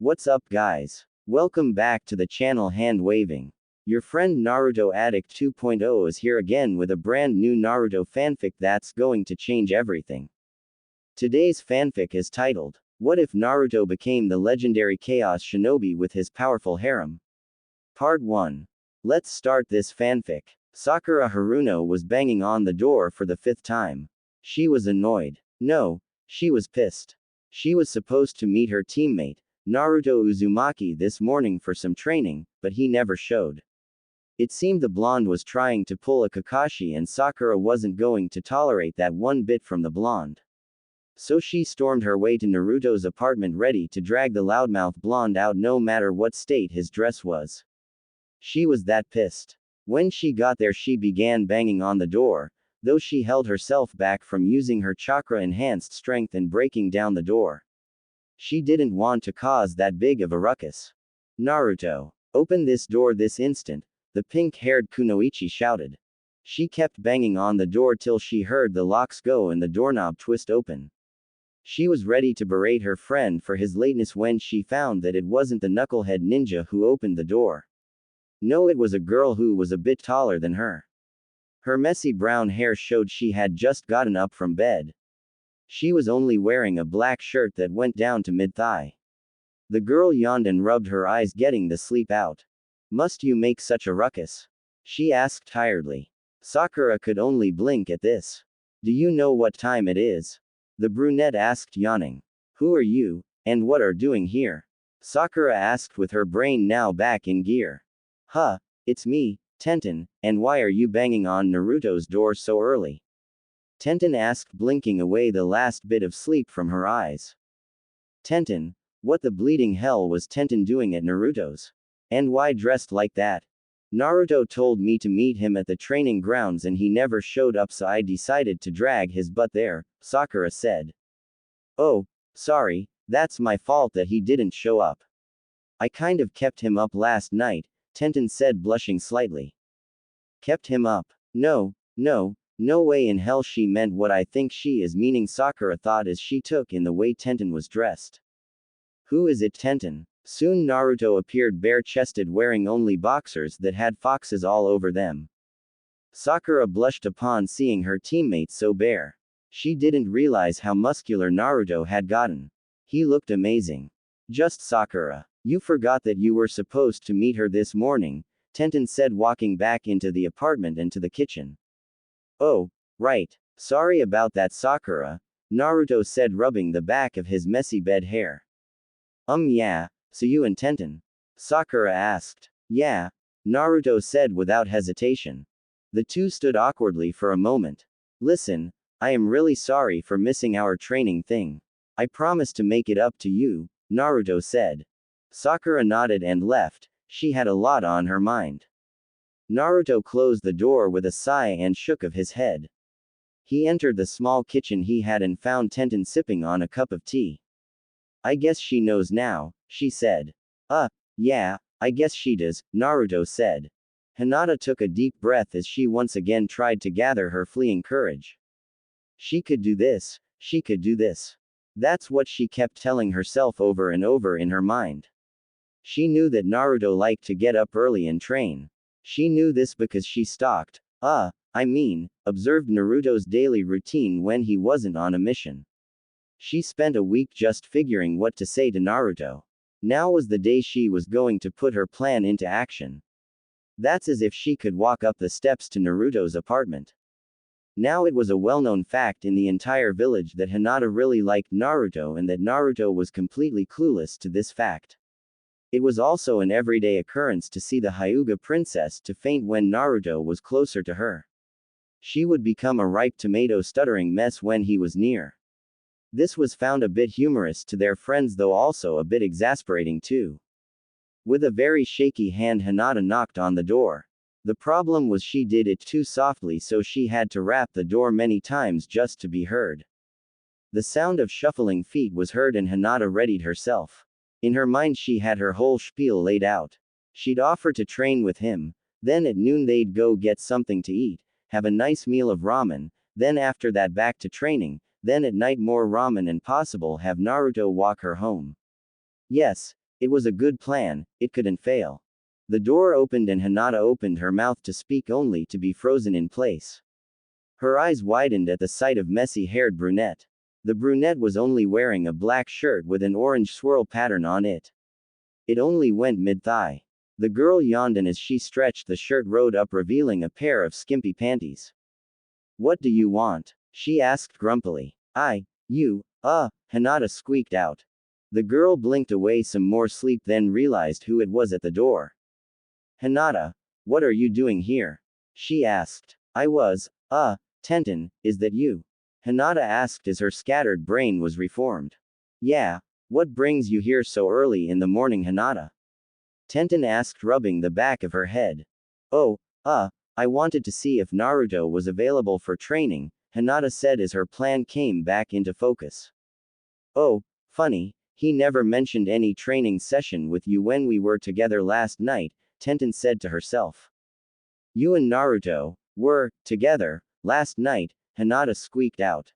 What's up guys? Welcome back to the channel Hand Waving. Your friend Naruto Addict 2.0 is here again with a brand new Naruto fanfic that's going to change everything. Today's fanfic is titled, What If Naruto Became the Legendary Chaos Shinobi with His Powerful Harem? Part 1. Let's start this fanfic. Sakura Haruno was banging on the door for the 5th time. She was annoyed. No, she was pissed. She was supposed to meet her teammate, Naruto Uzumaki, this morning for some training, but he never showed. It seemed the blonde was trying to pull a Kakashi and Sakura wasn't going to tolerate that one bit from the blonde. So she stormed her way to Naruto's apartment ready to drag the loudmouth blonde out no matter what state his dress was. She was that pissed. When she got there she began banging on the door, though she held herself back from using her chakra-enhanced strength and breaking down the door. She didn't want to cause that big of a ruckus. Naruto, open this door this instant, the pink-haired Kunoichi shouted. She kept banging on the door till she heard the locks go and the doorknob twist open. She was ready to berate her friend for his lateness when she found that it wasn't the knucklehead ninja who opened the door. No, it was a girl who was a bit taller than her. Her messy brown hair showed she had just gotten up from bed. She was only wearing a black shirt that went down to mid-thigh. The girl yawned and rubbed her eyes getting the sleep out. Must you make such a ruckus? She asked tiredly. Sakura could only blink at this. Do you know what time it is? The brunette asked yawning. Who are you, and what are doing here? Sakura asked with her brain now back in gear. Huh, it's me, Tenten, and why are you banging on Naruto's door so early? Tenten asked, blinking away the last bit of sleep from her eyes. Tenten, what the bleeding hell was Tenten doing at Naruto's? And why dressed like that? Naruto told me to meet him at the training grounds and he never showed up, so I decided to drag his butt there, Sakura said. Oh, sorry, that's my fault that he didn't show up. I kind of kept him up last night, Tenten said, blushing slightly. Kept him up? No way in hell she meant what I think she is meaning, Sakura thought as she took in the way Tenten was dressed. Who is it, Tenten? Soon Naruto appeared bare-chested wearing only boxers that had foxes all over them. Sakura blushed upon seeing her teammate so bare. She didn't realize how muscular Naruto had gotten. He looked amazing. Just Sakura. You forgot that you were supposed to meet her this morning, Tenten said, walking back into the apartment and to the kitchen. Oh, right. Sorry about that, Sakura, Naruto said, rubbing the back of his messy bed hair. Yeah, so you and Tenten? Sakura asked. Yeah, Naruto said without hesitation. The two stood awkwardly for a moment. Listen, I am really sorry for missing our training thing. I promise to make it up to you, Naruto said. Sakura nodded and left. She had a lot on her mind. Naruto closed the door with a sigh and shook of his head. He entered the small kitchen he had and found Tenten sipping on a cup of tea. I guess she knows now, she said. Yeah, I guess she does, Naruto said. Hinata took a deep breath as she once again tried to gather her fleeing courage. She could do this, she could do this. That's what she kept telling herself over and over in her mind. She knew that Naruto liked to get up early and train. She knew this because she observed Naruto's daily routine when he wasn't on a mission. She spent a week just figuring what to say to Naruto. Now was the day she was going to put her plan into action. That's as if she could walk up the steps to Naruto's apartment. Now it was a well-known fact in the entire village that Hinata really liked Naruto and that Naruto was completely clueless to this fact. It was also an everyday occurrence to see the Hyuga princess to faint when Naruto was closer to her. She would become a ripe tomato stuttering mess when he was near. This was found a bit humorous to their friends, though also a bit exasperating too. With a very shaky hand Hinata knocked on the door. The problem was she did it too softly, so she had to rap the door many times just to be heard. The sound of shuffling feet was heard and Hinata readied herself. In her mind she had her whole spiel laid out. She'd offer to train with him, then at noon they'd go get something to eat, have a nice meal of ramen, then after that back to training, then at night more ramen and possible have Naruto walk her home. Yes, It was a good plan, it couldn't fail. The door opened and Hinata opened her mouth to speak only to be frozen in place. Her eyes widened at the sight of messy-haired brunette. The brunette was only wearing a black shirt with an orange swirl pattern on it. It only went mid-thigh. The girl yawned and as she stretched the shirt rode up revealing a pair of skimpy panties. What do you want? She asked grumpily. Hinata squeaked out. The girl blinked away some more sleep then realized who it was at the door. Hinata, what are you doing here? She asked. Tenten, is that you? Hinata asked as her scattered brain was reformed. Yeah, what brings you here so early in the morning, Hinata? Tenten asked, rubbing the back of her head. I wanted to see if Naruto was available for training, Hinata said as her plan came back into focus. Oh, funny, he never mentioned any training session with you when we were together last night, Tenten said to herself. You and Naruto were together last night, Hinata squeaked out.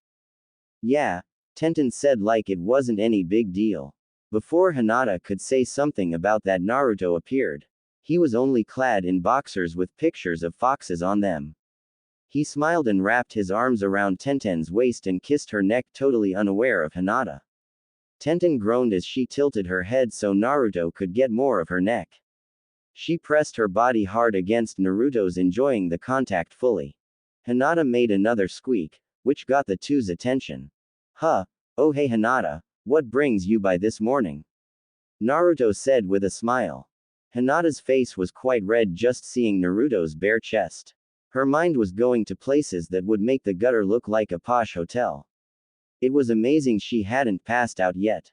Yeah, Tenten said like it wasn't any big deal. Before Hinata could say something about that, Naruto appeared. He was only clad in boxers with pictures of foxes on them. He smiled and wrapped his arms around Tenten's waist and kissed her neck, totally unaware of Hinata. Tenten groaned as she tilted her head so Naruto could get more of her neck. She pressed her body hard against Naruto's, enjoying the contact fully. Hinata made another squeak, which got the two's attention. Oh hey Hinata, what brings you by this morning? Naruto said with a smile. Hinata's face was quite red just seeing Naruto's bare chest. Her mind was going to places that would make the gutter look like a posh hotel. It was amazing she hadn't passed out yet.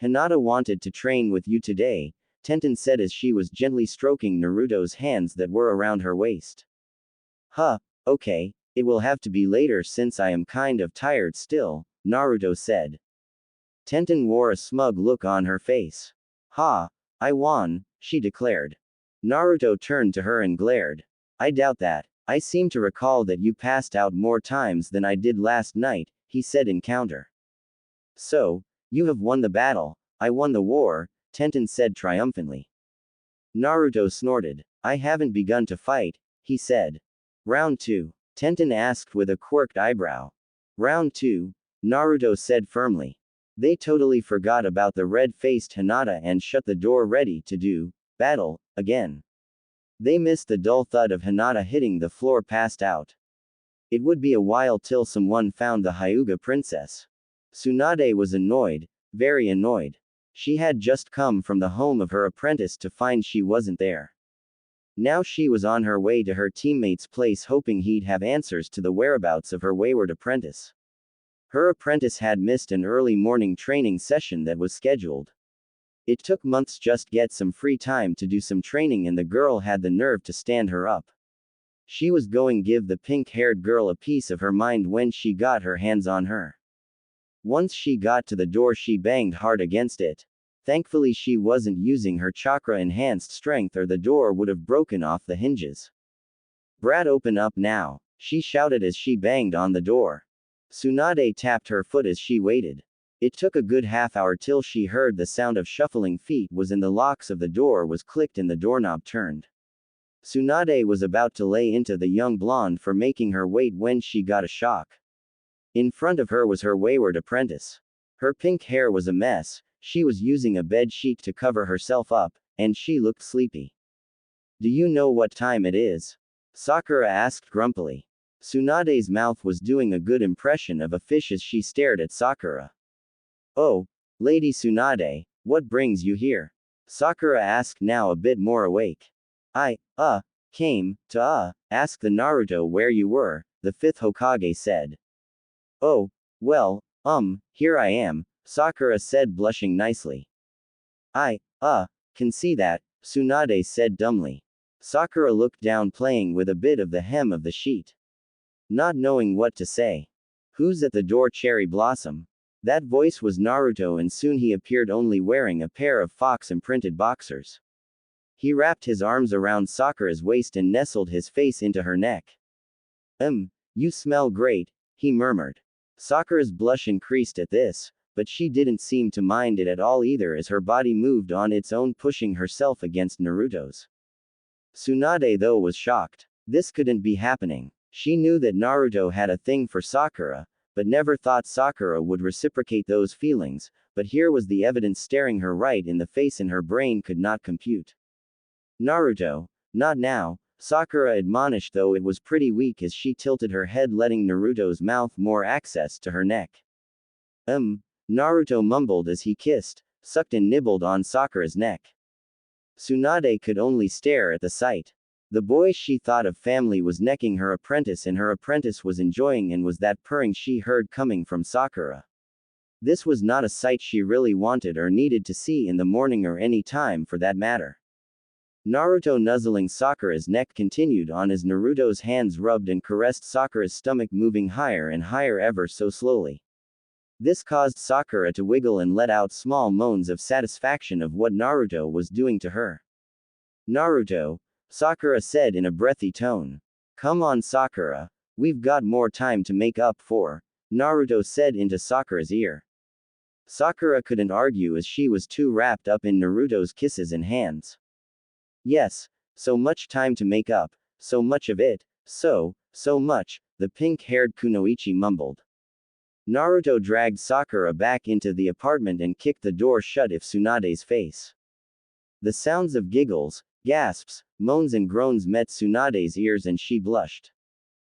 Hinata wanted to train with you today, Tenten said as she was gently stroking Naruto's hands that were around her waist. Okay, it will have to be later since I am kind of tired still, Naruto said. Tenten wore a smug look on her face. I won, she declared. Naruto turned to her and glared. I doubt that. I seem to recall that you passed out more times than I did last night, he said in counter. So, you have won the battle, I won the war, Tenten said triumphantly. Naruto snorted. I haven't begun to fight, he said. Round 2. Tenten asked with a quirked eyebrow. Round 2, Naruto said firmly. They totally forgot about the red-faced Hinata and shut the door ready to do battle again. They missed the dull thud of Hinata hitting the floor passed out. It would be a while till someone found the Hyuga princess. Tsunade was annoyed, very annoyed. She had just come from the home of her apprentice to find she wasn't there. Now she was on her way to her teammate's place hoping he'd have answers to the whereabouts of her wayward apprentice. Her apprentice had missed an early morning training session that was scheduled. It took months just get some free time to do some training and the girl had the nerve to stand her up. She was going give the pink-haired girl a piece of her mind when she got her hands on her. Once she got to the door she banged hard against it. Thankfully she wasn't using her chakra-enhanced strength or the door would have broken off the hinges. Brat, open up now, she shouted as she banged on the door. Tsunade tapped her foot as she waited. It took a good half-hour till she heard the sound of shuffling feet was in the locks of the door was clicked and the doorknob turned. Tsunade was about to lay into the young blonde for making her wait when she got a shock. In front of her was her wayward apprentice. Her pink hair was a mess, she was using a bed sheet to cover herself up, and she looked sleepy. Do you know what time it is? Sakura asked grumpily. Tsunade's mouth was doing a good impression of a fish as she stared at Sakura. Oh, Lady Tsunade, what brings you here? Sakura asked, now a bit more awake. I came to ask the Naruto where you were, the fifth Hokage said. Oh, well, here I am, Sakura said, blushing nicely. I can see that, Tsunade said dumbly. Sakura looked down, playing with a bit of the hem of the sheet. Not knowing what to say. Who's at the door, Cherry Blossom? That voice was Naruto and soon he appeared, only wearing a pair of fox-imprinted boxers. He wrapped his arms around Sakura's waist and nestled his face into her neck. You smell great, he murmured. Sakura's blush increased at this, but she didn't seem to mind it at all either as her body moved on its own, pushing herself against Naruto's. Tsunade though was shocked. This couldn't be happening. She knew that Naruto had a thing for Sakura, but never thought Sakura would reciprocate those feelings, but here was the evidence staring her right in the face and her brain could not compute. Naruto, not now, Sakura admonished, though it was pretty weak as she tilted her head, letting Naruto's mouth more access to her neck. Naruto mumbled as he kissed, sucked and nibbled on Sakura's neck. Tsunade could only stare at the sight. The boy she thought of family was necking her apprentice and her apprentice was enjoying and was that purring she heard coming from Sakura. This was not a sight she really wanted or needed to see in the morning or any time for that matter. Naruto nuzzling Sakura's neck continued on as Naruto's hands rubbed and caressed Sakura's stomach, moving higher and higher ever so slowly. This caused Sakura to wiggle and let out small moans of satisfaction of what Naruto was doing to her. Naruto, Sakura said in a breathy tone. Come on Sakura, we've got more time to make up for, Naruto said into Sakura's ear. Sakura couldn't argue as she was too wrapped up in Naruto's kisses and hands. Yes, so much time to make up, so much of it, so much, the pink-haired Kunoichi mumbled. Naruto dragged Sakura back into the apartment and kicked the door shut in Tsunade's face. The sounds of giggles, gasps, moans and groans met Tsunade's ears and she blushed.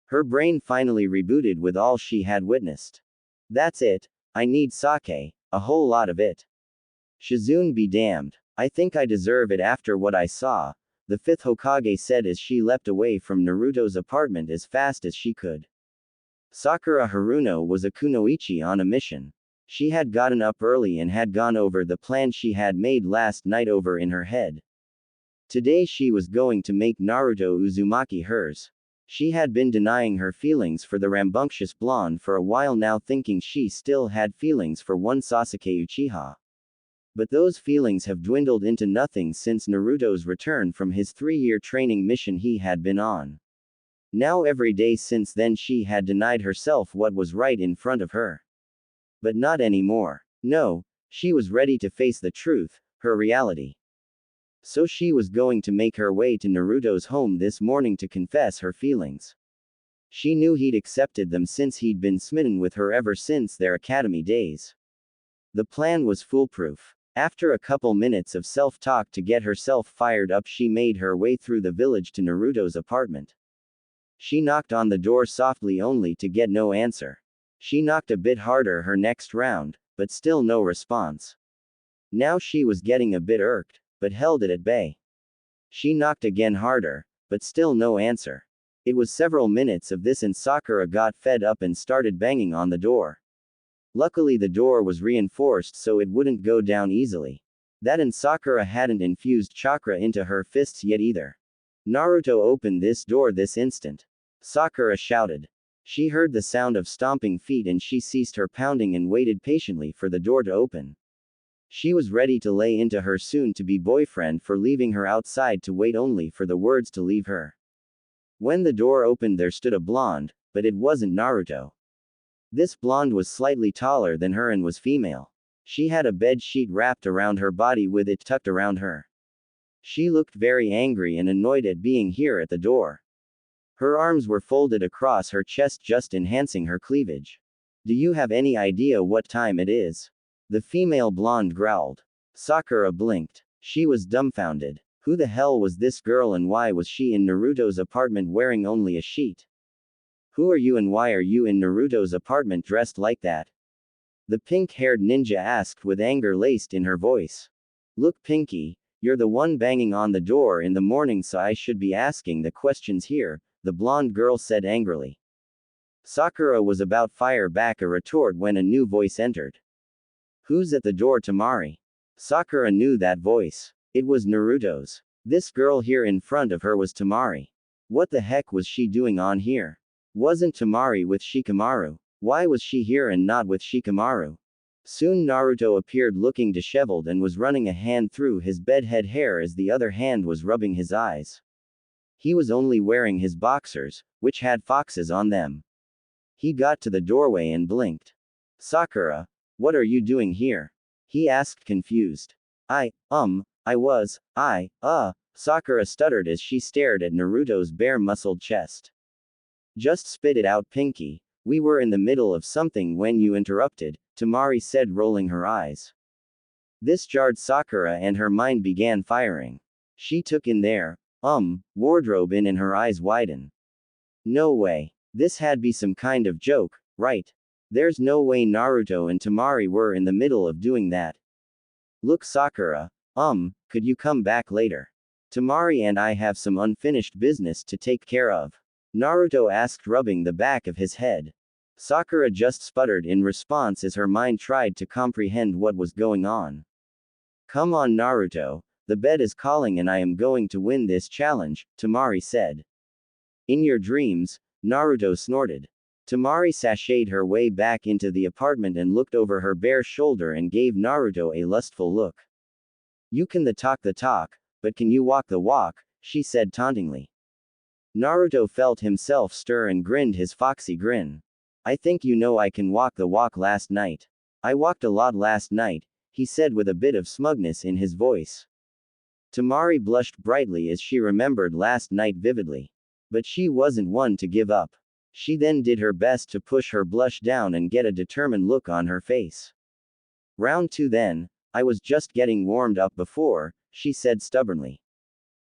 Her brain finally rebooted with all she had witnessed. That's it, I need sake, a whole lot of it. Shizune be damned. I think I deserve it after what I saw, the fifth Hokage said as she leapt away from Naruto's apartment as fast as she could. Sakura Haruno was a kunoichi on a mission. She had gotten up early and had gone over the plan she had made last night over in her head. Today she was going to make Naruto Uzumaki hers. She had been denying her feelings for the rambunctious blonde for a while now, thinking she still had feelings for one Sasuke Uchiha. But those feelings have dwindled into nothing since Naruto's return from his 3-year training mission he had been on. Now every day since then she had denied herself what was right in front of her. But not anymore. No, she was ready to face the truth, her reality. So she was going to make her way to Naruto's home this morning to confess her feelings. She knew he'd accepted them since he'd been smitten with her ever since their academy days. The plan was foolproof. After a couple minutes of self-talk to get herself fired up, she made her way through the village to Naruto's apartment. She knocked on the door softly only to get no answer. She knocked a bit harder her next round, but still no response. Now she was getting a bit irked, but held it at bay. She knocked again harder, but still no answer. It was several minutes of this and Sakura got fed up and started banging on the door. Luckily the door was reinforced so it wouldn't go down easily. That and Sakura hadn't infused chakra into her fists yet either. Naruto, opened this door this instant. Sakura shouted. She heard the sound of stomping feet and she ceased her pounding and waited patiently for the door to open. She was ready to lay into her soon-to-be boyfriend for leaving her outside to wait only for the words to leave her. When the door opened there stood a blonde, but it wasn't Naruto. This blonde was slightly taller than her and was female. She had a bed sheet wrapped around her body with it tucked around her. She looked very angry and annoyed at being here at the door. Her arms were folded across her chest, just enhancing her cleavage. Do you have any idea what time it is? The female blonde growled. Sakura blinked. She was dumbfounded. Who the hell was this girl and why was she in Naruto's apartment wearing only a sheet? Who are you and why are you in Naruto's apartment dressed like that? The pink-haired ninja asked with anger laced in her voice. Look Pinky, you're the one banging on the door in the morning so I should be asking the questions here, the blonde girl said angrily. Sakura was about to fire back a retort when a new voice entered. Who's at the door, Tamari? Sakura knew that voice. It was Naruto's. This girl here in front of her was Tamari. What the heck was she doing on here? Wasn't Tamari with Shikamaru? Why was she here and not with Shikamaru? Soon Naruto appeared looking disheveled and was running a hand through his bedhead hair as the other hand was rubbing his eyes. He was only wearing his boxers, which had foxes on them. He got to the doorway and blinked. Sakura, What are you doing here? He asked confused. Sakura stuttered as she stared at Naruto's bare-muscled chest. Just spit it out, Pinky. We were in the middle of something when you interrupted, Tamari said, rolling her eyes. This jarred Sakura and her mind began firing. She took in their wardrobe in and her eyes widened. No way. This had be some kind of joke, right? There's no way Naruto and Tamari were in the middle of doing that. Look, Sakura, could you come back later? Tamari and I have some unfinished business to take care of. Naruto asked, rubbing the back of his head. Sakura just sputtered in response as her mind tried to comprehend what was going on. Come on, Naruto, the bed is calling and I am going to win this challenge, Tamari said. In your dreams, Naruto snorted. Tamari sashayed her way back into the apartment and looked over her bare shoulder and gave Naruto a lustful look. You can the talk, but can you walk the walk, she said tauntingly. Naruto felt himself stir and grinned his foxy grin. I think you know I can walk the walk last night. I walked a lot last night, he said with a bit of smugness in his voice. Tamari blushed brightly as she remembered last night vividly. But she wasn't one to give up. She then did her best to push her blush down and get a determined look on her face. Round 2 then, I was just getting warmed up before, she said stubbornly.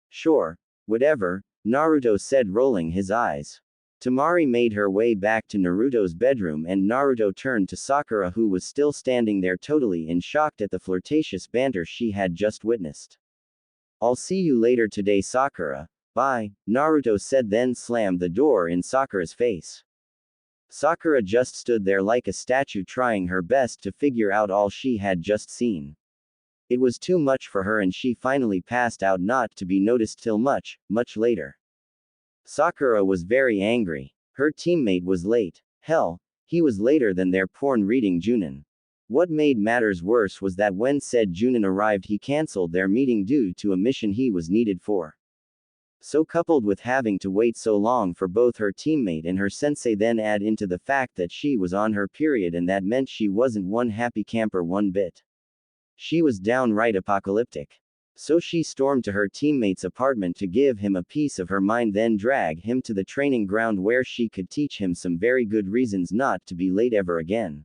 Sure, whatever, Naruto said, rolling his eyes. Tamari made her way back to Naruto's bedroom and Naruto turned to Sakura, who was still standing there totally in shock at the flirtatious banter she had just witnessed. I'll see you later today, Sakura. Bye, Naruto said, then slammed the door in Sakura's face. Sakura just stood there like a statue, trying her best to figure out all she had just seen. It was too much for her and she finally passed out, not to be noticed till much, much later. Sakura was very angry. Her teammate was late. Hell, he was later than their porn-reading Junin. What made matters worse was that when said Junin arrived, he cancelled their meeting due to a mission he was needed for. So coupled with having to wait so long for both her teammate and her sensei, then add into the fact that she was on her period, and that meant she wasn't one happy camper one bit. She was downright apocalyptic. So she stormed to her teammate's apartment to give him a piece of her mind, then drag him to the training ground where she could teach him some very good reasons not to be late ever again.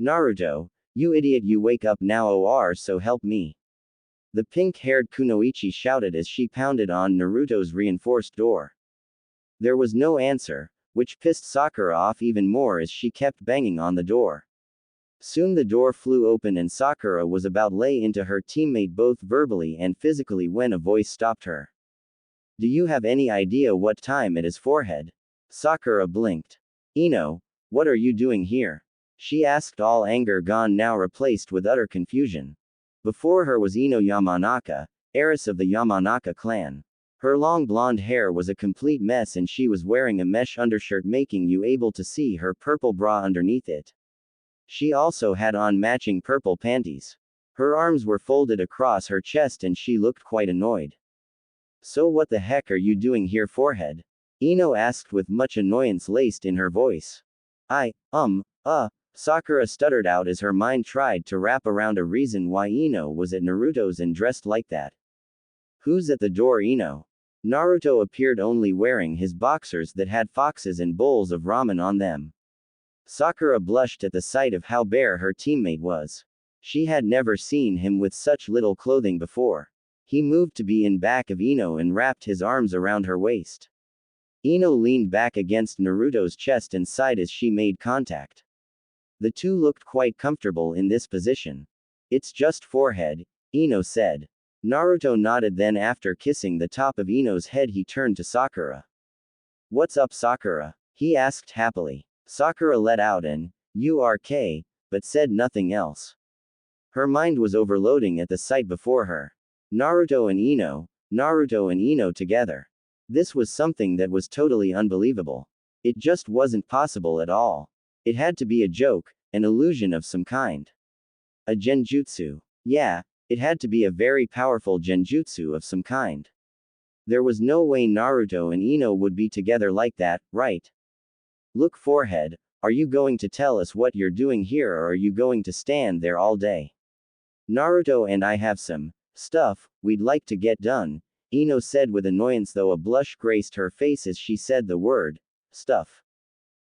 Naruto, you idiot, you wake up now, or so help me. The pink-haired Kunoichi shouted as she pounded on Naruto's reinforced door. There was no answer, which pissed Sakura off even more as she kept banging on the door. Soon the door flew open and Sakura was about lay into her teammate both verbally and physically when a voice stopped her. Do you have any idea what time it is, forehead? Sakura blinked. Ino, what are you doing here? She asked, all anger gone, now replaced with utter confusion. Before her was Ino Yamanaka, heiress of the Yamanaka clan. Her long blonde hair was a complete mess and she was wearing a mesh undershirt, making you able to see her purple bra underneath it. She also had on matching purple panties. Her arms were folded across her chest and she looked quite annoyed. So what the heck are you doing here, forehead? Ino asked with much annoyance laced in her voice. Sakura stuttered out as her mind tried to wrap around a reason why Ino was at Naruto's and dressed like that. Who's at the door, Ino? Naruto appeared, only wearing his boxers that had foxes and bowls of ramen on them. Sakura blushed at the sight of how bare her teammate was. She had never seen him with such little clothing before. He moved to be in back of Ino and wrapped his arms around her waist. Ino leaned back against Naruto's chest and sighed as she made contact. The two looked quite comfortable in this position. It's just forehead, Ino said. Naruto nodded, then after kissing the top of Ino's head he turned to Sakura. What's up, Sakura? He asked happily. Sakura let out an "urk," but said nothing else. Her mind was overloading at the sight before her. Naruto and Ino together. This was something that was totally unbelievable. It just wasn't possible at all. It had to be a joke, an illusion of some kind. A genjutsu. Yeah, it had to be a very powerful genjutsu of some kind. There was no way Naruto and Ino would be together like that, right? Look, forehead, Are you going to tell us what you're doing here or are you going to stand there all day? Naruto and I have some stuff we'd like to get done, Ino said with annoyance, though a blush graced her face as she said the word stuff.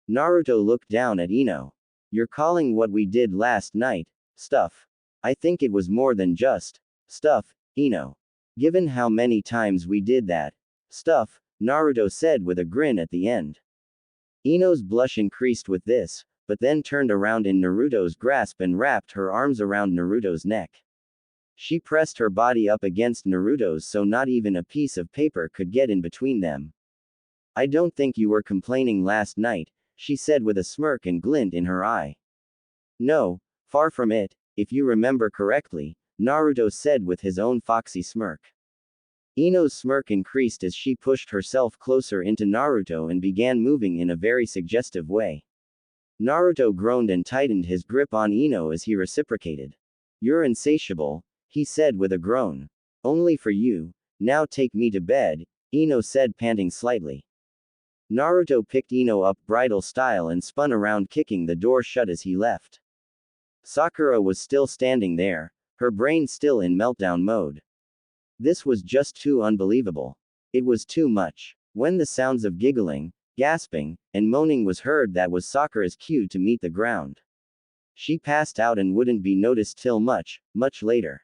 Naruto looked down at Ino. You're calling what we did last night stuff? I think it was more than just stuff, Ino. Given how many times we did that stuff, Naruto said with a grin at the end. Ino's blush increased with this, but then turned around in Naruto's grasp and wrapped her arms around Naruto's neck. She pressed her body up against Naruto's so not even a piece of paper could get in between them. I don't think you were complaining last night, she said with a smirk and glint in her eye. No, far from it, if you remember correctly, Naruto said with his own foxy smirk. Ino's smirk increased as she pushed herself closer into Naruto and began moving in a very suggestive way. Naruto groaned and tightened his grip on Ino as he reciprocated. You're insatiable, he said with a groan. Only for you. Now take me to bed, Ino said, panting slightly. Naruto picked Ino up bridal style and spun around, kicking the door shut as he left. Sakura was still standing there, her brain still in meltdown mode. This was just too unbelievable. It was too much. When the sounds of giggling, gasping, and moaning was heard, that was Sakura's cue to meet the ground. She passed out and wouldn't be noticed till much, much later.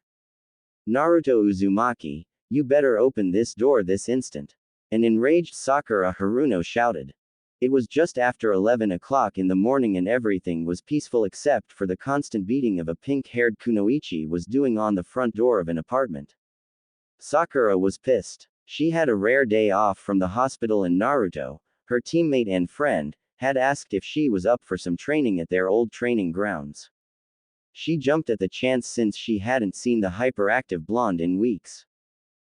Naruto Uzumaki, you better open this door this instant. An enraged Sakura Haruno shouted. It was just after 11 o'clock in the morning and everything was peaceful except for the constant beating of a pink-haired kunoichi was doing on the front door of an apartment. Sakura was pissed. She had a rare day off from the hospital and Naruto, her teammate and friend, had asked if she was up for some training at their old training grounds. She jumped at the chance since she hadn't seen the hyperactive blonde in weeks.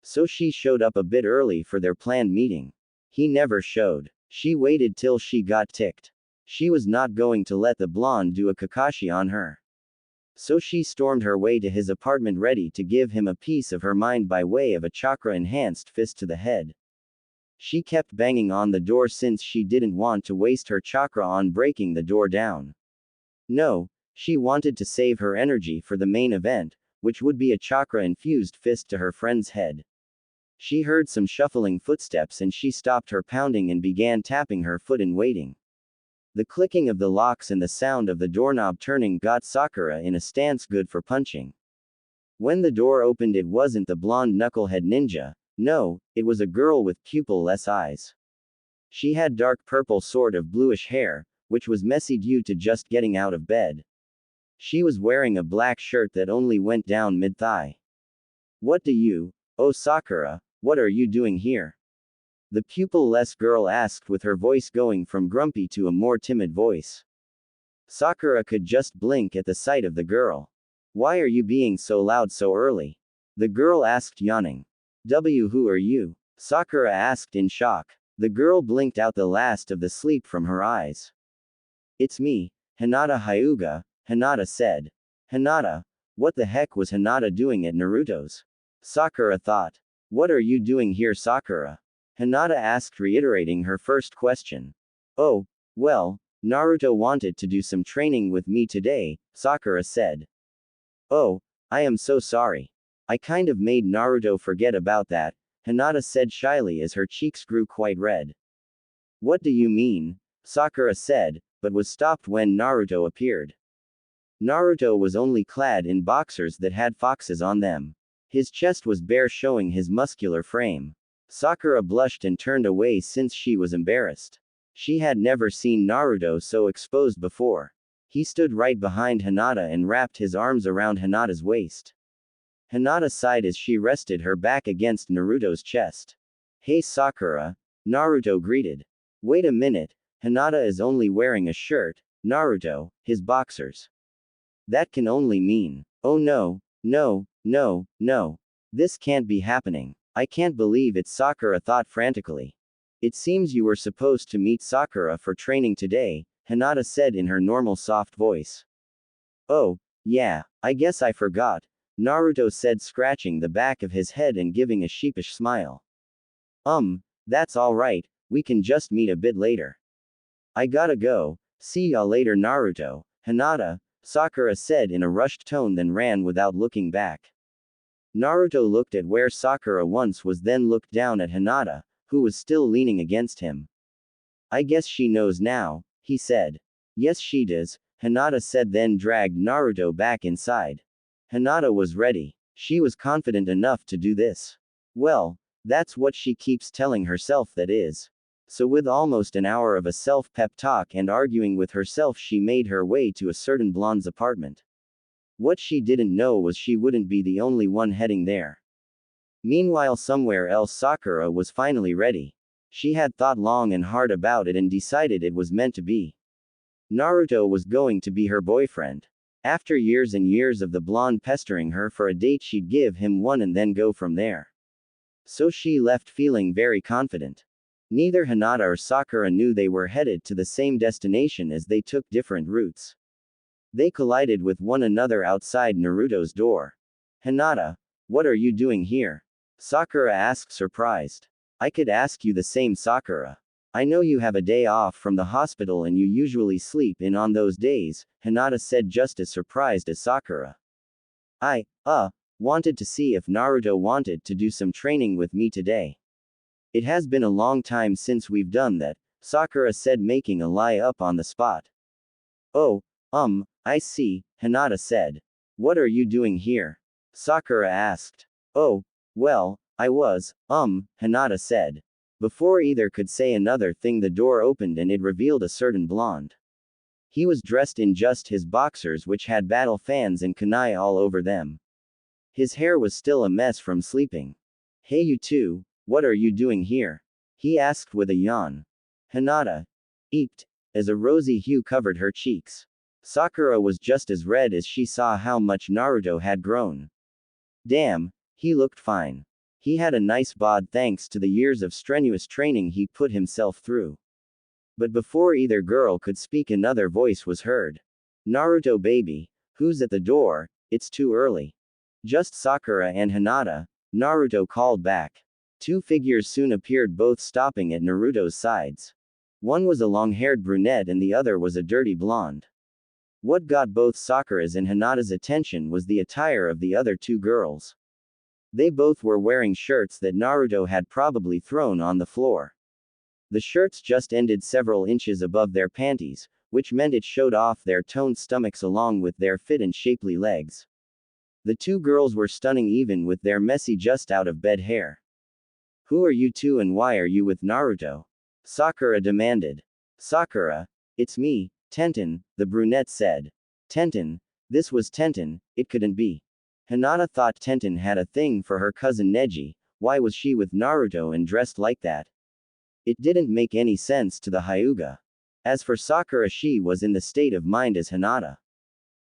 So she showed up a bit early for their planned meeting. He never showed. She waited till she got ticked. She was not going to let the blonde do a Kakashi on her. So she stormed her way to his apartment ready to give him a piece of her mind by way of a chakra-enhanced fist to the head. She kept banging on the door since she didn't want to waste her chakra on breaking the door down. No, she wanted to save her energy for the main event, which would be a chakra-infused fist to her friend's head. She heard some shuffling footsteps and she stopped her pounding and began tapping her foot in waiting. The clicking of the locks and the sound of the doorknob turning got Sakura in a stance good for punching. When the door opened, it wasn't the blonde knucklehead ninja. No, it was a girl with pupil-less eyes. She had dark purple sort of bluish hair, which was messy due to just getting out of bed. She was wearing a black shirt that only went down mid-thigh. Oh Sakura, what are you doing here? The pupil-less girl asked with her voice going from grumpy to a more timid voice. Sakura could just blink at the sight of the girl. Why are you being so loud so early? The girl asked, yawning. Who are you? Sakura asked in shock. The girl blinked out the last of the sleep from her eyes. It's me, Hinata Hyuga, Hinata said. Hinata? What the heck was Hinata doing at Naruto's? Sakura thought. What are you doing here, Sakura? Hinata asked, reiterating her first question. Oh, well, Naruto wanted to do some training with me today, Sakura said. Oh, I am so sorry. I kind of made Naruto forget about that, Hinata said shyly as her cheeks grew quite red. What do you mean? Sakura said, but was stopped when Naruto appeared. Naruto was only clad in boxers that had foxes on them. His chest was bare, showing his muscular frame. Sakura blushed and turned away since she was embarrassed. She had never seen Naruto so exposed before. He stood right behind Hinata and wrapped his arms around Hinata's waist. Hinata sighed as she rested her back against Naruto's chest. Hey Sakura, Naruto greeted. Wait a minute, Hinata is only wearing a shirt, Naruto, his boxers. That can only mean, oh no, no, no, no. This can't be happening. I can't believe it, Sakura thought frantically. It seems you were supposed to meet Sakura for training today, Hinata said in her normal soft voice. Oh, yeah, I guess I forgot, Naruto said, scratching the back of his head and giving a sheepish smile. That's alright, we can just meet a bit later. I gotta go, See ya later Naruto, Hinata, Sakura said in a rushed tone, then ran without looking back. Naruto looked at where Sakura once was, then looked down at Hinata, who was still leaning against him. I guess she knows now, he said. Yes she does, Hinata said, then dragged Naruto back inside. Hinata was ready. She was confident enough to do this. Well, that's what she keeps telling herself, that is. So with almost an hour of a self-pep talk and arguing with herself, she made her way to a certain blonde's apartment. What she didn't know was she wouldn't be the only one heading there. Meanwhile, somewhere else, Sakura was finally ready. She had thought long and hard about it and decided it was meant to be. Naruto was going to be her boyfriend. After years and years of the blonde pestering her for a date, she'd give him one and then go from there. So she left feeling very confident. Neither Hinata or Sakura knew they were headed to the same destination, as they took different routes. They collided with one another outside Naruto's door. Hinata, what are you doing here? Sakura asked, surprised. I could ask you the same, Sakura. I know you have a day off from the hospital and you usually sleep in on those days, Hinata said, just as surprised as Sakura. I wanted to see if Naruto wanted to do some training with me today. It has been a long time since we've done that, Sakura said, making a lie up on the spot. Oh, I see, Hinata said. What are you doing here? Sakura asked. Oh, well, I was, Hinata said. Before either could say another thing, the door opened and it revealed a certain blonde. He was dressed in just his boxers, which had battle fans and kunai all over them. His hair was still a mess from sleeping. Hey you two, what are you doing here? He asked with a yawn. Hinata eeked, as a rosy hue covered her cheeks. Sakura was just as red as she saw how much Naruto had grown. Damn, he looked fine. He had a nice bod thanks to the years of strenuous training he put himself through. But before either girl could speak, another voice was heard. Naruto baby, who's at the door? It's too early. Just Sakura and Hinata, Naruto called back. Two figures soon appeared, both stopping at Naruto's sides. One was a long-haired brunette and the other was a dirty blonde. What got both Sakura's and Hinata's attention was the attire of the other two girls. They both were wearing shirts that Naruto had probably thrown on the floor. The shirts just ended several inches above their panties, which meant it showed off their toned stomachs along with their fit and shapely legs. The two girls were stunning even with their messy just out of bed hair. Who are you two and why are you with Naruto? Sakura demanded. Sakura, it's me, Tenten, the brunette said. Tenten, this was Tenten, it couldn't be. Hinata thought Tenten had a thing for her cousin Neji. Why was she with Naruto and dressed like that? It didn't make any sense to the Hyuga. As for Sakura, she was in the state of mind as Hinata.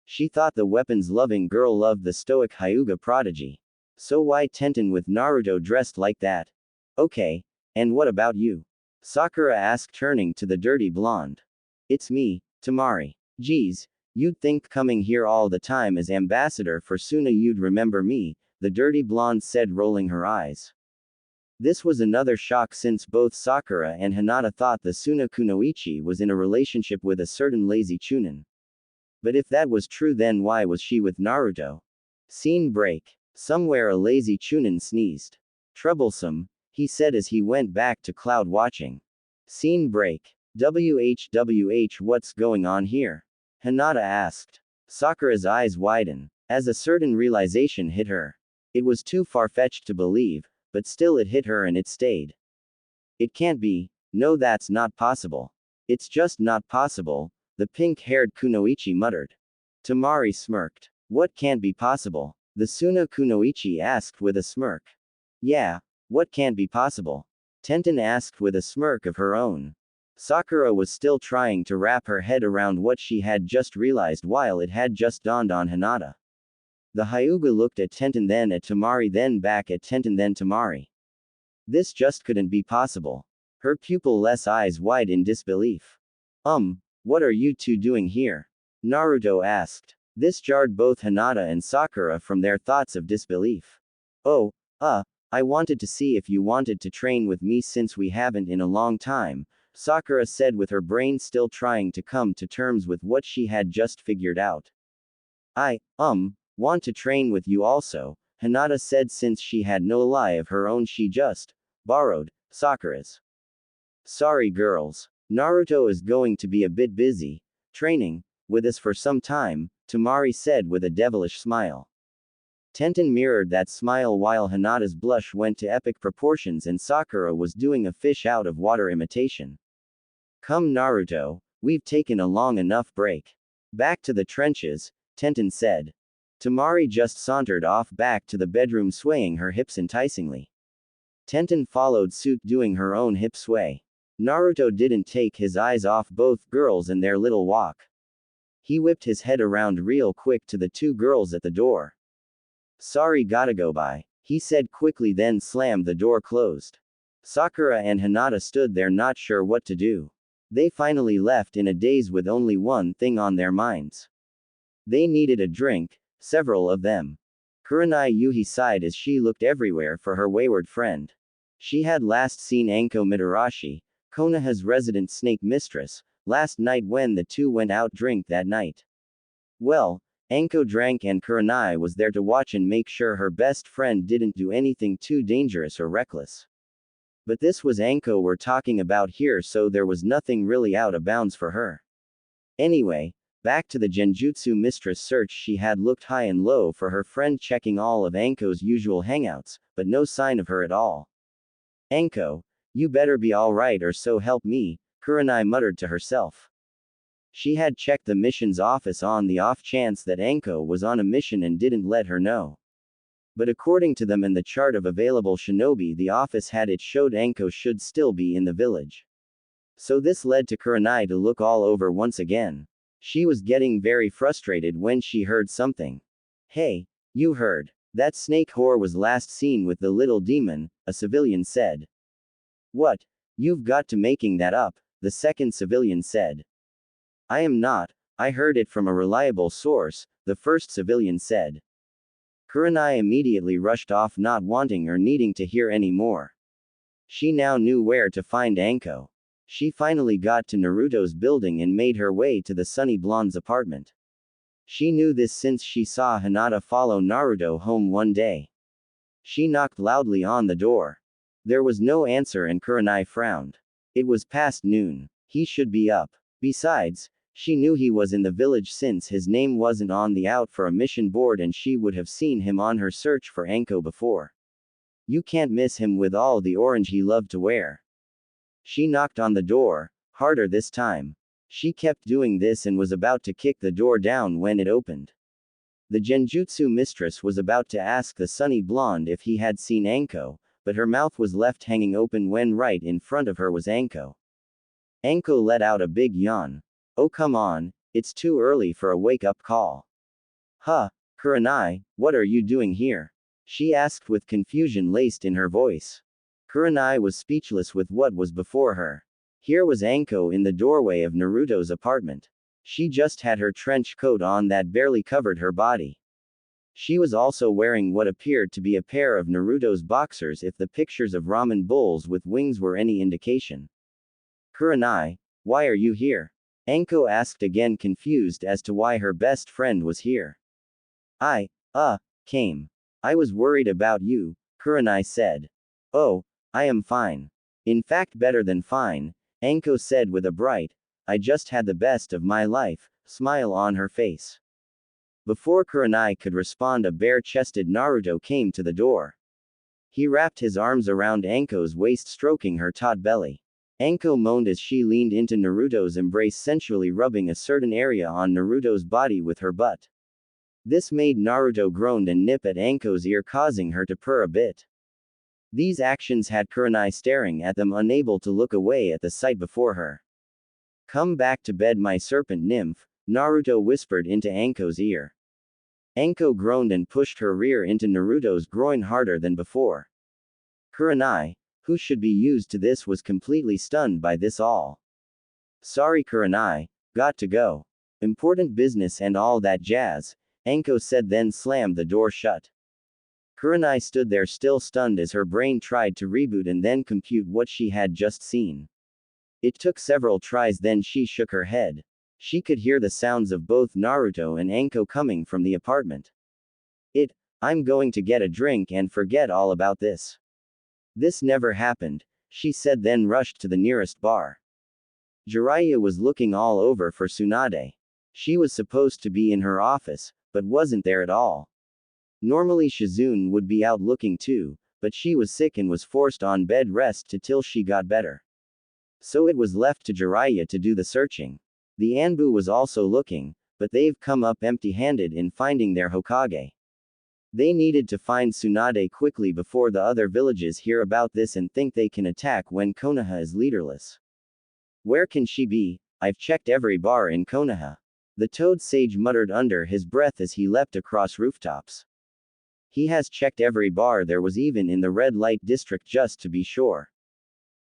She thought the weapons-loving girl loved the stoic Hyuga prodigy. So why Tenten with Naruto dressed like that? Okay, and what about you? Sakura asked, turning to the dirty blonde. It's me, Tamari. Geez, you'd think coming here all the time as ambassador for Suna you'd remember me, the dirty blonde said, rolling her eyes. This was another shock since both Sakura and Hinata thought the Suna Kunoichi was in a relationship with a certain lazy chunin. But if that was true, then why was she with Naruto? Scene break. Somewhere a lazy chunin sneezed. Troublesome, he said as he went back to cloud watching. Scene break. WHWH, what's going on here? Hinata asked. Sakura's eyes widen, as a certain realization hit her. It was too far-fetched to believe, but still it hit her and it stayed. It can't be, no, that's not possible. It's just not possible, the pink-haired Kunoichi muttered. Tamari smirked. What can't be possible? The Suna Kunoichi asked with a smirk. Yeah, what can't be possible? Tenten asked with a smirk of her own. Sakura was still trying to wrap her head around what she had just realized while it had just dawned on Hinata. The Hyuga looked at Tenten, then at Tamari, then back at Tenten, then Tamari. This just couldn't be possible. Her pupil-less eyes wide in disbelief. What are you two doing here? Naruto asked. This jarred both Hinata and Sakura from their thoughts of disbelief. I wanted to see if you wanted to train with me since we haven't in a long time, Sakura said with her brain still trying to come to terms with what she had just figured out. I want to train with you also, Hinata said since she had no lie of her own she just borrowed Sakura's. Sorry girls. Naruto is going to be a bit busy, training with us for some time, Tamari said with a devilish smile. Tenten mirrored that smile while Hinata's blush went to epic proportions and Sakura was doing a fish out of water imitation. Come Naruto, we've taken a long enough break. Back to the trenches, Tenten said. Tamari just sauntered off back to the bedroom swaying her hips enticingly. Tenten followed suit doing her own hip sway. Naruto didn't take his eyes off both girls and their little walk. He whipped his head around real quick to the two girls at the door. Sorry gotta go bye, he said quickly then slammed the door closed. Sakura and Hinata stood there not sure what to do. They finally left in a daze with only one thing on their minds. They needed a drink, several of them. Kurenai Yuhi sighed as she looked everywhere for her wayward friend. She had last seen Anko Mitarashi, Konoha's resident snake mistress, last night when the two went out drink that night. Well, Anko drank and Kurenai was there to watch and make sure her best friend didn't do anything too dangerous or reckless. But this was Anko we're talking about here, so there was nothing really out of bounds for her. Anyway, back to the Genjutsu mistress search. She had looked high and low for her friend, checking all of Anko's usual hangouts, but no sign of her at all. Anko, you better be alright or so help me, Kurenai muttered to herself. She had checked the mission's office on the off chance that Anko was on a mission and didn't let her know. But according to them and the chart of available shinobi the office had, it showed Anko should still be in the village. So this led to Kurenai to look all over once again. She was getting very frustrated when she heard something. Hey, you heard. That snake whore was last seen with the little demon, a civilian said. What? You've got to making that up, the second civilian said. I am not, I heard it from a reliable source, the first civilian said. Kurenai immediately rushed off, not wanting or needing to hear any more. She now knew where to find Anko. She finally got to Naruto's building and made her way to the sunny blonde's apartment. She knew this since she saw Hinata follow Naruto home one day. She knocked loudly on the door. There was no answer and Kurenai frowned. It was past noon. He should be up. Besides, she knew he was in the village since his name wasn't on the out for a mission board and she would have seen him on her search for Anko before. You can't miss him with all the orange he loved to wear. She knocked on the door, harder this time. She kept doing this and was about to kick the door down when it opened. The Genjutsu mistress was about to ask the sunny blonde if he had seen Anko, but her mouth was left hanging open when right in front of her was Anko. Anko let out a big yawn. Oh come on, it's too early for a wake-up call. Huh, Kurenai, what are you doing here? She asked with confusion laced in her voice. Kurenai was speechless with what was before her. Here was Anko in the doorway of Naruto's apartment. She just had her trench coat on that barely covered her body. She was also wearing what appeared to be a pair of Naruto's boxers if the pictures of ramen bowls with wings were any indication. Kurenai, why are you here? Anko asked again, confused as to why her best friend was here. I came. I was worried about you, Kurenai said. Oh, I am fine. In fact better than fine, Anko said with a bright, I just had the best of my life, smile on her face. Before Kurenai could respond, a bare-chested Naruto came to the door. He wrapped his arms around Anko's waist, stroking her taut belly. Anko moaned as she leaned into Naruto's embrace, sensually rubbing a certain area on Naruto's body with her butt. This made Naruto groan and nip at Anko's ear, causing her to purr a bit. These actions had Kurenai staring at them, unable to look away at the sight before her. Come back to bed, my serpent nymph, Naruto whispered into Anko's ear. Anko groaned and pushed her rear into Naruto's groin harder than before. Kurenai, who should be used to this, was completely stunned by this all. Sorry Kurenai, got to go. Important business and all that jazz, Anko said, then slammed the door shut. Kurenai stood there still stunned as her brain tried to reboot and then compute what she had just seen. It took several tries, then she shook her head. She could hear the sounds of both Naruto and Anko coming from the apartment. I'm going to get a drink and forget all about this. This never happened, she said, then rushed to the nearest bar. Jiraiya was looking all over for Tsunade. She was supposed to be in her office, but wasn't there at all. Normally Shizune would be out looking too, but she was sick and was forced on bed rest till she got better. So it was left to Jiraiya to do the searching. The Anbu was also looking, but they've come up empty-handed in finding their Hokage. They needed to find Tsunade quickly before the other villages hear about this and think they can attack when Konoha is leaderless. Where can she be? I've checked every bar in Konoha. The Toad Sage muttered under his breath as he leapt across rooftops. He has checked every bar there was, even in the red light district, just to be sure.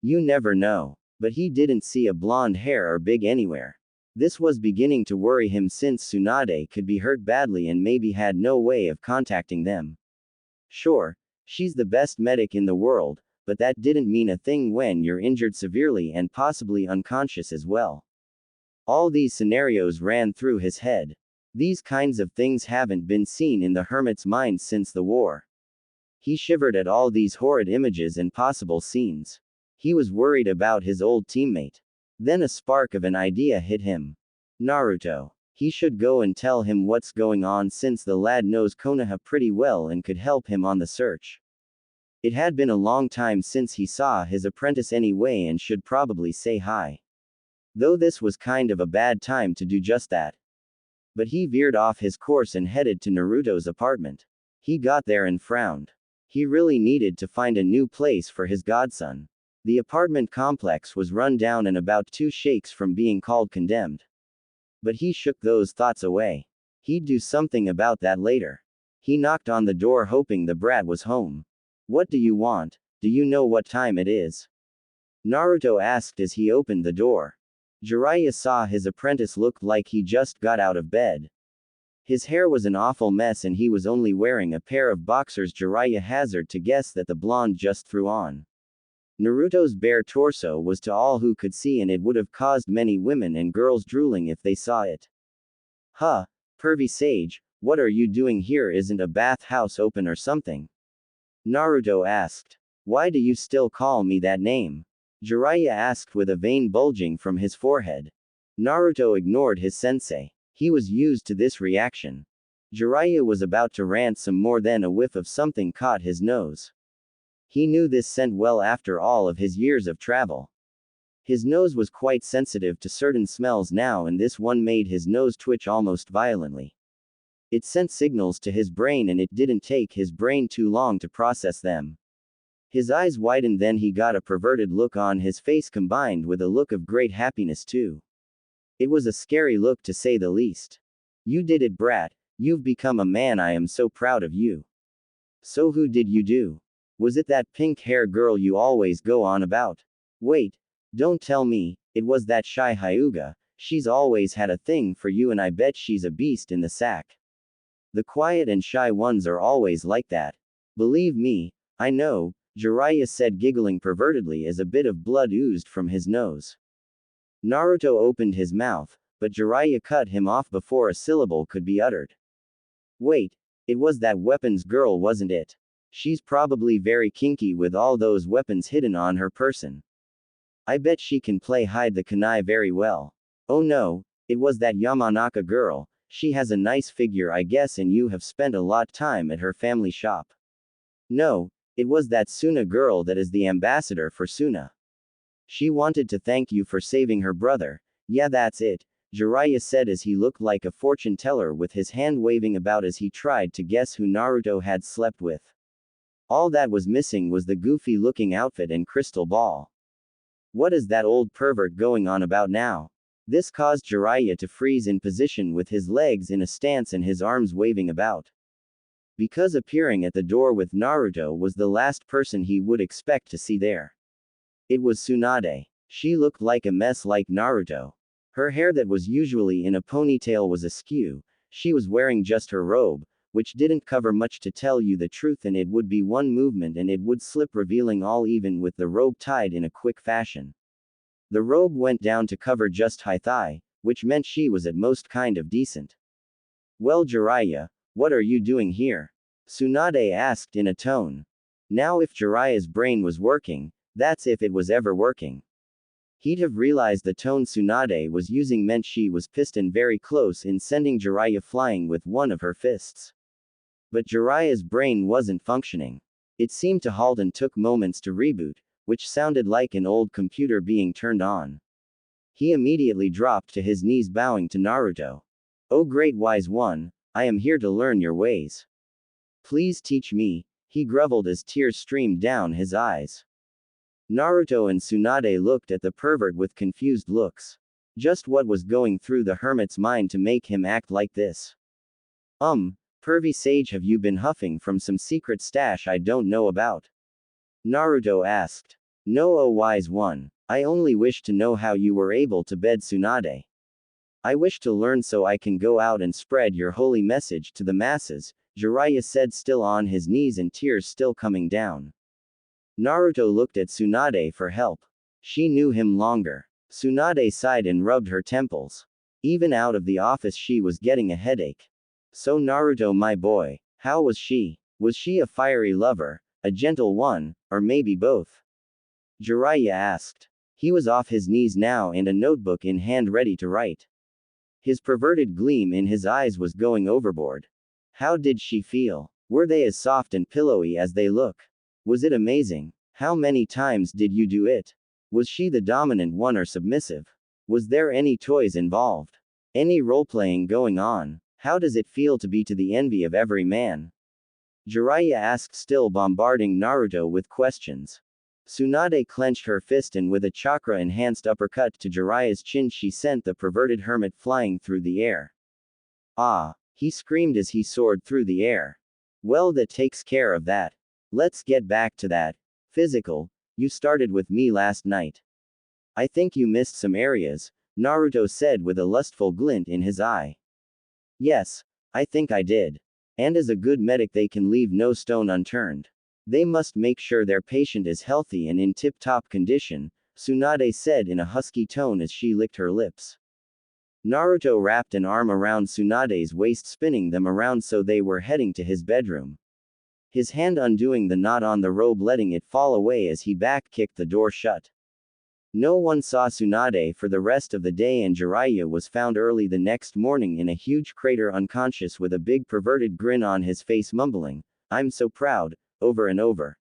You never know. But he didn't see a blonde hair or big anywhere. This was beginning to worry him since Tsunade could be hurt badly and maybe had no way of contacting them. Sure, she's the best medic in the world, but that didn't mean a thing when you're injured severely and possibly unconscious as well. All these scenarios ran through his head. These kinds of things haven't been seen in the hermit's mind since the war. He shivered at all these horrid images and possible scenes. He was worried about his old teammate. Then a spark of an idea hit him. Naruto. He should go and tell him what's going on since the lad knows Konoha pretty well and could help him on the search. It had been a long time since he saw his apprentice anyway and should probably say hi. Though this was kind of a bad time to do just that. But he veered off his course and headed to Naruto's apartment. He got there and frowned. He really needed to find a new place for his godson. The apartment complex was run down and about 2 shakes from being called condemned. But he shook those thoughts away. He'd do something about that later. He knocked on the door hoping the brat was home. What do you want? Do you know what time it is? Naruto asked as he opened the door. Jiraiya saw his apprentice looked like he just got out of bed. His hair was an awful mess and he was only wearing a pair of boxers. Jiraiya hazarded to guess that the blonde just threw on. Naruto's bare torso was to all who could see, and it would have caused many women and girls drooling if they saw it. Huh, pervy sage, what are you doing here? Isn't a bath house open or something? Naruto asked. Why do you still call me that name? Jiraiya asked with a vein bulging from his forehead. Naruto ignored his sensei. He was used to this reaction. Jiraiya was about to rant some more, then a whiff of something caught his nose. He knew this scent well after all of his years of travel. His nose was quite sensitive to certain smells now, and this one made his nose twitch almost violently. It sent signals to his brain, and it didn't take his brain too long to process them. His eyes widened, then he got a perverted look on his face combined with a look of great happiness too. It was a scary look to say the least. You did it, brat. You've become a man. I am so proud of you. So who did you do? Was it that pink hair girl you always go on about? Wait. Don't tell me, it was that shy Hyuga. She's always had a thing for you, and I bet she's a beast in the sack. The quiet and shy ones are always like that. Believe me, I know, Jiraiya said, giggling pervertedly as a bit of blood oozed from his nose. Naruto opened his mouth, but Jiraiya cut him off before a syllable could be uttered. Wait, it was that weapons girl, wasn't it? She's probably very kinky with all those weapons hidden on her person. I bet she can play hide the kunai very well. Oh no, it was that Yamanaka girl. She has a nice figure, I guess, and you have spent a lot time at her family shop. No, it was that Suna girl that is the ambassador for Suna. She wanted to thank you for saving her brother. Yeah, that's it, Jiraiya said as he looked like a fortune teller with his hand waving about as he tried to guess who Naruto had slept with. All that was missing was the goofy-looking outfit and crystal ball. What is that old pervert going on about now? This caused Jiraiya to freeze in position with his legs in a stance and his arms waving about. Because appearing at the door with Naruto was the last person he would expect to see there. It was Tsunade. She looked like a mess like Naruto. Her hair that was usually in a ponytail was askew. She was wearing just her robe, which didn't cover much to tell you the truth, and it would be one movement and it would slip, revealing all, even with the robe tied in a quick fashion. The robe went down to cover just high thigh, which meant she was at most kind of decent. Well, Jiraiya, what are you doing here? Tsunade asked in a tone. Now if Jiraiya's brain was working, that's if it was ever working. He'd have realized the tone Tsunade was using meant she was pissed and very close in sending Jiraiya flying with one of her fists. But Jiraiya's brain wasn't functioning. It seemed to halt and took moments to reboot, which sounded like an old computer being turned on. He immediately dropped to his knees bowing to Naruto. "Oh great wise one, I am here to learn your ways. Please teach me," he groveled as tears streamed down his eyes. Naruto and Tsunade looked at the pervert with confused looks. Just what was going through the hermit's mind to make him act like this? Pervy sage, have you been huffing from some secret stash I don't know about? Naruto asked. No, O wise one, I only wish to know how you were able to bed Tsunade. I wish to learn so I can go out and spread your holy message to the masses, Jiraiya said, still on his knees and tears still coming down. Naruto looked at Tsunade for help. She knew him longer. Tsunade sighed and rubbed her temples. Even out of the office she was getting a headache. So Naruto, my boy, how was she? Was she a fiery lover, a gentle one, or maybe both? Jiraiya asked. He was off his knees now and a notebook in hand ready to write. His perverted gleam in his eyes was going overboard. How did she feel? Were they as soft and pillowy as they look? Was it amazing? How many times did you do it? Was she the dominant one or submissive? Was there any toys involved? Any role-playing going on? How does it feel to be to the envy of every man? Jiraiya asked, still bombarding Naruto with questions. Tsunade clenched her fist and with a chakra-enhanced uppercut to Jiraiya's chin she sent the perverted hermit flying through the air. Ah! He screamed as he soared through the air. Well, that takes care of that. Let's get back to that. Physical, you started with me last night. I think you missed some areas, Naruto said with a lustful glint in his eye. Yes, I think I did. And as a good medic they can leave no stone unturned. They must make sure their patient is healthy and in tip-top condition, Tsunade said in a husky tone as she licked her lips. Naruto wrapped an arm around Tsunade's waist, spinning them around so they were heading to his bedroom. His hand undoing the knot on the robe, letting it fall away as he back-kicked the door shut. No one saw Tsunade for the rest of the day, and Jiraiya was found early the next morning in a huge crater unconscious with a big perverted grin on his face, mumbling, "I'm so proud," over and over.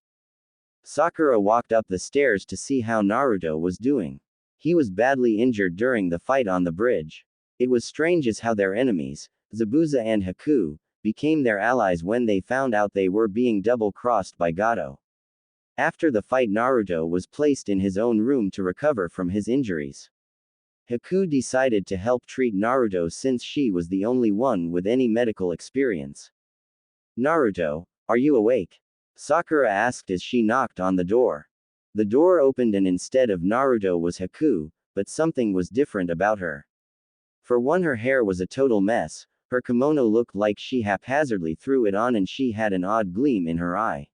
Sakura walked up the stairs to see how Naruto was doing. He was badly injured during the fight on the bridge. It was strange as how their enemies, Zabuza and Haku, became their allies when they found out they were being double-crossed by Gato. After the fight, Naruto was placed in his own room to recover from his injuries. Haku decided to help treat Naruto since she was the only one with any medical experience. Naruto, are you awake? Sakura asked as she knocked on the door. The door opened and instead of Naruto was Haku, but something was different about her. For one, her hair was a total mess, her kimono looked like she haphazardly threw it on, and she had an odd gleam in her eye.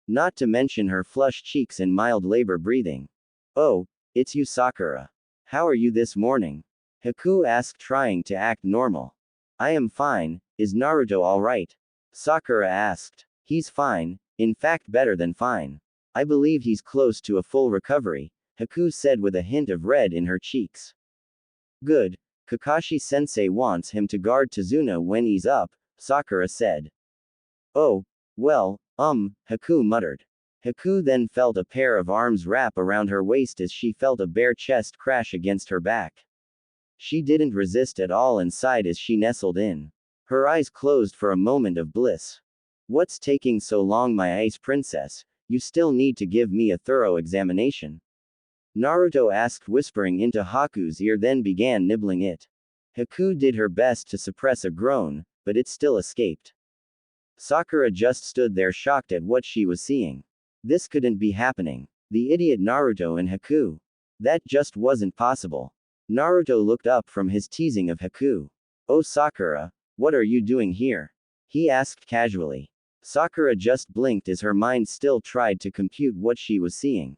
Not to mention her flushed cheeks and mild labor breathing. Oh, it's you, Sakura. How are you this morning? Haku asked, trying to act normal. I am fine. Is Naruto alright? Sakura asked. He's fine, in fact better than fine. I believe he's close to a full recovery, Haku said with a hint of red in her cheeks. Good. Kakashi-sensei wants him to guard Tazuna when he's up, Sakura said. Oh, well, Haku muttered. Haku then felt a pair of arms wrap around her waist as she felt a bare chest crash against her back. She didn't resist at all and sighed as she nestled in. Her eyes closed for a moment of bliss. What's taking so long, my ice princess? You still need to give me a thorough examination. Naruto asked, whispering into Haku's ear, then began nibbling it. Haku did her best to suppress a groan, but it still escaped. Sakura just stood there shocked at what she was seeing. This couldn't be happening. The idiot Naruto and Haku. That just wasn't possible. Naruto looked up from his teasing of Haku. Oh Sakura, what are you doing here? He asked casually. Sakura just blinked as her mind still tried to compute what she was seeing.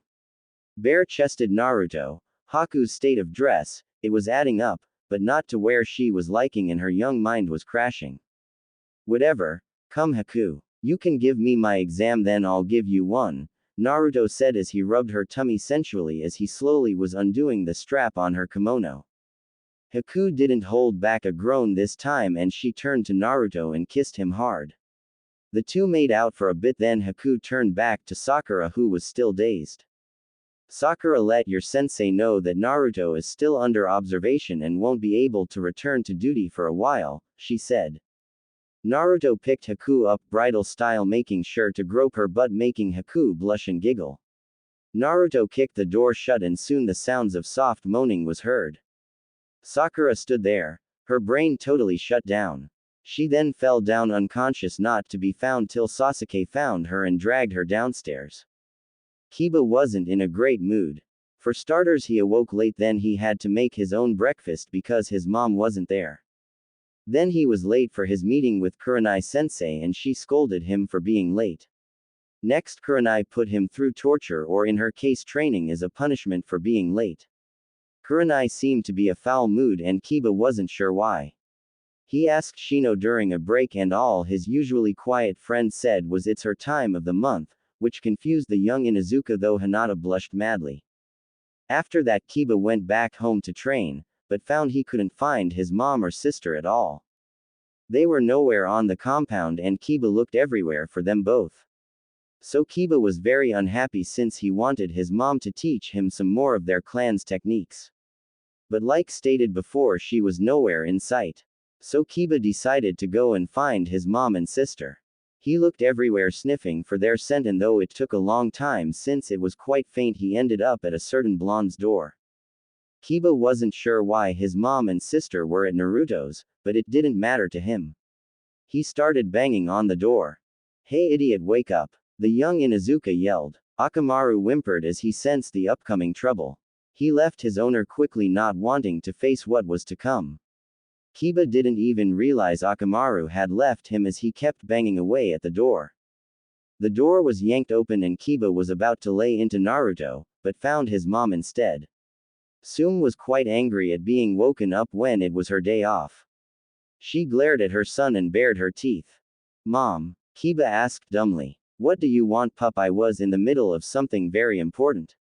Bare-chested Naruto, Haku's state of dress, it was adding up, but not to where she was liking and her young mind was crashing. Whatever. Come Haku. You can give me my exam then I'll give you one, Naruto said as he rubbed her tummy sensually as he slowly was undoing the strap on her kimono. Haku didn't hold back a groan this time and she turned to Naruto and kissed him hard. The two made out for a bit then Haku turned back to Sakura who was still dazed. Sakura, let your sensei know that Naruto is still under observation and won't be able to return to duty for a while, she said. Naruto picked Haku up bridal style making sure to grope her butt making Haku blush and giggle. Naruto kicked the door shut and soon the sounds of soft moaning was heard. Sakura stood there, her brain totally shut down. She then fell down unconscious not to be found till Sasuke found her and dragged her downstairs. Kiba wasn't in a great mood. For starters he awoke late then he had to make his own breakfast because his mom wasn't there. Then he was late for his meeting with Kurenai-sensei and she scolded him for being late. Next Kurenai put him through torture or in her case training as a punishment for being late. Kurenai seemed to be a foul mood and Kiba wasn't sure why. He asked Shino during a break and all his usually quiet friend said was it's her time of the month, which confused the young Inuzuka though Hinata blushed madly. After that Kiba went back home to train, but found he couldn't find his mom or sister at all. They were nowhere on the compound and Kiba looked everywhere for them both. So Kiba was very unhappy since he wanted his mom to teach him some more of their clan's techniques. But like stated before she was nowhere in sight. So Kiba decided to go and find his mom and sister. He looked everywhere sniffing for their scent and though it took a long time since it was quite faint he ended up at a certain blonde's door. Kiba wasn't sure why his mom and sister were at Naruto's, but it didn't matter to him. He started banging on the door. Hey idiot, wake up! The young Inuzuka yelled. Akamaru whimpered as he sensed the upcoming trouble. He left his owner quickly not wanting to face what was to come. Kiba didn't even realize Akamaru had left him as he kept banging away at the door. The door was yanked open and Kiba was about to lay into Naruto, but found his mom instead. Sume was quite angry at being woken up when it was her day off. She glared at her son and bared her teeth. Mom, Kiba asked dumbly. What do you want, pup? I was in the middle of something very important.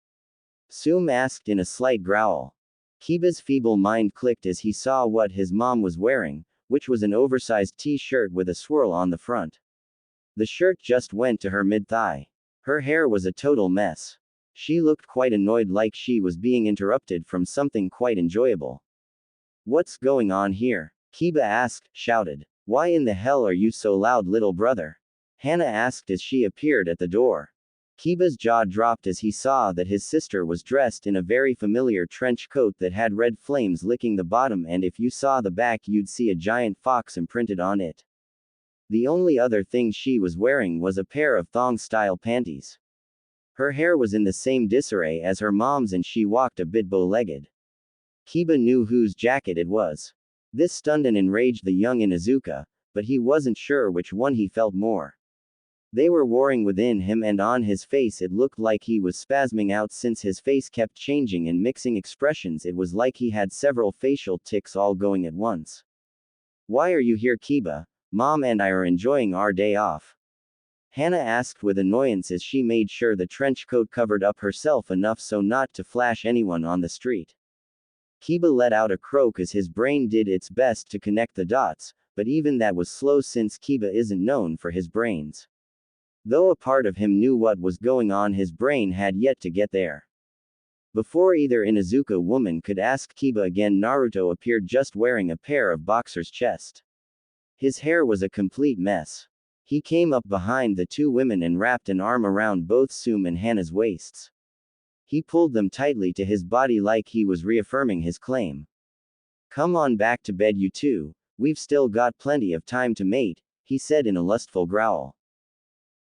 Sume asked in a slight growl. Kiba's feeble mind clicked as he saw what his mom was wearing, which was an oversized t-shirt with a swirl on the front. The shirt just went to her mid-thigh. Her hair was a total mess. She looked quite annoyed like she was being interrupted from something quite enjoyable. What's going on here? Kiba asked, shouted. Why in the hell are you so loud, little brother? Hana asked as she appeared at the door. Kiba's jaw dropped as he saw that his sister was dressed in a very familiar trench coat that had red flames licking the bottom and if you saw the back you'd see a giant fox imprinted on it. The only other thing she was wearing was a pair of thong-style panties. Her hair was in the same disarray as her mom's and she walked a bit bow-legged. Kiba knew whose jacket it was. This stunned and enraged the young Inuzuka, but he wasn't sure which one he felt more. They were warring within him and on his face it looked like he was spasming out since his face kept changing and mixing expressions. It was like he had several facial tics all going at once. Why are you here, Kiba? Mom and I are enjoying our day off. Hana asked with annoyance as she made sure the trench coat covered up herself enough so not to flash anyone on the street. Kiba let out a croak as his brain did its best to connect the dots, but even that was slow since Kiba isn't known for his brains. Though a part of him knew what was going on, his brain had yet to get there. Before either Inuzuka woman could ask Kiba again, Naruto appeared just wearing a pair of boxers chest. His hair was a complete mess. He came up behind the two women and wrapped an arm around both Sume and Hana's waists. He pulled them tightly to his body like he was reaffirming his claim. Come on back to bed you two, we've still got plenty of time to mate, he said in a lustful growl.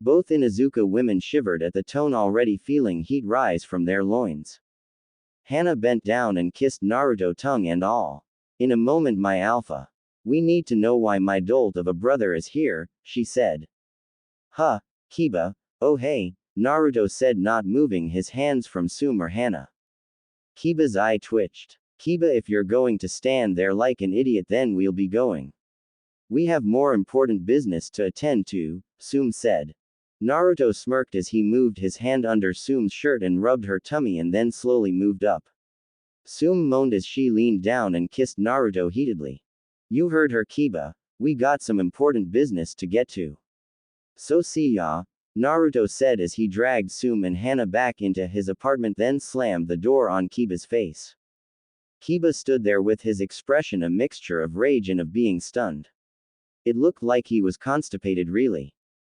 Both Inuzuka women shivered at the tone, already feeling heat rise from their loins. Hana bent down and kissed Naruto, tongue and all. In a moment, my alpha. We need to know why my dolt of a brother is here, she said. Huh, Kiba, oh hey, Naruto said, not moving his hands from Sume or Hana. Kiba's eye twitched. Kiba, if you're going to stand there like an idiot, then we'll be going. We have more important business to attend to, Sum said. Naruto smirked as he moved his hand under Sum's shirt and rubbed her tummy and then slowly moved up. Sum moaned as she leaned down and kissed Naruto heatedly. You heard her, Kiba. We got some important business to get to. So see ya, Naruto said as he dragged Sum and Hana back into his apartment, then slammed the door on Kiba's face. Kiba stood there with his expression a mixture of rage and of being stunned. It looked like he was constipated, really.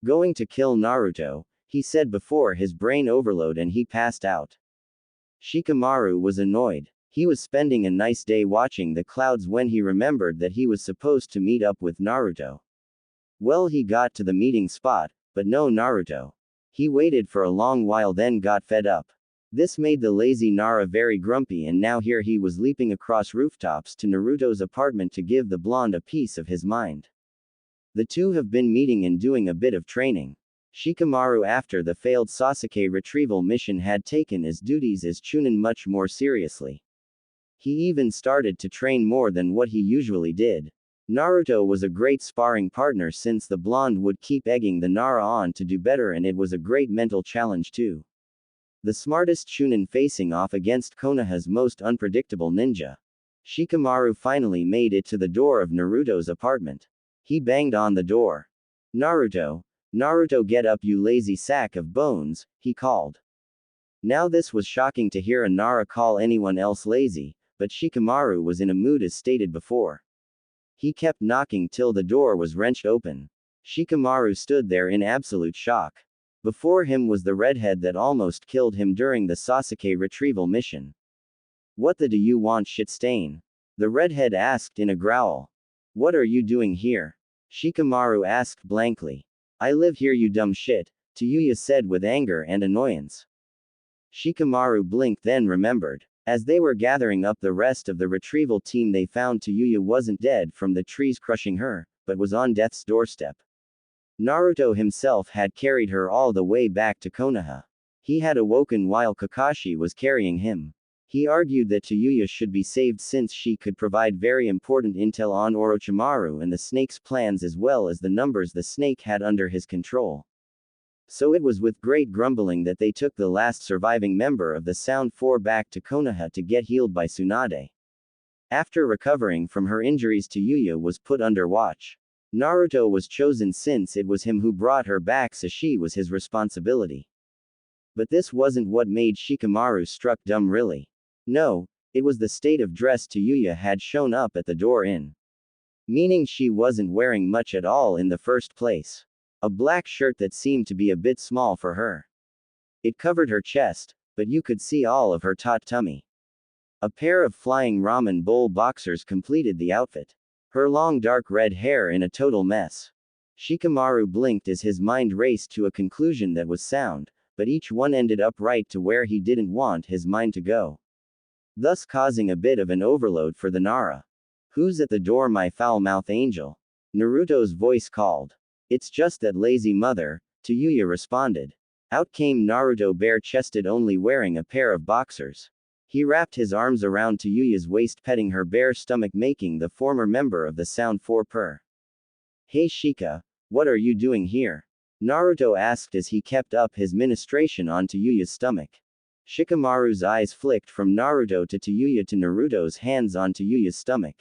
Going to kill Naruto, he said before his brain overload and he passed out. Shikamaru was annoyed. He was spending a nice day watching the clouds when he remembered that he was supposed to meet up with Naruto. Well, he got to the meeting spot, but no Naruto. He waited for a long while, then got fed up. This made the lazy Nara very grumpy, and now here he was leaping across rooftops to Naruto's apartment to give the blonde a piece of his mind. The two have been meeting and doing a bit of training. Shikamaru, after the failed Sasuke retrieval mission, had taken his duties as Chunin much more seriously. He even started to train more than what he usually did. Naruto was a great sparring partner since the blonde would keep egging the Nara on to do better, and it was a great mental challenge too. The smartest Chunin facing off against Konoha's most unpredictable ninja. Shikamaru finally made it to the door of Naruto's apartment. He banged on the door. Naruto, get up, you lazy sack of bones, he called. Now this was shocking to hear a Nara call anyone else lazy, but Shikamaru was in a mood as stated before. He kept knocking till the door was wrenched open. Shikamaru stood there in absolute shock. Before him was the redhead that almost killed him during the Sasuke retrieval mission. What the do you want, shitstain? The redhead asked in a growl. What are you doing here? Shikamaru asked blankly. I live here, you dumb shit, Tayuya said with anger and annoyance. Shikamaru blinked, then remembered. As they were gathering up the rest of the retrieval team, they found Tayuya wasn't dead from the trees crushing her, but was on death's doorstep. Naruto himself had carried her all the way back to Konoha. He had awoken while Kakashi was carrying him. He argued that Tayuya should be saved since she could provide very important intel on Orochimaru and the snake's plans, as well as the numbers the snake had under his control. So it was with great grumbling that they took the last surviving member of the Sound Four back to Konoha to get healed by Tsunade. After recovering from her injuries, Tayuya was put under watch. Naruto was chosen since it was him who brought her back, so she was his responsibility. But this wasn't what made Shikamaru struck dumb, really. No, it was the state of dress Tayuya had shown up at the door in. Meaning she wasn't wearing much at all in the first place. A black shirt that seemed to be a bit small for her. It covered her chest, but you could see all of her taut tummy. A pair of flying ramen bowl boxers completed the outfit. Her long dark red hair in a total mess. Shikamaru blinked as his mind raced to a conclusion that was sound, but each one ended up right to where he didn't want his mind to go. Thus causing a bit of an overload for the Nara. Who's at the door, my foul-mouthed angel? Naruto's voice called. It's just that lazy mother, Tayuya responded. Out came Naruto, bare-chested, only wearing a pair of boxers. He wrapped his arms around Tayuya's waist, petting her bare stomach, making the former member of the Sound Four purr. Hey Shika, what are you doing here? Naruto asked as he kept up his ministration on Tayuya's stomach. Shikamaru's eyes flicked from Naruto to Tayuya to Naruto's hands on Tayuya's stomach.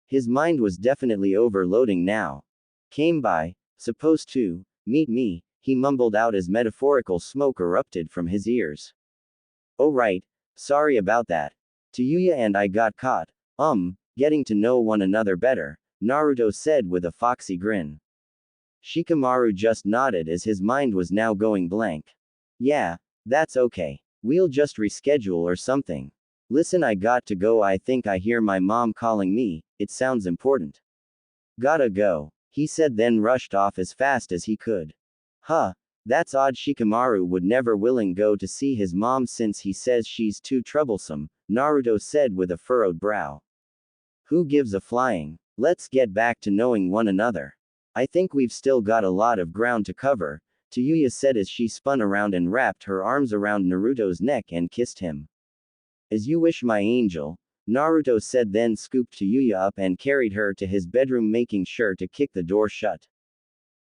His mind was definitely overloading now. Came by, supposed to, meet me, he mumbled out as metaphorical smoke erupted from his ears. Oh right, sorry about that. Tayuya and I got caught, getting to know one another better, Naruto said with a foxy grin. Shikamaru just nodded as his mind was now going blank. Yeah, that's okay. We'll just reschedule or something. Listen, I got to go. I think I hear my mom calling me, it sounds important. Gotta go, he said, then rushed off as fast as he could. Huh, that's odd. Shikamaru would never willing go to see his mom since he says she's too troublesome, Naruto said with a furrowed brow. Who gives a flying? Let's get back to knowing one another. I think we've still got a lot of ground to cover, Tayuya said as she spun around and wrapped her arms around Naruto's neck and kissed him. As you wish, my angel, Naruto said, then scooped Yuya up and carried her to his bedroom, making sure to kick the door shut.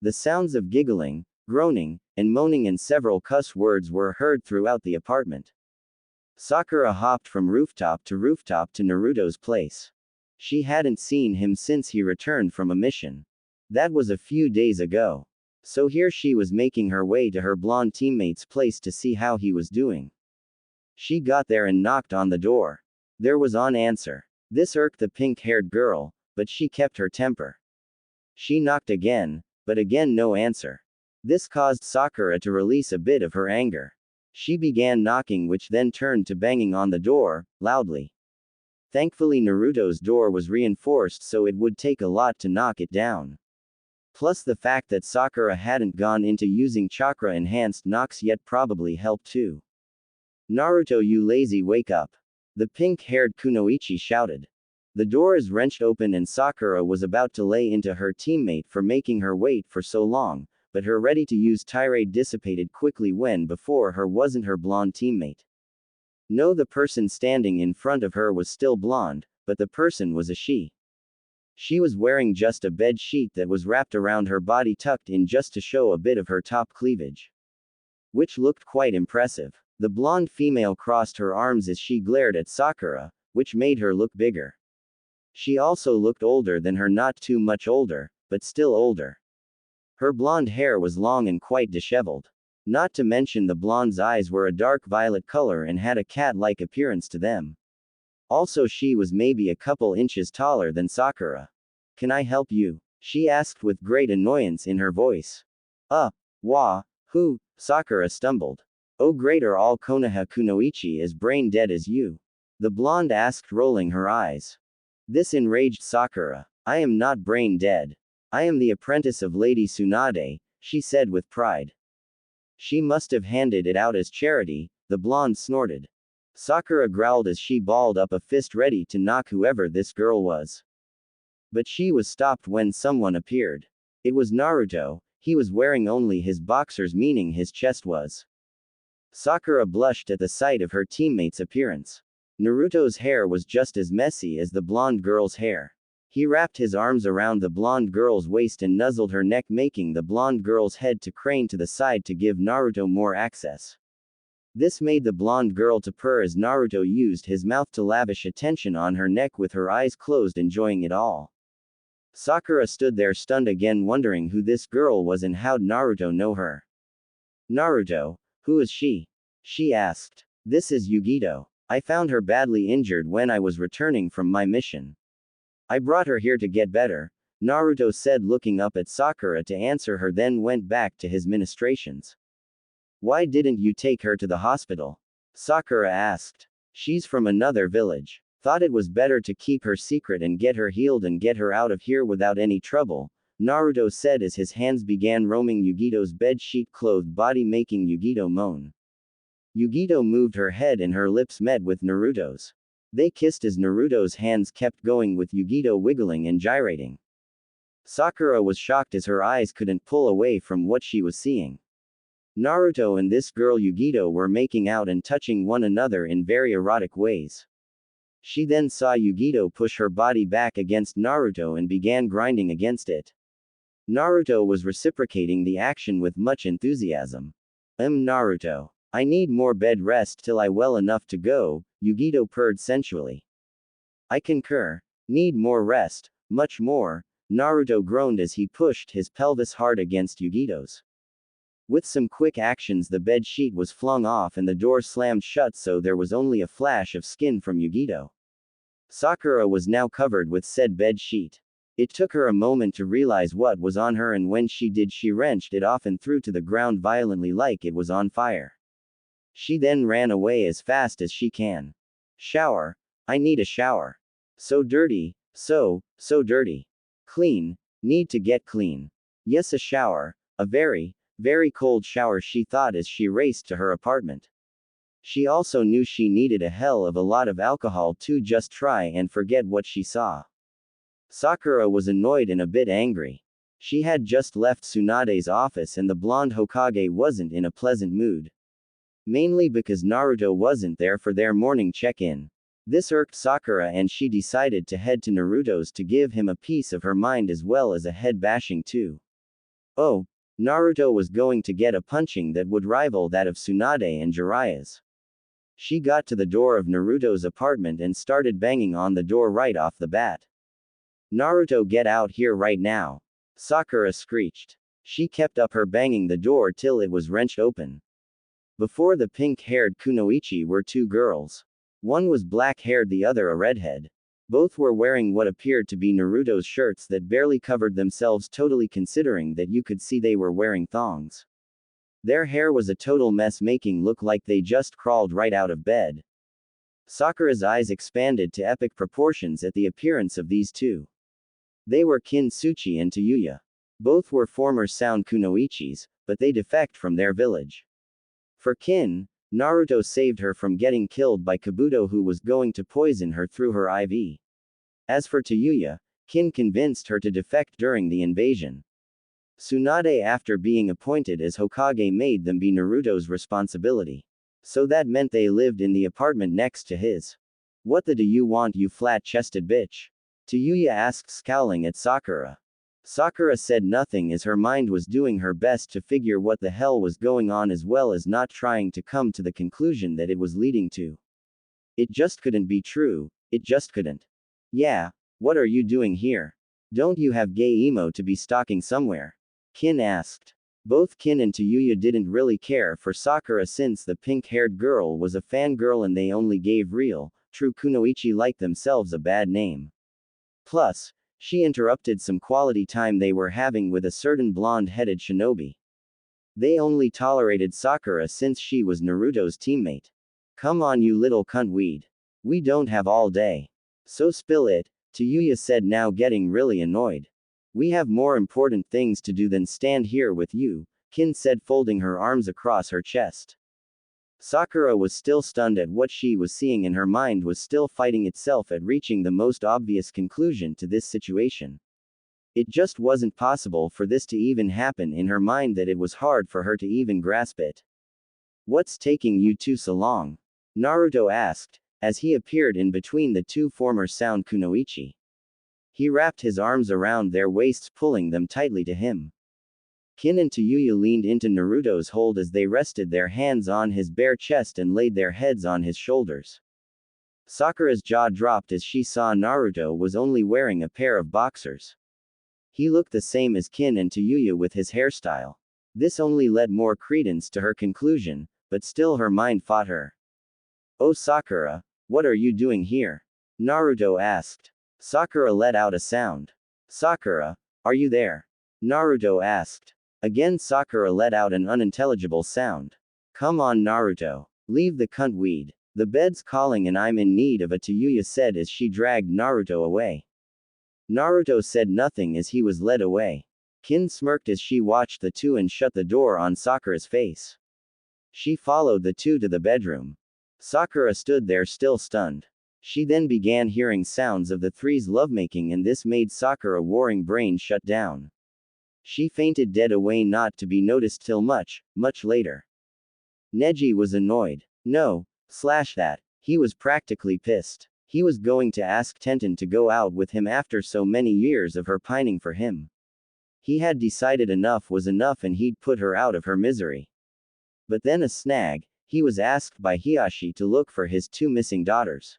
The sounds of giggling, groaning, and moaning and several cuss words were heard throughout the apartment. Sakura hopped from rooftop to Naruto's place. She hadn't seen him since he returned from a mission. That was a few days ago. So here she was making her way to her blonde teammate's place to see how he was doing. She got there and knocked on the door. There was no answer. This irked the pink-haired girl, but she kept her temper. She knocked again, but again no answer. This caused Sakura to release a bit of her anger. She began knocking, which then turned to banging on the door, loudly. Thankfully Naruto's door was reinforced, so it would take a lot to knock it down. Plus the fact that Sakura hadn't gone into using chakra-enhanced knocks yet probably helped too. Naruto, you lazy, wake up! The pink-haired Kunoichi shouted. The door is wrenched open and Sakura was about to lay into her teammate for making her wait for so long, but her ready-to-use tirade dissipated quickly when before her wasn't her blonde teammate. No, the person standing in front of her was still blonde, but the person was a she. She was wearing just a bed sheet that was wrapped around her body, tucked in just to show a bit of her top cleavage, which looked quite impressive. The blonde female crossed her arms as she glared at Sakura, which made her look bigger. She also looked older than her, not too much older, but still older. Her blonde hair was long and quite disheveled. Not to mention the blonde's eyes were a dark violet color and had a cat-like appearance to them. Also, she was maybe a couple inches taller than Sakura. Can I help you? She asked with great annoyance in her voice. Who? Sakura stumbled. Oh great, are all Konoha Kunoichi as brain dead as you? The blonde asked, rolling her eyes. This enraged Sakura. I am not brain dead. I am the apprentice of Lady Tsunade, she said with pride. She must have handed it out as charity, the blonde snorted. Sakura growled as she balled up a fist ready to knock whoever this girl was. But she was stopped when someone appeared. It was Naruto. He was wearing only his boxers, meaning his chest was. Sakura blushed at the sight of her teammate's appearance. Naruto's hair was just as messy as the blonde girl's hair. He wrapped his arms around the blonde girl's waist and nuzzled her neck, making the blonde girl's head to crane to the side to give Naruto more access. This made the blonde girl to purr as Naruto used his mouth to lavish attention on her neck with her eyes closed, enjoying it all. Sakura stood there stunned again, wondering who this girl was and how'd Naruto know her. Naruto, who is she? She asked. This is Yugito. I found her badly injured when I was returning from my mission. I brought her here to get better, Naruto said, looking up at Sakura to answer her, then went back to his ministrations. Why didn't you take her to the hospital? Sakura asked. She's from another village. Thought it was better to keep her secret and get her healed and get her out of here without any trouble, Naruto said as his hands began roaming Yugito's bed-sheet-clothed body, making Yugito moan. Yugito moved her head and her lips met with Naruto's. They kissed as Naruto's hands kept going with Yugito wiggling and gyrating. Sakura was shocked as her eyes couldn't pull away from what she was seeing. Naruto and this girl Yugito were making out and touching one another in very erotic ways. She then saw Yugito push her body back against Naruto and began grinding against it. Naruto was reciprocating the action with much enthusiasm. Naruto. I need more bed rest till I well enough to go, Yugito purred sensually. I concur. Need more rest, much more, Naruto groaned as he pushed his pelvis hard against Yugito's. With some quick actions the bed sheet was flung off and the door slammed shut, so there was only a flash of skin from Yugito. Sakura was now covered with said bed sheet. It took her a moment to realize what was on her, and when she did, she wrenched it off and threw to the ground violently like it was on fire. She then ran away as fast as she can. Shower. I need a shower. So dirty, so dirty. Clean. Need to get clean. Yes, a shower. A very, very cold shower, she thought as she raced to her apartment. She also knew she needed a hell of a lot of alcohol to just try and forget what she saw. Sakura was annoyed and a bit angry. She had just left Tsunade's office and the blonde Hokage wasn't in a pleasant mood. Mainly because Naruto wasn't there for their morning check-in. This irked Sakura and she decided to head to Naruto's to give him a piece of her mind as well as a head bashing too. Oh, Naruto was going to get a punching that would rival that of Tsunade and Jiraiya's. She got to the door of Naruto's apartment and started banging on the door right off the bat. Naruto, get out here right now! Sakura screeched. She kept up her banging the door till it was wrenched open. Before the pink-haired kunoichi were two girls. One was black-haired, the other a redhead. Both were wearing what appeared to be Naruto's shirts that barely covered themselves, totally considering that you could see they were wearing thongs. Their hair was a total mess, making look like they just crawled right out of bed. Sakura's eyes expanded to epic proportions at the appearance of these two. They were Kin Tsuchi and Tayuya. Both were former sound kunoichis, but they defect from their village. For Kin, Naruto saved her from getting killed by Kabuto, who was going to poison her through her IV. As for Tayuya, Kin convinced her to defect during the invasion. Tsunade, after being appointed as Hokage, made them be Naruto's responsibility. So that meant they lived in the apartment next to his. What the do you want, you flat-chested bitch? Tayuya asked, scowling at Sakura. Sakura said nothing as her mind was doing her best to figure what the hell was going on, as well as not trying to come to the conclusion that it was leading to. It just couldn't be true, it just couldn't. Yeah, what are you doing here? Don't you have gay emo to be stalking somewhere? Kin asked. Both Kin and Tayuya didn't really care for Sakura since the pink-haired girl was a fangirl and they only gave real, true kunoichi like themselves a bad name. Plus, she interrupted some quality time they were having with a certain blonde-headed shinobi. They only tolerated Sakura since she was Naruto's teammate. Come on, you little cunt weed. We don't have all day. So spill it, Tayuya said, now getting really annoyed. We have more important things to do than stand here with you, Kin said, folding her arms across her chest. Sakura was still stunned at what she was seeing and her mind was still fighting itself at reaching the most obvious conclusion to this situation. It just wasn't possible for this to even happen in her mind, that it was hard for her to even grasp it. What's taking you two so long? Naruto asked, as he appeared in between the two former sound kunoichi. He wrapped his arms around their waists, pulling them tightly to him. Kin and Tayuya leaned into Naruto's hold as they rested their hands on his bare chest and laid their heads on his shoulders. Sakura's jaw dropped as she saw Naruto was only wearing a pair of boxers. He looked the same as Kin and Tayuya with his hairstyle. This only led more credence to her conclusion, but still her mind fought her. Oh Sakura, what are you doing here? Naruto asked. Sakura let out a sound. Sakura, are you there? Naruto asked. Again Sakura let out an unintelligible sound. Come on Naruto. Leave the cunt weed. The bed's calling and I'm in need of a, Tayuya said as she dragged Naruto away. Naruto said nothing as he was led away. Kin smirked as she watched the two and shut the door on Sakura's face. She followed the two to the bedroom. Sakura stood there still stunned. She then began hearing sounds of the three's lovemaking and this made Sakura's warring brain shut down. She fainted dead away, not to be noticed till much, much later. Neji was annoyed. No, that. He was practically pissed. He was going to ask Tenten to go out with him after so many years of her pining for him. He had decided enough was enough and he'd put her out of her misery. But then a snag, he was asked by Hiashi to look for his two missing daughters.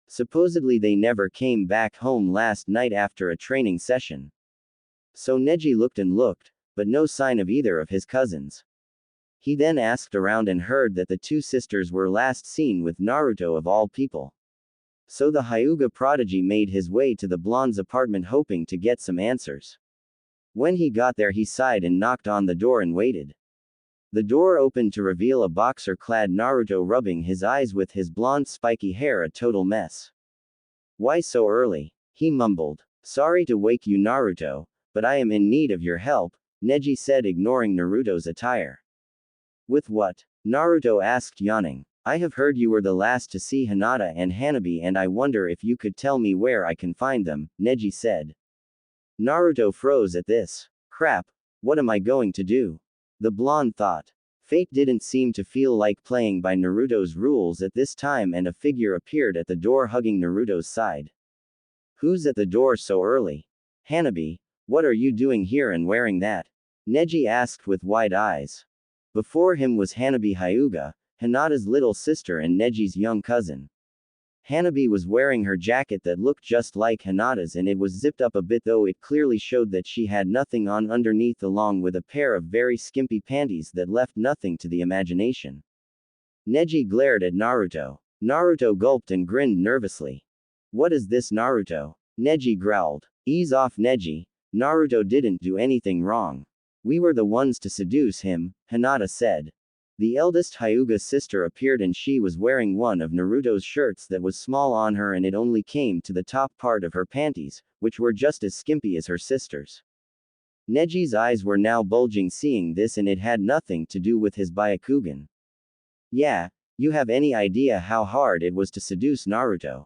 Supposedly they never came back home last night after a training session. So Neji looked and looked, but no sign of either of his cousins. He then asked around and heard that the two sisters were last seen with Naruto of all people. So the Hyuga prodigy made his way to the blonde's apartment hoping to get some answers. When he got there he sighed and knocked on the door and waited. The door opened to reveal a boxer-clad Naruto rubbing his eyes with his blonde spiky hair, a total mess. Why so early? He mumbled. Sorry to wake you Naruto, but I am in need of your help, Neji said, ignoring Naruto's attire. With what? Naruto asked, yawning. I have heard you were the last to see Hinata and Hanabi and I wonder if you could tell me where I can find them, Neji said. Naruto froze at this. Crap, what am I going to do? The blonde thought. Fate didn't seem to feel like playing by Naruto's rules at this time, and a figure appeared at the door hugging Naruto's side. Who's at the door so early? Hanabi, what are you doing here and wearing that? Neji asked with wide eyes. Before him was Hanabi Hyuga, Hinata's little sister and Neji's young cousin. Hanabi was wearing her jacket that looked just like Hinata's, and it was zipped up a bit, though it clearly showed that she had nothing on underneath, along with a pair of very skimpy panties that left nothing to the imagination. Neji glared at Naruto. Naruto gulped and grinned nervously. What is this, Naruto? Neji growled. Ease off, Neji. Naruto didn't do anything wrong. We were the ones to seduce him, Hinata said. The eldest Hyuga's sister appeared, and she was wearing one of Naruto's shirts that was small on her, and it only came to the top part of her panties, which were just as skimpy as her sister's. Neji's eyes were now bulging seeing this, and it had nothing to do with his Byakugan. Yeah, you have any idea how hard it was to seduce Naruto?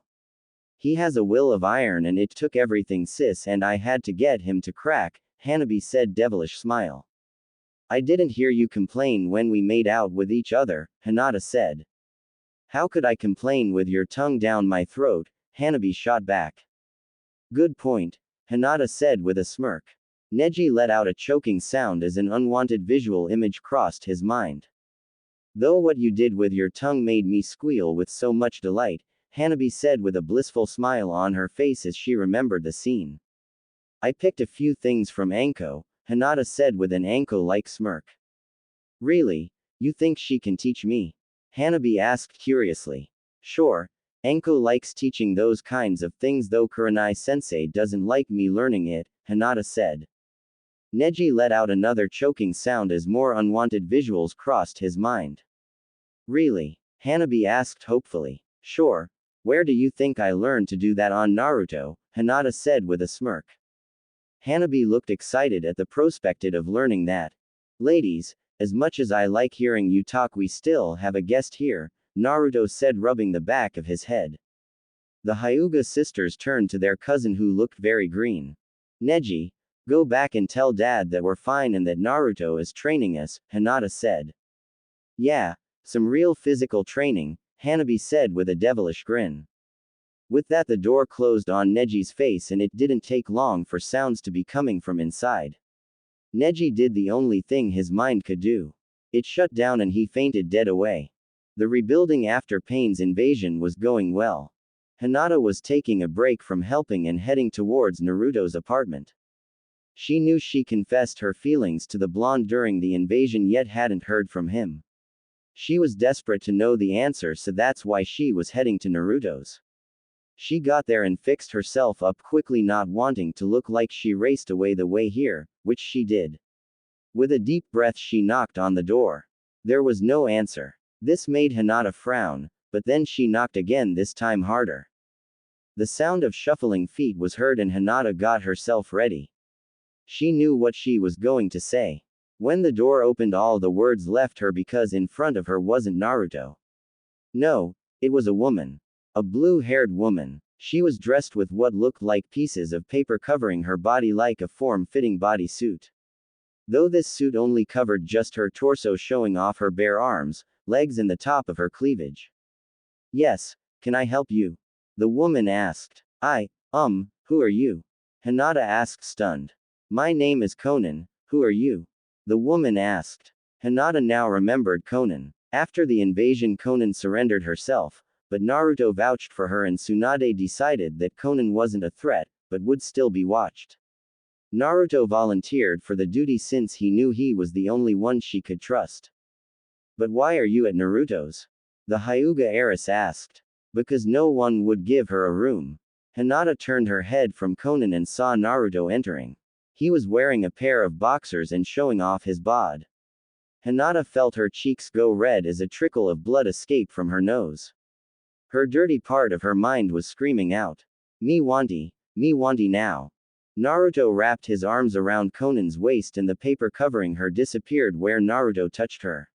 He has a will of iron, and it took everything, sis, and I had to get him to crack, Hanabi said, devilish smile. I didn't hear you complain when we made out with each other, Hinata said. How could I complain with your tongue down my throat? Hanabi shot back. Good point, Hinata said with a smirk. Neji let out a choking sound as an unwanted visual image crossed his mind. Though what you did with your tongue made me squeal with so much delight, Hanabi said with a blissful smile on her face as she remembered the scene. I picked a few things from Anko, Hinata said with an Anko-like smirk. Really? You think she can teach me? Hanabi asked curiously. Sure, Anko likes teaching those kinds of things, though Kurenai-sensei doesn't like me learning it, Hinata said. Neji let out another choking sound as more unwanted visuals crossed his mind. Really? Hanabi asked hopefully. Sure. Where do you think I learned to do that on Naruto? Hinata said with a smirk. Hanabi looked excited at the prospect of learning that. Ladies, as much as I like hearing you talk, we still have a guest here, Naruto said, rubbing the back of his head. The Hyuga sisters turned to their cousin, who looked very green. Neji, go back and tell Dad that we're fine and that Naruto is training us, Hinata said. Yeah, some real physical training, Hanabi said with a devilish grin. With that, the door closed on Neji's face, and it didn't take long for sounds to be coming from inside. Neji did the only thing his mind could do. It shut down and he fainted dead away. The rebuilding after Pain's invasion was going well. Hinata was taking a break from helping and heading towards Naruto's apartment. She knew she confessed her feelings to the blonde during the invasion, yet hadn't heard from him. She was desperate to know the answer, so that's why she was heading to Naruto's. She got there and fixed herself up quickly, not wanting to look like she raced away the way here, which she did. With a deep breath, she knocked on the door. There was no answer. This made Hinata frown, but then she knocked again, this time harder. The sound of shuffling feet was heard, and Hinata got herself ready. She knew what she was going to say. When the door opened, all the words left her because in front of her wasn't Naruto. No, it was a woman. A blue-haired woman. She was dressed with what looked like pieces of paper covering her body like a form-fitting bodysuit. Though this suit only covered just her torso, showing off her bare arms, legs and the top of her cleavage. Yes, can I help you? The woman asked. Who are you? Hinata asked, stunned. My name is Conan, who are you? The woman asked. Hinata now remembered Conan. After the invasion, Conan surrendered herself, but Naruto vouched for her, and Tsunade decided that Conan wasn't a threat, but would still be watched. Naruto volunteered for the duty since he knew he was the only one she could trust. But why are you at Naruto's? The Hyuga heiress asked. Because no one would give her a room. Hinata turned her head from Conan and saw Naruto entering. He was wearing a pair of boxers and showing off his bod. Hinata felt her cheeks go red as a trickle of blood escaped from her nose. Her dirty part of her mind was screaming out. Me wanty now. Naruto wrapped his arms around Conan's waist, and the paper covering her disappeared where Naruto touched her.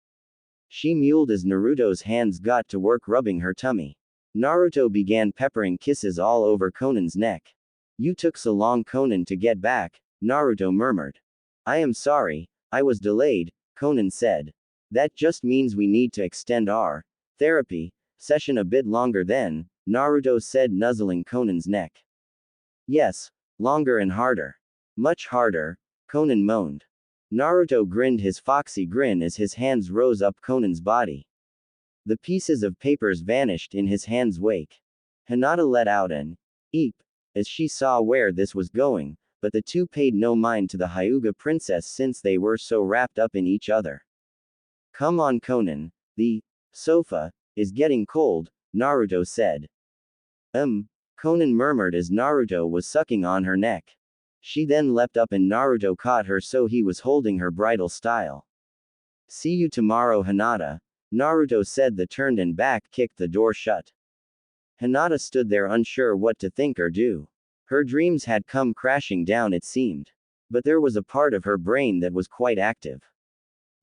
She mewed as Naruto's hands got to work rubbing her tummy. Naruto began peppering kisses all over Conan's neck. You took so long, Conan, to get back, Naruto murmured. I am sorry, I was delayed, Conan said. That just means we need to extend our therapy session a bit longer then, Naruto said, nuzzling Conan's neck. Yes, longer and harder. Much harder, Conan moaned. Naruto grinned his foxy grin as his hands rose up Conan's body. The pieces of papers vanished in his hand's wake. Hinata let out an eep as she saw where this was going, but the two paid no mind to the Hyuga princess since they were so wrapped up in each other. Come on, Conan, the sofa is getting cold, Naruto said. Conan murmured as Naruto was sucking on her neck. She then leapt up and Naruto caught her so he was holding her bridal style. See you tomorrow, Hinata, Naruto said. The turned and back kicked the door shut. Hinata stood there unsure what to think or do. Her dreams had come crashing down, it seemed. But there was a part of her brain that was quite active.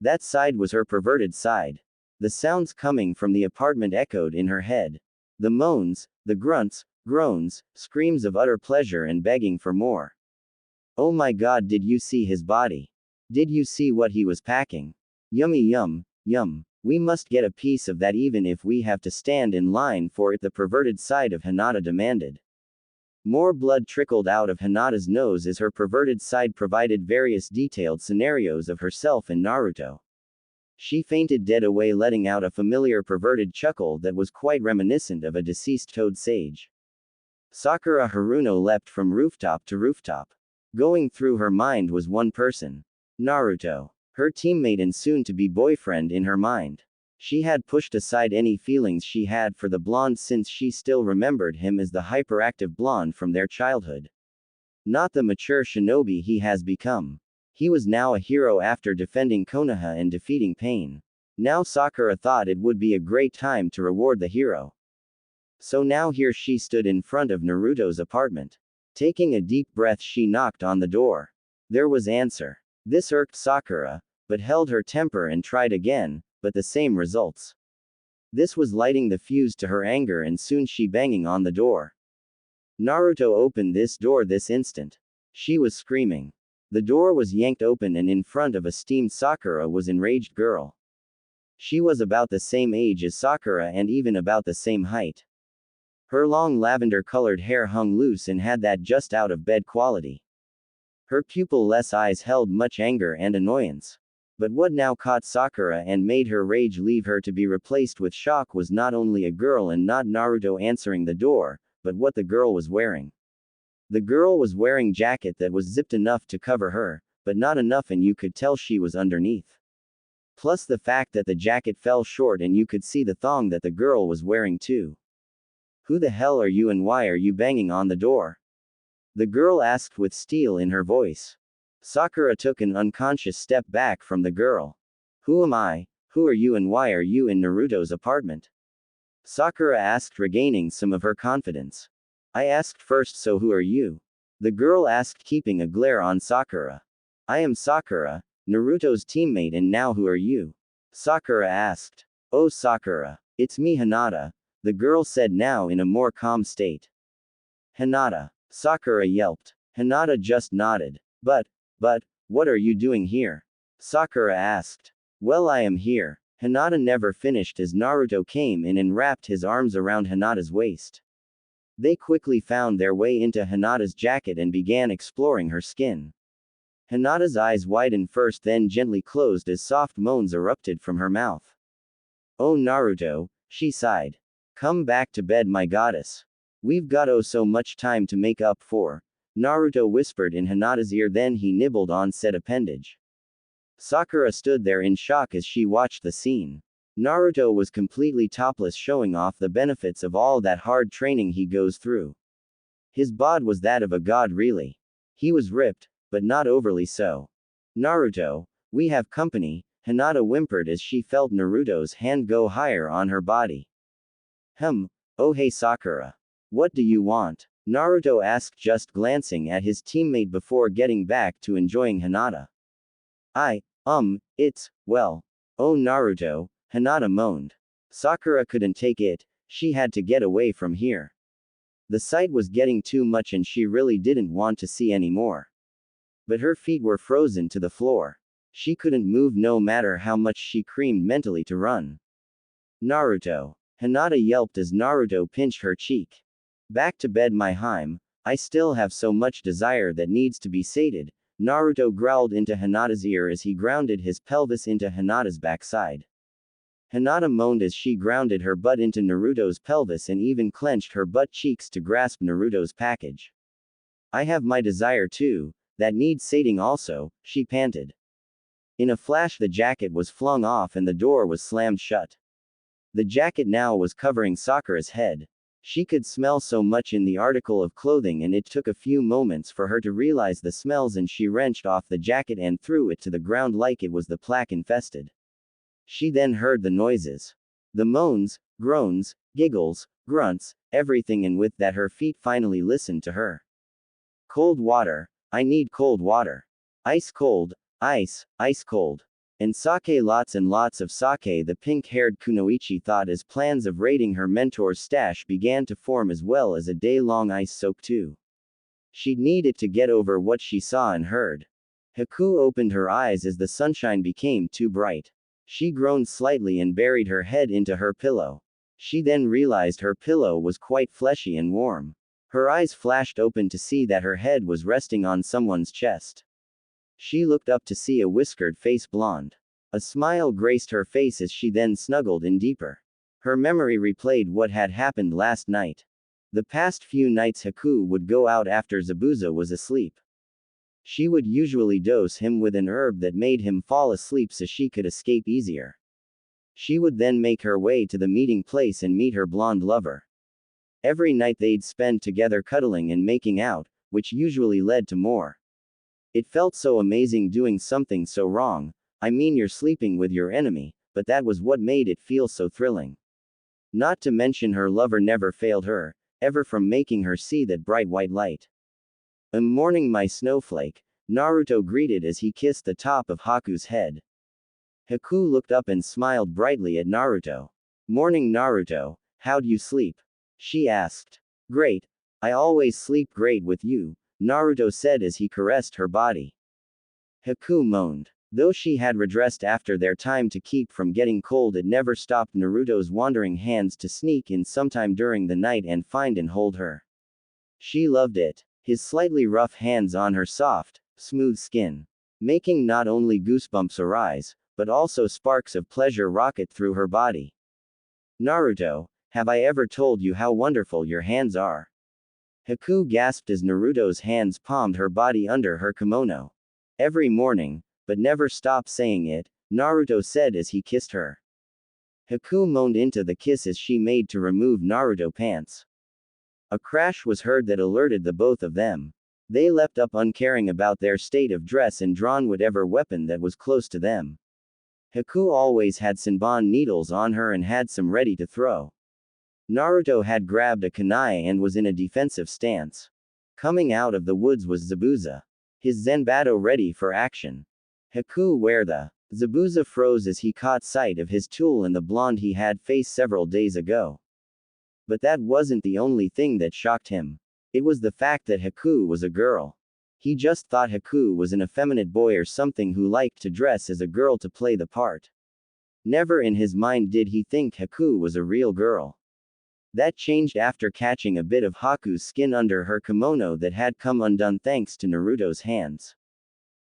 That side was her perverted side. The sounds coming from the apartment echoed in her head. The moans, the grunts, groans, screams of utter pleasure and begging for more. Oh my god, did you see his body? Did you see what he was packing? Yummy yum, yum. We must get a piece of that even if we have to stand in line for it, the perverted side of Hinata demanded. More blood trickled out of Hinata's nose as her perverted side provided various detailed scenarios of herself and Naruto. She fainted dead away, letting out a familiar perverted chuckle that was quite reminiscent of a deceased toad sage. Sakura Haruno leapt from rooftop to rooftop. Going through her mind was one person. Naruto. Her teammate and soon-to-be boyfriend in her mind. She had pushed aside any feelings she had for the blonde since she still remembered him as the hyperactive blonde from their childhood. Not the mature shinobi he has become. He was now a hero after defending Konoha and defeating Pain. Now Sakura thought it would be a great time to reward the hero. So now here she stood in front of Naruto's apartment. Taking a deep breath, she knocked on the door. There was answer. This irked Sakura, but held her temper and tried again, but the same results. This was lighting the fuse to her anger, and soon she banging on the door. Naruto opened this door this instant. She was screaming. The door was yanked open and in front of a steamed Sakura was enraged girl. She was about the same age as Sakura and even about the same height. Her long lavender-colored hair hung loose and had that just out of bed quality. Her pupil-less eyes held much anger and annoyance. But what now caught Sakura and made her rage leave her to be replaced with shock was not only a girl and not Naruto answering the door, but what the girl was wearing. The girl was wearing jacket that was zipped enough to cover her, but not enough and you could tell she was underneath. Plus the fact that the jacket fell short and you could see the thong that the girl was wearing too. Who the hell are you and why are you banging on the door? The girl asked with steel in her voice. Sakura took an unconscious step back from the girl. Who am I? Who are you and why are you in Naruto's apartment? Sakura asked, regaining some of her confidence. I asked first, so who are you? The girl asked, keeping a glare on Sakura. I am Sakura, Naruto's teammate, and now who are you? Sakura asked. Oh Sakura, it's me Hinata, the girl said now in a more calm state. Hinata, Sakura yelped. Hinata just nodded. But, what are you doing here? Sakura asked. Well, I am here. Hinata never finished as Naruto came in and wrapped his arms around Hinata's waist. They quickly found their way into Hinata's jacket and began exploring her skin. Hinata's eyes widened first, then gently closed as soft moans erupted from her mouth. Oh Naruto, she sighed. Come back to bed, my goddess. We've got oh so much time to make up for, Naruto whispered in Hinata's ear, then he nibbled on said appendage. Sakura stood there in shock as she watched the scene. Naruto was completely topless, showing off the benefits of all that hard training he goes through. His bod was that of a god really. He was ripped, but not overly so. Naruto, we have company, Hinata whimpered as she felt Naruto's hand go higher on her body. Oh hey Sakura. What do you want? Naruto asked, just glancing at his teammate before getting back to enjoying Hinata. Well. Oh Naruto, Hinata moaned. Sakura couldn't take it, she had to get away from here. The sight was getting too much and she really didn't want to see any more. But her feet were frozen to the floor. She couldn't move no matter how much she screamed mentally to run. Naruto. Hinata yelped as Naruto pinched her cheek. Back to bed, my Harem. I still have so much desire that needs to be sated, Naruto growled into Hinata's ear as he grounded his pelvis into Hinata's backside. Hinata moaned as she grounded her butt into Naruto's pelvis and even clenched her butt cheeks to grasp Naruto's package. I have my desire too, that needs sating also, she panted. In a flash, the jacket was flung off and the door was slammed shut. The jacket now was covering Sakura's head. She could smell so much in the article of clothing, and it took a few moments for her to realize the smells, and she wrenched off the jacket and threw it to the ground like it was the plague infested. She then heard the noises. The moans, groans, giggles, grunts, everything, and with that her feet finally listened to her. Cold water. I need cold water. Ice cold. Ice, ice cold. And sake, lots and lots of sake. The pink-haired Kunoichi thought as plans of raiding her mentor's stash began to form, as well as a day-long ice soak too. She'd need it to get over what she saw and heard. Haku opened her eyes as the sunshine became too bright. She groaned slightly and buried her head into her pillow. She then realized her pillow was quite fleshy and warm. Her eyes flashed open to see that her head was resting on someone's chest. She looked up to see a whiskered face, blonde. A smile graced her face as she then snuggled in deeper. Her memory replayed what had happened last night. The past few nights Haku would go out after Zabuza was asleep. She would usually dose him with an herb that made him fall asleep so she could escape easier. She would then make her way to the meeting place and meet her blonde lover. Every night they'd spend together cuddling and making out, which usually led to more. It felt so amazing doing something so wrong. I mean, you're sleeping with your enemy, but that was what made it feel so thrilling. Not to mention her lover never failed her, ever, from making her see that bright white light. Morning, my snowflake, Naruto greeted as he kissed the top of Haku's head. Haku looked up and smiled brightly at Naruto. Morning, Naruto, how'd you sleep? She asked. Great. I always sleep great with you, Naruto said as he caressed her body. Haku moaned. Though she had redressed after their time to keep from getting cold, it never stopped Naruto's wandering hands to sneak in sometime during the night and find and hold her. She loved it. His slightly rough hands on her soft, smooth skin, making not only goosebumps arise, but also sparks of pleasure rocket through her body. Naruto, have I ever told you how wonderful your hands are? Haku gasped as Naruto's hands palmed her body under her kimono. Every morning, but never stop saying it, Naruto said as he kissed her. Haku moaned into the kiss as she made to remove Naruto's pants. A crash was heard that alerted the both of them. They leapt up, uncaring about their state of dress, and drawn whatever weapon that was close to them. Haku always had Senbon needles on her and had some ready to throw. Naruto had grabbed a kunai and was in a defensive stance. Coming out of the woods was Zabuza. His Zenbatto ready for action. Haku, where the? Zabuza froze as he caught sight of his tool and the blonde he had faced several days ago. But that wasn't the only thing that shocked him. It was the fact that Haku was a girl. He just thought Haku was an effeminate boy or something who liked to dress as a girl to play the part. Never in his mind did he think Haku was a real girl. That changed after catching a bit of Haku's skin under her kimono that had come undone thanks to Naruto's hands.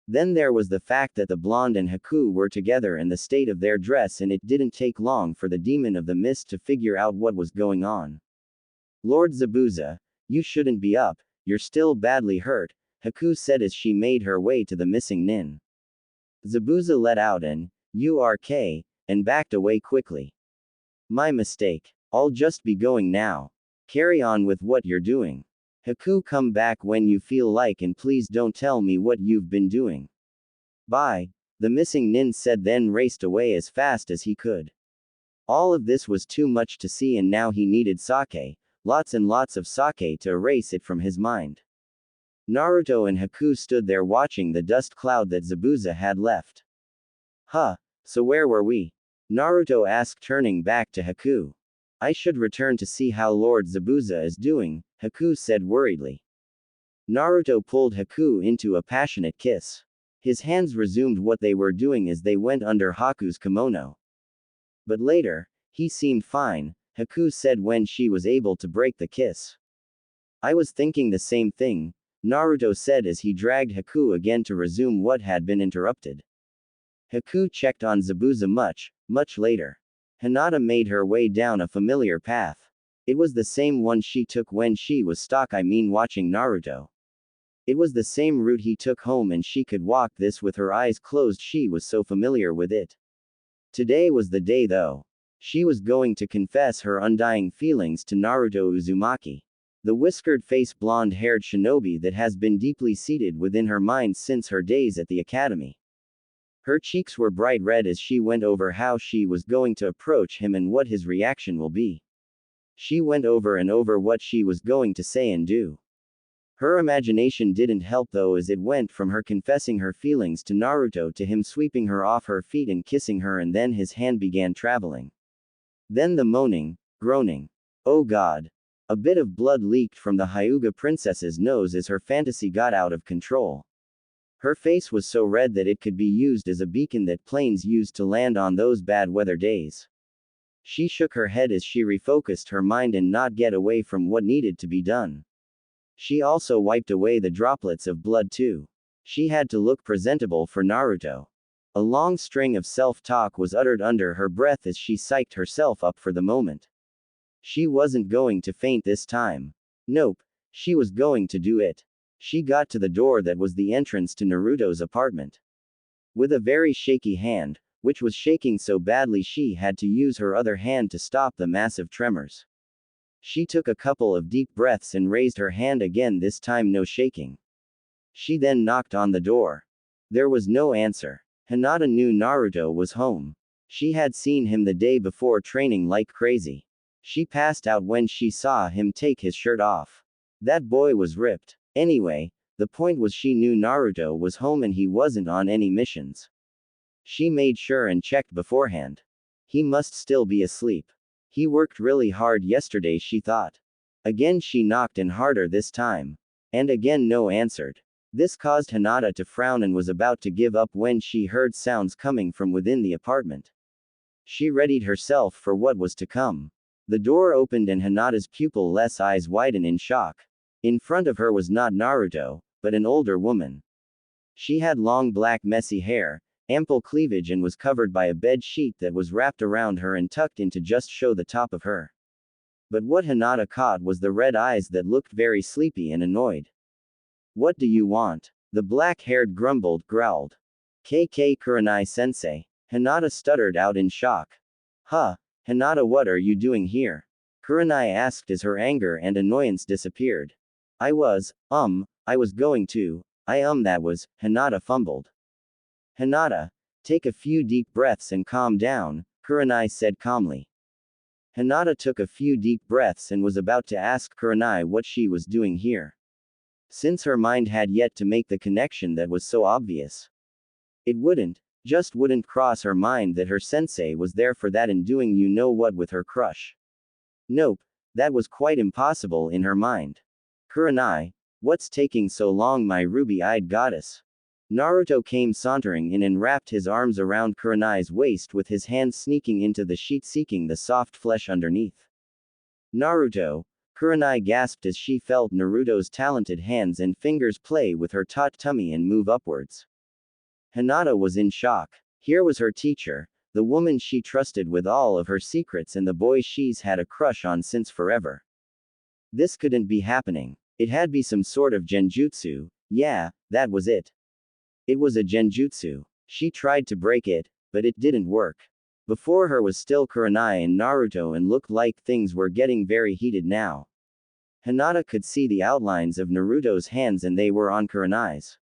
Then there was the fact that the blonde and Haku were together and the state of their dress, and it didn't take long for the demon of the mist to figure out what was going on. Lord Zabuza, you shouldn't be up, you're still badly hurt, Haku said as she made her way to the missing nin. Zabuza let out an, "URK," and backed away quickly. My mistake. I'll just be going now. Carry on with what you're doing. Haku, come back when you feel like, and please don't tell me what you've been doing. Bye, the missing nin said, then raced away as fast as he could. All of this was too much to see, and now he needed sake, lots and lots of sake, to erase it from his mind. Naruto and Haku stood there watching the dust cloud that Zabuza had left. Huh, so where were we? Naruto asked, turning back to Haku. I should return to see how Lord Zabuza is doing, Haku said worriedly. Naruto pulled Haku into a passionate kiss. His hands resumed what they were doing as they went under Haku's kimono. But later, he seemed fine, Haku said when she was able to break the kiss. I was thinking the same thing, Naruto said as he dragged Haku again to resume what had been interrupted. Haku checked on Zabuza much later. Hinata made her way down a familiar path. It was the same one she took when she was watching Naruto. It was the same route he took home and she could walk this with her eyes closed, she was so familiar with it. Today was the day though. She was going to confess her undying feelings to Naruto Uzumaki. The whiskered-faced blonde-haired shinobi that has been deeply seated within her mind since her days at the academy. Her cheeks were bright red as she went over how she was going to approach him and what his reaction will be. She went over and over what she was going to say and do. Her imagination didn't help though as it went from her confessing her feelings to Naruto to him sweeping her off her feet and kissing her, and then his hand began traveling. Then the moaning, groaning. Oh God. A bit of blood leaked from the Hyuga princess's nose as her fantasy got out of control. Her face was so red that it could be used as a beacon that planes used to land on those bad weather days. She shook her head as she refocused her mind and not get away from what needed to be done. She also wiped away the droplets of blood too. She had to look presentable for Naruto. A long string of self-talk was uttered under her breath as she psyched herself up for the moment. She wasn't going to faint this time. Nope, she was going to do it. She got to the door that was the entrance to Naruto's apartment. With a very shaky hand, which was shaking so badly she had to use her other hand to stop the massive tremors. She took a couple of deep breaths and raised her hand again, this time no shaking. She then knocked on the door. There was no answer. Hinata knew Naruto was home. She had seen him the day before training like crazy. She passed out when she saw him take his shirt off. That boy was ripped. Anyway, the point was she knew Naruto was home and he wasn't on any missions. She made sure and checked beforehand. He must still be asleep. He worked really hard yesterday, she thought. Again she knocked, and harder this time. And again no answered. This caused Hinata to frown and was about to give up when she heard sounds coming from within the apartment. She readied herself for what was to come. The door opened and Hinata's pupil-less eyes widened in shock. In front of her was not Naruto, but an older woman. She had long black messy hair, ample cleavage, and was covered by a bed sheet that was wrapped around her and tucked in to just show the top of her. But what Hinata caught was the red eyes that looked very sleepy and annoyed. What do you want? The black-haired growled. KK Kurenai-sensei. Hinata stuttered out in shock. Huh, Hinata, what are you doing here? Kurenai asked as her anger and annoyance disappeared. I was going to, that was, Hinata fumbled. Hinata, take a few deep breaths and calm down, Kurenai said calmly. Hinata took a few deep breaths and was about to ask Kurenai what she was doing here. Since her mind had yet to make the connection that was so obvious. It just wouldn't cross her mind that her sensei was there for that and doing you know what with her crush. Nope, that was quite impossible in her mind. Kurenai, what's taking so long, my ruby-eyed goddess? Naruto came sauntering in and wrapped his arms around Kurenai's waist with his hands sneaking into the sheet seeking the soft flesh underneath. Naruto, Kurenai gasped as she felt Naruto's talented hands and fingers play with her taut tummy and move upwards. Hinata was in shock. Here was her teacher, the woman she trusted with all of her secrets and the boy she's had a crush on since forever. This couldn't be happening. It had be some sort of genjutsu, yeah, that was it. It was a genjutsu. She tried to break it, but it didn't work. Before her was still Kurenai and Naruto and looked like things were getting very heated now. Hinata could see the outlines of Naruto's hands and they were on Kurenai's.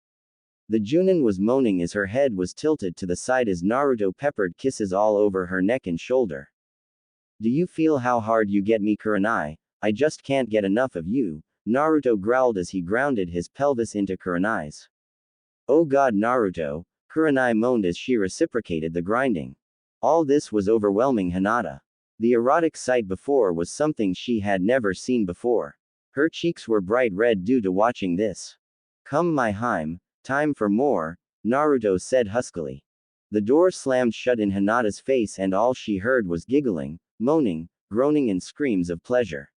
The Junin was moaning as her head was tilted to the side as Naruto peppered kisses all over her neck and shoulder. Do you feel how hard you get me, Kurenai? I just can't get enough of you, Naruto growled as he grounded his pelvis into Kurenai's. Oh God, Naruto, Kurenai moaned as she reciprocated the grinding. All this was overwhelming Hinata. The erotic sight before was something she had never seen before. Her cheeks were bright red due to watching this. Come my Heim, time for more, Naruto said huskily. The door slammed shut in Hinata's face and all she heard was giggling, moaning, groaning and screams of pleasure.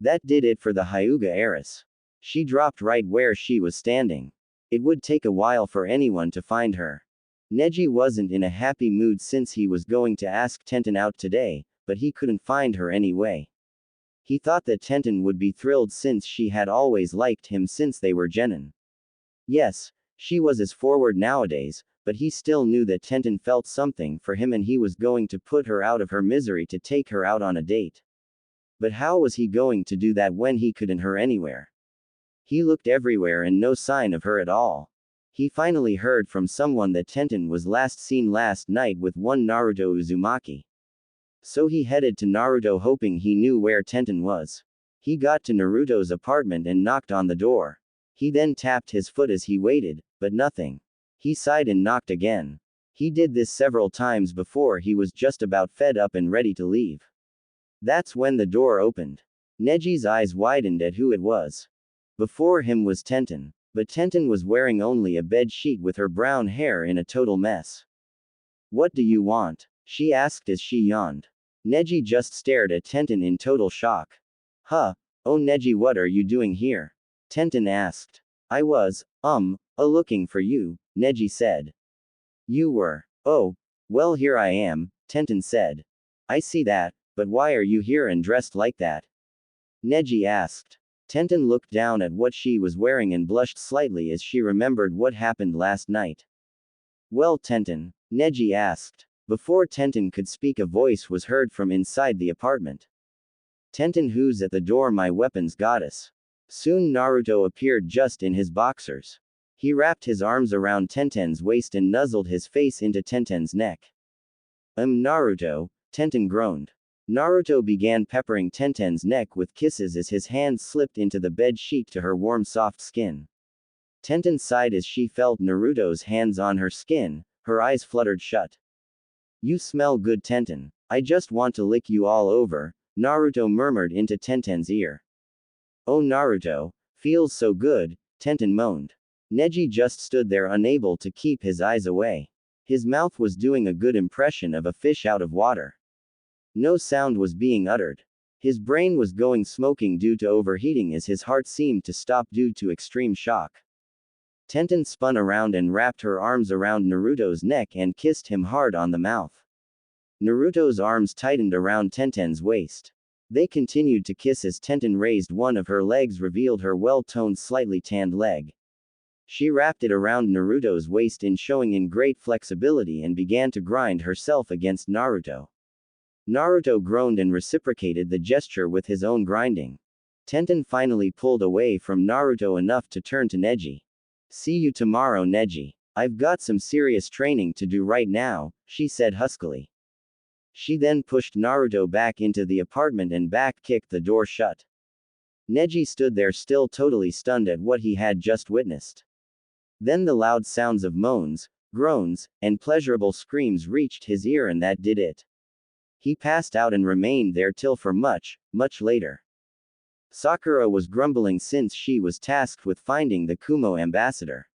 That did it for the Hyuga heiress. She dropped right where she was standing. It would take a while for anyone to find her. Neji wasn't in a happy mood since he was going to ask Tenten out today, but he couldn't find her anyway. He thought that Tenten would be thrilled since she had always liked him since they were genin. Yes, she was as forward nowadays, but he still knew that Tenten felt something for him and he was going to put her out of her misery to take her out on a date. But how was he going to do that when he couldn't her anywhere? He looked everywhere and no sign of her at all. He finally heard from someone that Tenten was last seen last night with one Naruto Uzumaki. So he headed to Naruto hoping he knew where Tenten was. He got to Naruto's apartment and knocked on the door. He then tapped his foot as he waited, but nothing. He sighed and knocked again. He did this several times before he was just about fed up and ready to leave. That's when the door opened. Neji's eyes widened at who it was. Before him was Tenten, but Tenten was wearing only a bed sheet with her brown hair in a total mess. What do you want? She asked as she yawned. Neji just stared at Tenten in total shock. Huh? Oh Neji, what are you doing here? Tenten asked. I was, looking for you, Neji said. You were. Oh, well here I am, Tenten said. I see that, but why are you here and dressed like that? Neji asked. Tenten looked down at what she was wearing and blushed slightly as she remembered what happened last night. Well Tenten, Neji asked. Before Tenten could speak a voice was heard from inside the apartment. Tenten, who's at the door, my weapons goddess? Soon Naruto appeared just in his boxers. He wrapped his arms around Tenten's waist and nuzzled his face into Tenten's neck. Naruto, Tenten groaned. Naruto began peppering Tenten's neck with kisses as his hands slipped into the bed sheet to her warm soft skin. Tenten sighed as she felt Naruto's hands on her skin, her eyes fluttered shut. You smell good Tenten. I just want to lick you all over, Naruto murmured into Tenten's ear. Oh Naruto, feels so good, Tenten moaned. Neji just stood there unable to keep his eyes away. His mouth was doing a good impression of a fish out of water. No sound was being uttered. His brain was going smoking due to overheating as his heart seemed to stop due to extreme shock. Tenten spun around and wrapped her arms around Naruto's neck and kissed him hard on the mouth. Naruto's arms tightened around Tenten's waist. They continued to kiss as Tenten raised one of her legs, revealed her well-toned slightly tanned leg. She wrapped it around Naruto's waist in showing in great flexibility and began to grind herself against Naruto. Naruto groaned and reciprocated the gesture with his own grinding. Tenten finally pulled away from Naruto enough to turn to Neji. See you tomorrow Neji. I've got some serious training to do right now, she said huskily. She then pushed Naruto back into the apartment and back-kicked the door shut. Neji stood there still totally stunned at what he had just witnessed. Then the loud sounds of moans, groans, and pleasurable screams reached his ear and that did it. He passed out and remained there till for much, much later. Sakura was grumbling since she was tasked with finding the Kumo ambassador.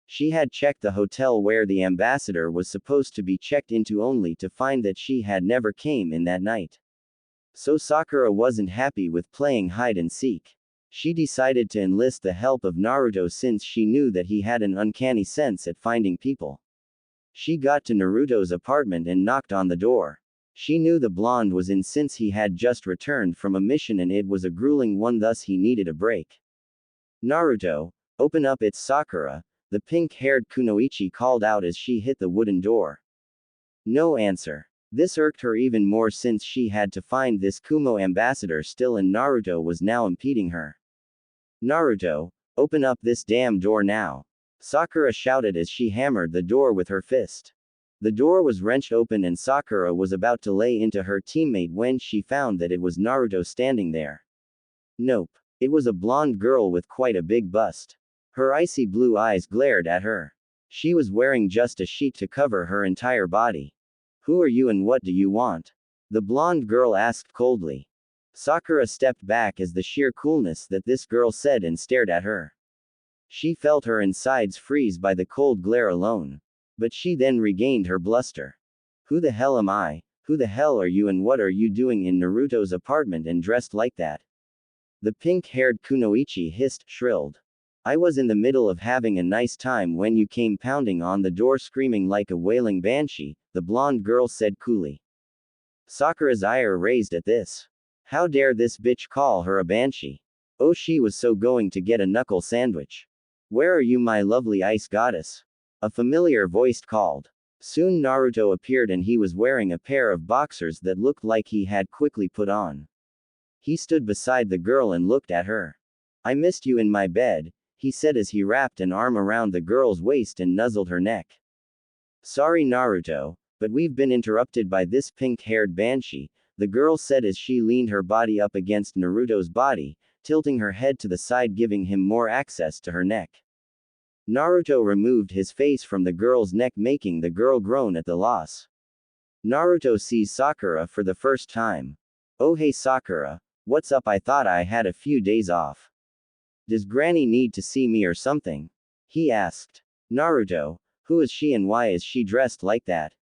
She had checked the hotel where the ambassador was supposed to be checked into only to find that she had never came in that night. So Sakura wasn't happy with playing hide and seek. She decided to enlist the help of Naruto since she knew that he had an uncanny sense at finding people. She got to Naruto's apartment and knocked on the door. She knew the blonde was in since he had just returned from a mission and it was a grueling one, thus he needed a break. Naruto, open up, it's Sakura, the pink-haired kunoichi called out as she hit the wooden door. No answer. This irked her even more since she had to find this Kumo ambassador still and Naruto was now impeding her. Naruto, open up this damn door now. Sakura shouted as she hammered the door with her fist. The door was wrenched open and Sakura was about to lay into her teammate when she found that it was Naruto standing there. Nope. It was a blonde girl with quite a big bust. Her icy blue eyes glared at her. She was wearing just a sheet to cover her entire body. Who are you and what do you want? The blonde girl asked coldly. Sakura stepped back as the sheer coolness that this girl said and stared at her. She felt her insides freeze by the cold glare alone. But she then regained her bluster. Who the hell am I? Who the hell are you and what are you doing in Naruto's apartment and dressed like that? The pink-haired Kunoichi hissed, shrilled. I was in the middle of having a nice time when you came pounding on the door screaming like a wailing banshee, the blonde girl said coolly. Sakura's ire raised at this. How dare this bitch call her a banshee? Oh, she was so going to get a knuckle sandwich. Where are you, my lovely ice goddess? A familiar voice called. Soon Naruto appeared and he was wearing a pair of boxers that looked like he had quickly put on. He stood beside the girl and looked at her. I missed you in my bed, he said as he wrapped an arm around the girl's waist and nuzzled her neck. Sorry Naruto, but we've been interrupted by this pink-haired banshee, the girl said as she leaned her body up against Naruto's body, tilting her head to the side giving him more access to her neck. Naruto removed his face from the girl's neck making the girl groan at the loss. Naruto sees Sakura for the first time. Oh hey Sakura, what's up? I thought I had a few days off. Does Granny need to see me or something? He asked. Naruto, who is she and why is she dressed like that?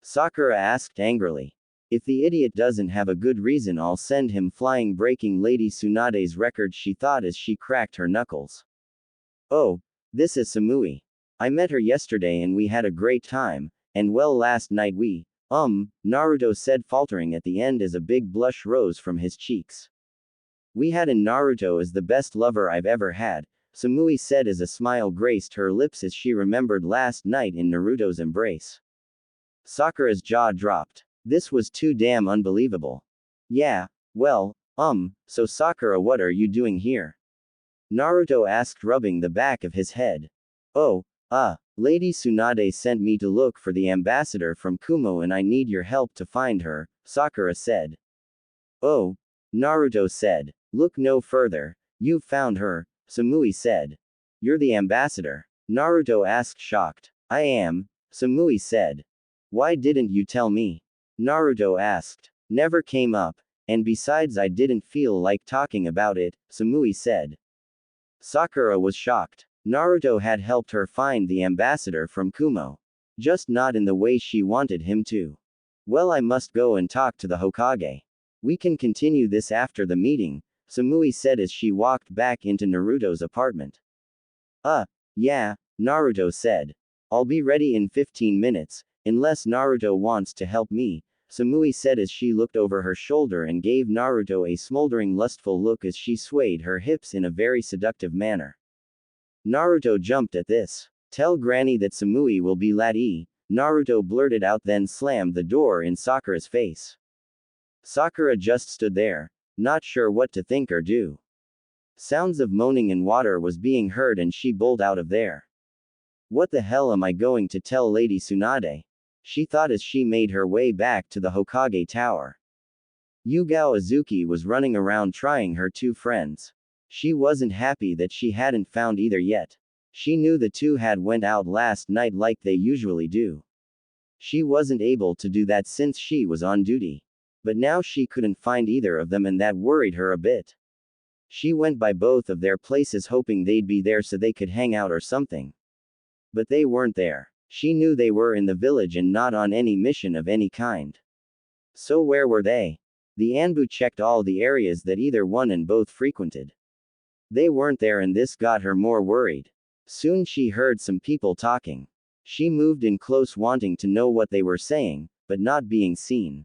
Sakura asked angrily. If the idiot doesn't have a good reason I'll send him flying, breaking Lady Tsunade's record, she thought as she cracked her knuckles. Oh, this is Samui. I met her yesterday and we had a great time, and well last night Naruto said faltering at the end as a big blush rose from his cheeks. We had, and Naruto is the best lover I've ever had, Samui said as a smile graced her lips as she remembered last night in Naruto's embrace. Sakura's jaw dropped. This was too damn unbelievable. Yeah, well, so Sakura, what are you doing here? Naruto asked, rubbing the back of his head. Oh, Lady Tsunade sent me to look for the ambassador from Kumo and I need your help to find her, Sakura said. Oh, Naruto said. Look no further, you've found her, Samui said. You're the ambassador? Naruto asked, shocked. I am, Samui said. Why didn't you tell me? Naruto asked. Never came up, and besides I didn't feel like talking about it, Samui said. Sakura was shocked. Naruto had helped her find the ambassador from Kumo. Just not in the way she wanted him to. Well, I must go and talk to the Hokage. We can continue this after the meeting, Samui said as she walked back into Naruto's apartment. Yeah, Naruto said. I'll be ready in 15 minutes, unless Naruto wants to help me, Samui said as she looked over her shoulder and gave Naruto a smoldering lustful look as she swayed her hips in a very seductive manner. Naruto jumped at this. Tell Granny that Samui will be laddie, Naruto blurted out, then slammed the door in Sakura's face. Sakura just stood there, not sure what to think or do. Sounds of moaning and water was being heard and she bolted out of there. What the hell am I going to tell Lady Tsunade? She thought as she made her way back to the Hokage tower. Yugao Azuki was running around trying her two friends. She wasn't happy that she hadn't found either yet. She knew the two had went out last night like they usually do. She wasn't able to do that since she was on duty. But now she couldn't find either of them and that worried her a bit. She went by both of their places hoping they'd be there so they could hang out or something. But they weren't there. She knew they were in the village and not on any mission of any kind. So where were they? The Anbu checked all the areas that either one and both frequented. They weren't there and this got her more worried. Soon she heard some people talking. She moved in close wanting to know what they were saying, but not being seen.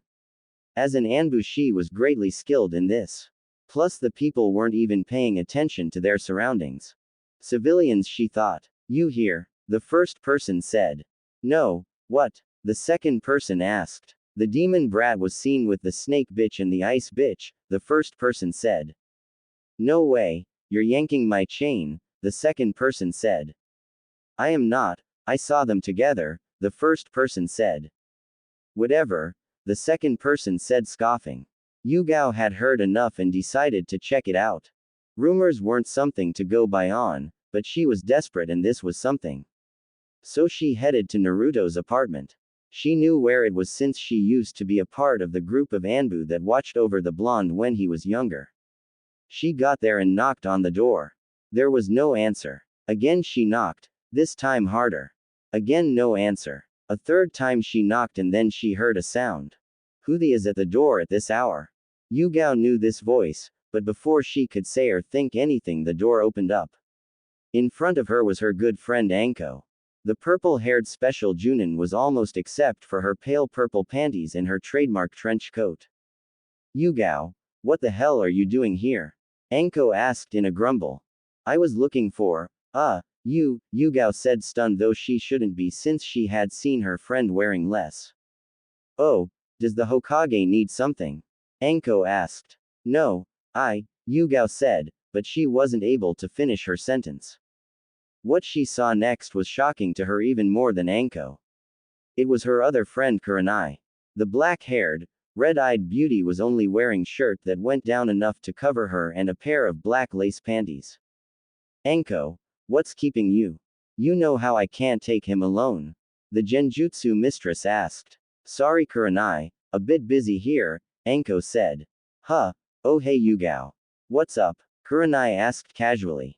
As an Anbu she was greatly skilled in this. Plus the people weren't even paying attention to their surroundings. Civilians, she thought. You here? The first person said. No, what? The second person asked. The demon brat was seen with the snake bitch and the ice bitch, the first person said. No way, you're yanking my chain, the second person said. I am not, I saw them together, the first person said. Whatever, the second person said, scoffing. Yugao had heard enough and decided to check it out. Rumors weren't something to go by on, but she was desperate and this was something. So she headed to Naruto's apartment. She knew where it was since she used to be a part of the group of Anbu that watched over the blonde when he was younger. She got there and knocked on the door. There was no answer. Again she knocked, this time harder. Again no answer. A third time she knocked and then she heard a sound. Who the is at the door at this hour? Yugao knew this voice, but before she could say or think anything the door opened up. In front of her was her good friend Anko. The purple-haired special Junin was almost except for her pale purple panties and her trademark trench coat. Yugao, what the hell are you doing here? Anko asked in a grumble. I was looking for, Yugao said, stunned though she shouldn't be since she had seen her friend wearing less. Oh, does the Hokage need something? Anko asked. No, Yugao said, but she wasn't able to finish her sentence. What she saw next was shocking to her even more than Anko. It was her other friend Kurenai. The black-haired, red-eyed beauty was only wearing shirt that went down enough to cover her and a pair of black lace panties. Anko, what's keeping you? You know how I can't take him alone. The Genjutsu mistress asked. Sorry Kurenai, a bit busy here, Anko said. Huh, oh hey Yugao. What's up? Kurenai asked casually.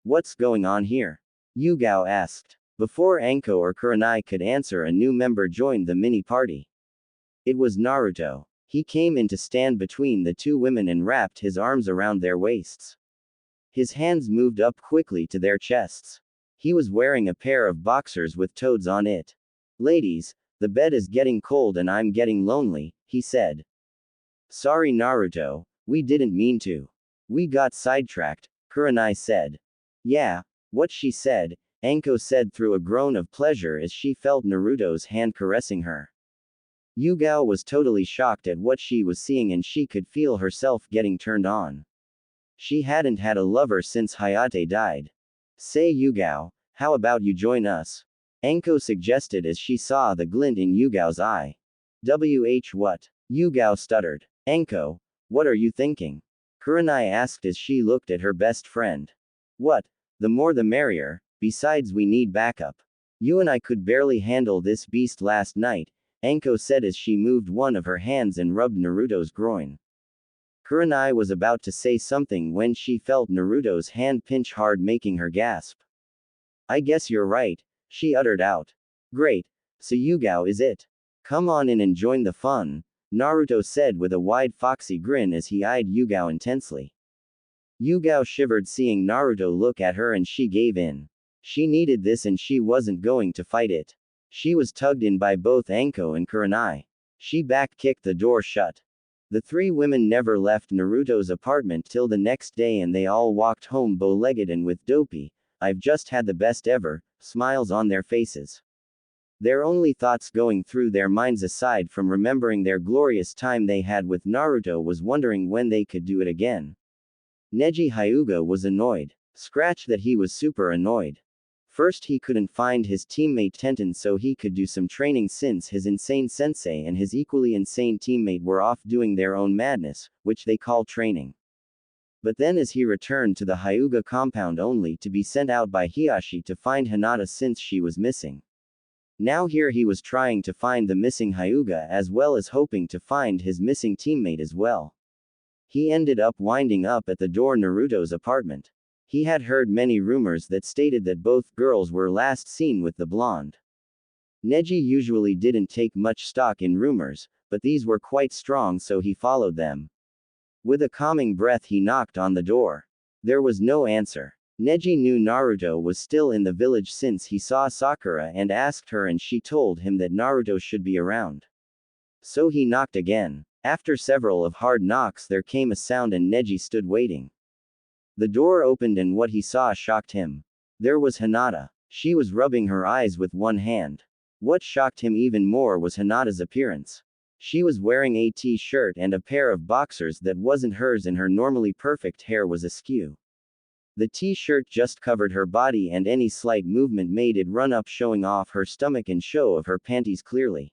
What's going on here? Yugao asked. Before Anko or Kurenai could answer, a new member joined the mini party. It was Naruto. He came in to stand between the two women and wrapped his arms around their waists. His hands moved up quickly to their chests. He was wearing a pair of boxers with toads on it. Ladies, the bed is getting cold and I'm getting lonely, he said. Sorry Naruto, we didn't mean to. We got sidetracked, Kurenai said. Yeah, what she said, Anko said through a groan of pleasure as she felt Naruto's hand caressing her. Yugao was totally shocked at what she was seeing and she could feel herself getting turned on. She hadn't had a lover since Hayate died. Say Yugao, how about you join us? Anko suggested as she saw the glint in Yugao's eye. What? Yugao stuttered. Anko, what are you thinking? Kurenai asked as she looked at her best friend. What? The more the merrier, besides we need backup. You and I could barely handle this beast last night, Anko said as she moved one of her hands and rubbed Naruto's groin. Kurenai was about to say something when she felt Naruto's hand pinch hard, making her gasp. I guess you're right, she uttered out. Great, so Yugao is it? Come on in and join the fun, Naruto said with a wide foxy grin as he eyed Yugao intensely. Yugao shivered seeing Naruto look at her and she gave in. She needed this and she wasn't going to fight it. She was tugged in by both Anko and Kurenai. She back-kicked the door shut. The three women never left Naruto's apartment till the next day and they all walked home bow-legged and with dopey, I've just had the best ever, smiles on their faces. Their only thoughts going through their minds aside from remembering their glorious time they had with Naruto was wondering when they could do it again. Neji Hyuga was annoyed. Scratch that, he was super annoyed. First he couldn't find his teammate Tenten so he could do some training since his insane sensei and his equally insane teammate were off doing their own madness, which they call training. But then as he returned to the Hyuga compound only to be sent out by Hiashi to find Hinata since she was missing. Now here he was trying to find the missing Hyuga as well as hoping to find his missing teammate as well. He ended up winding up at the door Naruto's apartment. He had heard many rumors that stated that both girls were last seen with the blonde. Neji usually didn't take much stock in rumors, but these were quite strong so he followed them. With a calming breath he knocked on the door. There was no answer. Neji knew Naruto was still in the village since he saw Sakura and asked her and she told him that Naruto should be around. So he knocked again. After several of hard knocks there came a sound and Neji stood waiting. The door opened and what he saw shocked him. There was Hinata. She was rubbing her eyes with one hand. What shocked him even more was Hinata's appearance. She was wearing a t-shirt and a pair of boxers that wasn't hers and her normally perfect hair was askew. The t-shirt just covered her body and any slight movement made it run up, showing off her stomach and show of her panties clearly.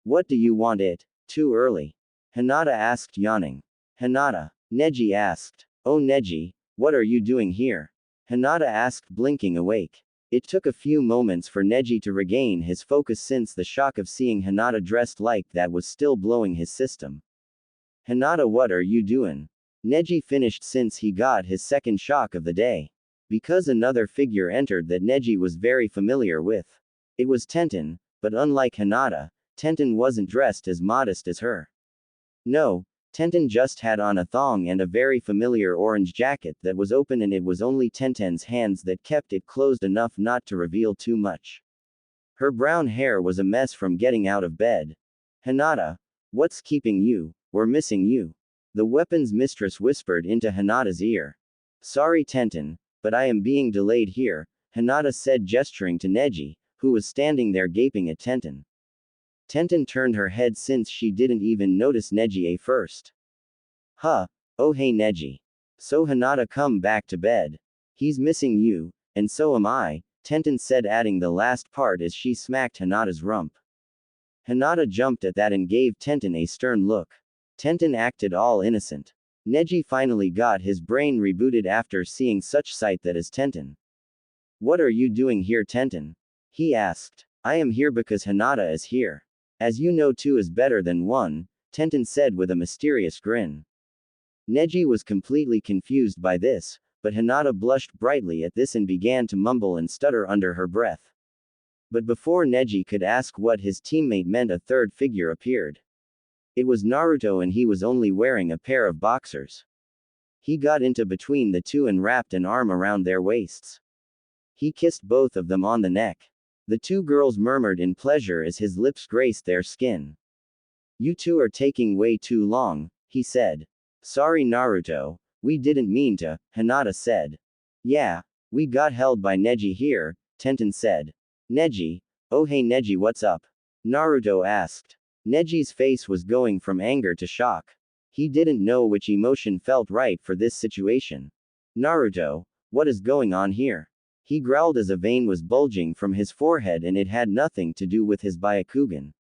What do you want it? Too early? Hinata asked, yawning. Hinata. Neji asked. Oh Neji, what are you doing here? Hinata asked, blinking awake. It took a few moments for Neji to regain his focus since the shock of seeing Hinata dressed like that was still blowing his system. Hinata, what are you doing? Neji finished since he got his second shock of the day. because another figure entered that Neji was very familiar with. It was Tenten, but unlike Hinata, Tenten wasn't dressed as modest as her. No, Tenten just had on a thong and a very familiar orange jacket that was open, and it was only Tenten's hands that kept it closed enough not to reveal too much. Her brown hair was a mess from getting out of bed. Hinata, what's keeping you? We're missing you. The weapons mistress whispered into Hinata's ear. Sorry Tenten, but I am being delayed here, Hinata said, gesturing to Neji, who was standing there gaping at Tenten. Tenten turned her head since she didn't even notice Neji at first. Huh, oh hey Neji. So Hinata come back to bed. He's missing you, and so am I, Tenten said, adding the last part as she smacked Hinata's rump. Hinata jumped at that and gave Tenten a stern look. Tenten acted all innocent. Neji finally got his brain rebooted after seeing such sight that is Tenten. What are you doing here Tenten? He asked. I am here because Hinata is here. As you know, 2 is better than 1, Tenten said with a mysterious grin. Neji was completely confused by this, but Hinata blushed brightly at this and began to mumble and stutter under her breath. But before Neji could ask what his teammate meant, a third figure appeared. It was Naruto, and he was only wearing a pair of boxers. He got into between the two and wrapped an arm around their waists. He kissed both of them on the neck. The 2 girls murmured in pleasure as his lips graced their skin. You 2 are taking way too long, he said. Sorry Naruto, we didn't mean to, Hinata said. Yeah, we got held by Neji here, Tenten said. Neji? Oh hey Neji, what's up? Naruto asked. Neji's face was going from anger to shock. He didn't know which emotion felt right for this situation. Naruto, what is going on here? He growled as a vein was bulging from his forehead, and it had nothing to do with his Byakugan.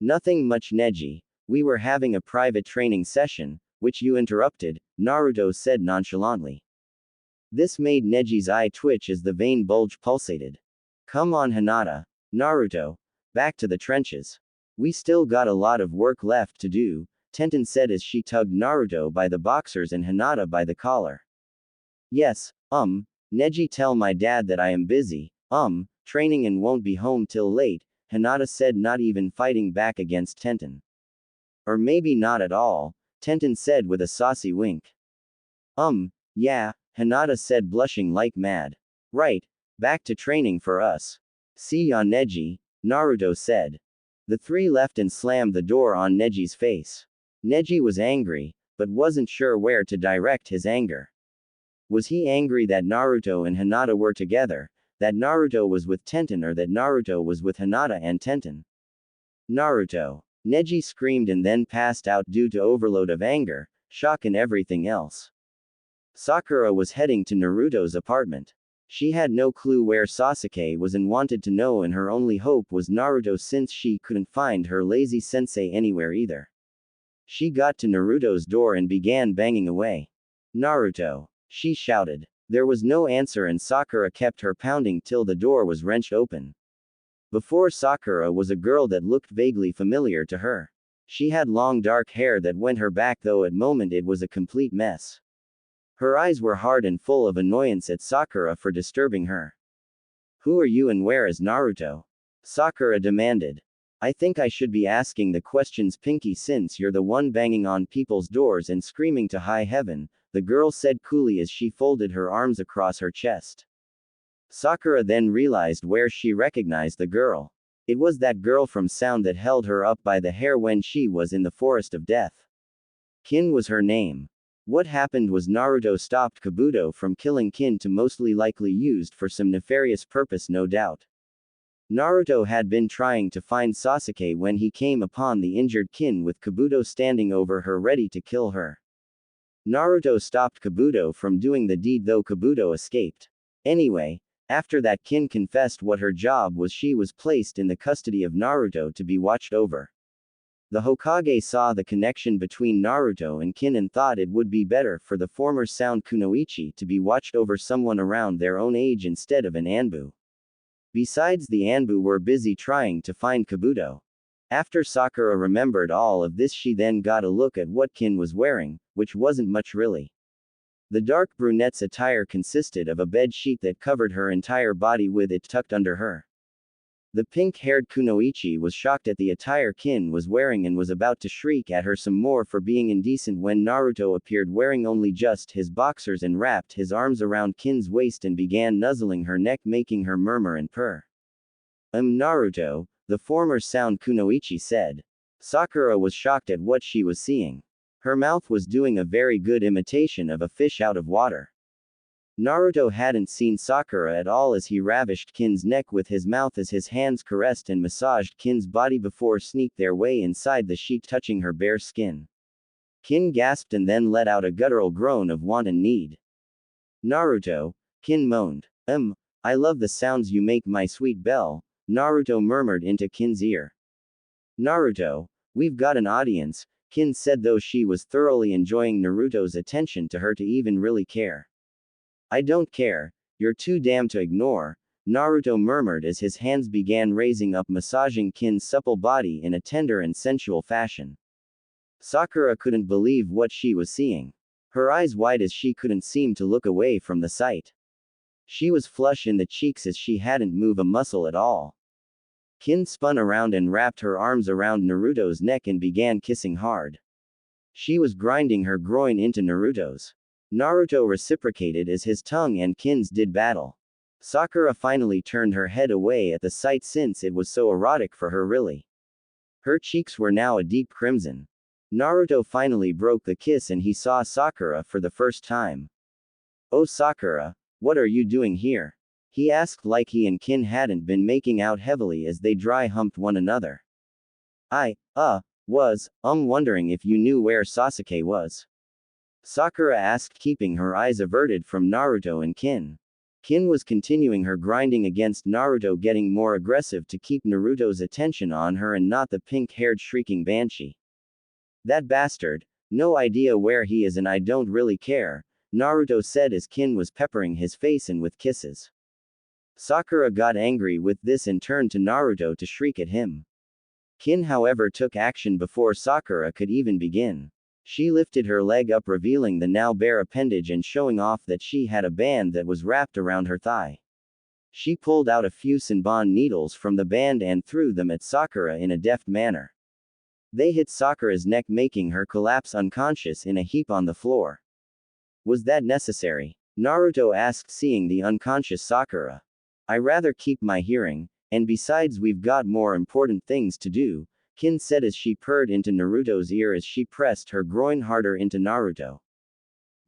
Nothing much Neji, we were having a private training session, which you interrupted, Naruto said nonchalantly. This made Neji's eye twitch as the vein bulge pulsated. Come on Hinata. Naruto. Back to the trenches. We still got a lot of work left to do, Tenten said as she tugged Naruto by the boxers and Hinata by the collar. Yes, Neji, tell my dad that I am busy, training and won't be home till late, Hinata said, not even fighting back against Tenten. Or maybe not at all, Tenten said with a saucy wink. Yeah, Hinata said, blushing like mad. Right, back to training for us. See ya Neji, Naruto said. The 3 left and slammed the door on Neji's face. Neji was angry, but wasn't sure where to direct his anger. Was he angry that Naruto and Hinata were together, that Naruto was with Tenten, or that Naruto was with Hinata and Tenten? Naruto. Neji screamed and then passed out due to overload of anger, shock and everything else. Sakura was heading to Naruto's apartment. She had no clue where Sasuke was and wanted to know, and her only hope was Naruto since she couldn't find her lazy sensei anywhere either. She got to Naruto's door and began banging away. Naruto, she shouted. There was no answer, and Sakura kept her pounding till the door was wrenched open. Before Sakura was a girl that looked vaguely familiar to her. She had long dark hair that went her back, though at moment it was a complete mess. Her eyes were hard and full of annoyance at Sakura for disturbing her. Who are you and where is Naruto? Sakura demanded. I think I should be asking the questions, Pinky, since you're the one banging on people's doors and screaming to high heaven, the girl said coolly as she folded her arms across her chest. Sakura then realized where she recognized the girl. It was that girl from Sound that held her up by the hair when she was in the Forest of Death. Kin was her name. What happened was Naruto stopped Kabuto from killing Kin, to mostly likely used for some nefarious purpose, no doubt. Naruto had been trying to find Sasuke when he came upon the injured Kin with Kabuto standing over her ready to kill her. Naruto stopped Kabuto from doing the deed, though Kabuto escaped. Anyway, after that, Kin confessed what her job was. She was placed in the custody of Naruto to be watched over. The Hokage saw the connection between Naruto and Kin and thought it would be better for the former Sound Kunoichi to be watched over someone around their own age instead of an Anbu. Besides, the Anbu were busy trying to find Kabuto. After Sakura remembered all of this, she then got a look at what Kin was wearing, which wasn't much really. The dark brunette's attire consisted of a bed sheet that covered her entire body with it tucked under her. The pink-haired kunoichi was shocked at the attire Kin was wearing and was about to shriek at her some more for being indecent when Naruto appeared wearing only just his boxers and wrapped his arms around Kin's waist and began nuzzling her neck, making her murmur and purr. Naruto, the former sound kunoichi said. Sakura was shocked at what she was seeing. Her mouth was doing a very good imitation of a fish out of water. Naruto hadn't seen Sakura at all as he ravished Kin's neck with his mouth as his hands caressed and massaged Kin's body before sneaked their way inside the sheet, touching her bare skin. Kin gasped and then let out a guttural groan of want and need. Naruto, Kin moaned. I love the sounds you make, my sweet belle, Naruto murmured into Kin's ear. Naruto, we've got an audience, Kin said, though she was thoroughly enjoying Naruto's attention to her to even really care. I don't care, you're too damn to ignore, Naruto murmured as his hands began raising up, massaging Kin's supple body in a tender and sensual fashion. Sakura couldn't believe what she was seeing. Her eyes wide as she couldn't seem to look away from the sight. She was flush in the cheeks as she hadn't moved a muscle at all. Kin spun around and wrapped her arms around Naruto's neck and began kissing hard. She was grinding her groin into Naruto's. Naruto reciprocated as his tongue and Kin's did battle. Sakura finally turned her head away at the sight since it was so erotic for her, really. Her cheeks were now a deep crimson. Naruto finally broke the kiss and he saw Sakura for the first time. Oh Sakura, what are you doing here? He asked like he and Kin hadn't been making out heavily as they dry humped one another. I was wondering if you knew where Sasuke was. Sakura asked, keeping her eyes averted from Naruto and Kin. Kin was continuing her grinding against Naruto, getting more aggressive to keep Naruto's attention on her and not the pink-haired shrieking banshee. That bastard, no idea where he is and I don't really care, Naruto said as Kin was peppering his face in with kisses. Sakura got angry with this and turned to Naruto to shriek at him. Kin, however, took action before Sakura could even begin. She lifted her leg up, revealing the now bare appendage and showing off that she had a band that was wrapped around her thigh. She pulled out a few Senbon needles from the band and threw them at Sakura in a deft manner. They hit Sakura's neck, making her collapse unconscious in a heap on the floor. Was that necessary? Naruto asked, seeing the unconscious Sakura. I rather keep my hearing, and besides we've got more important things to do, Kin said as she purred into Naruto's ear as she pressed her groin harder into Naruto.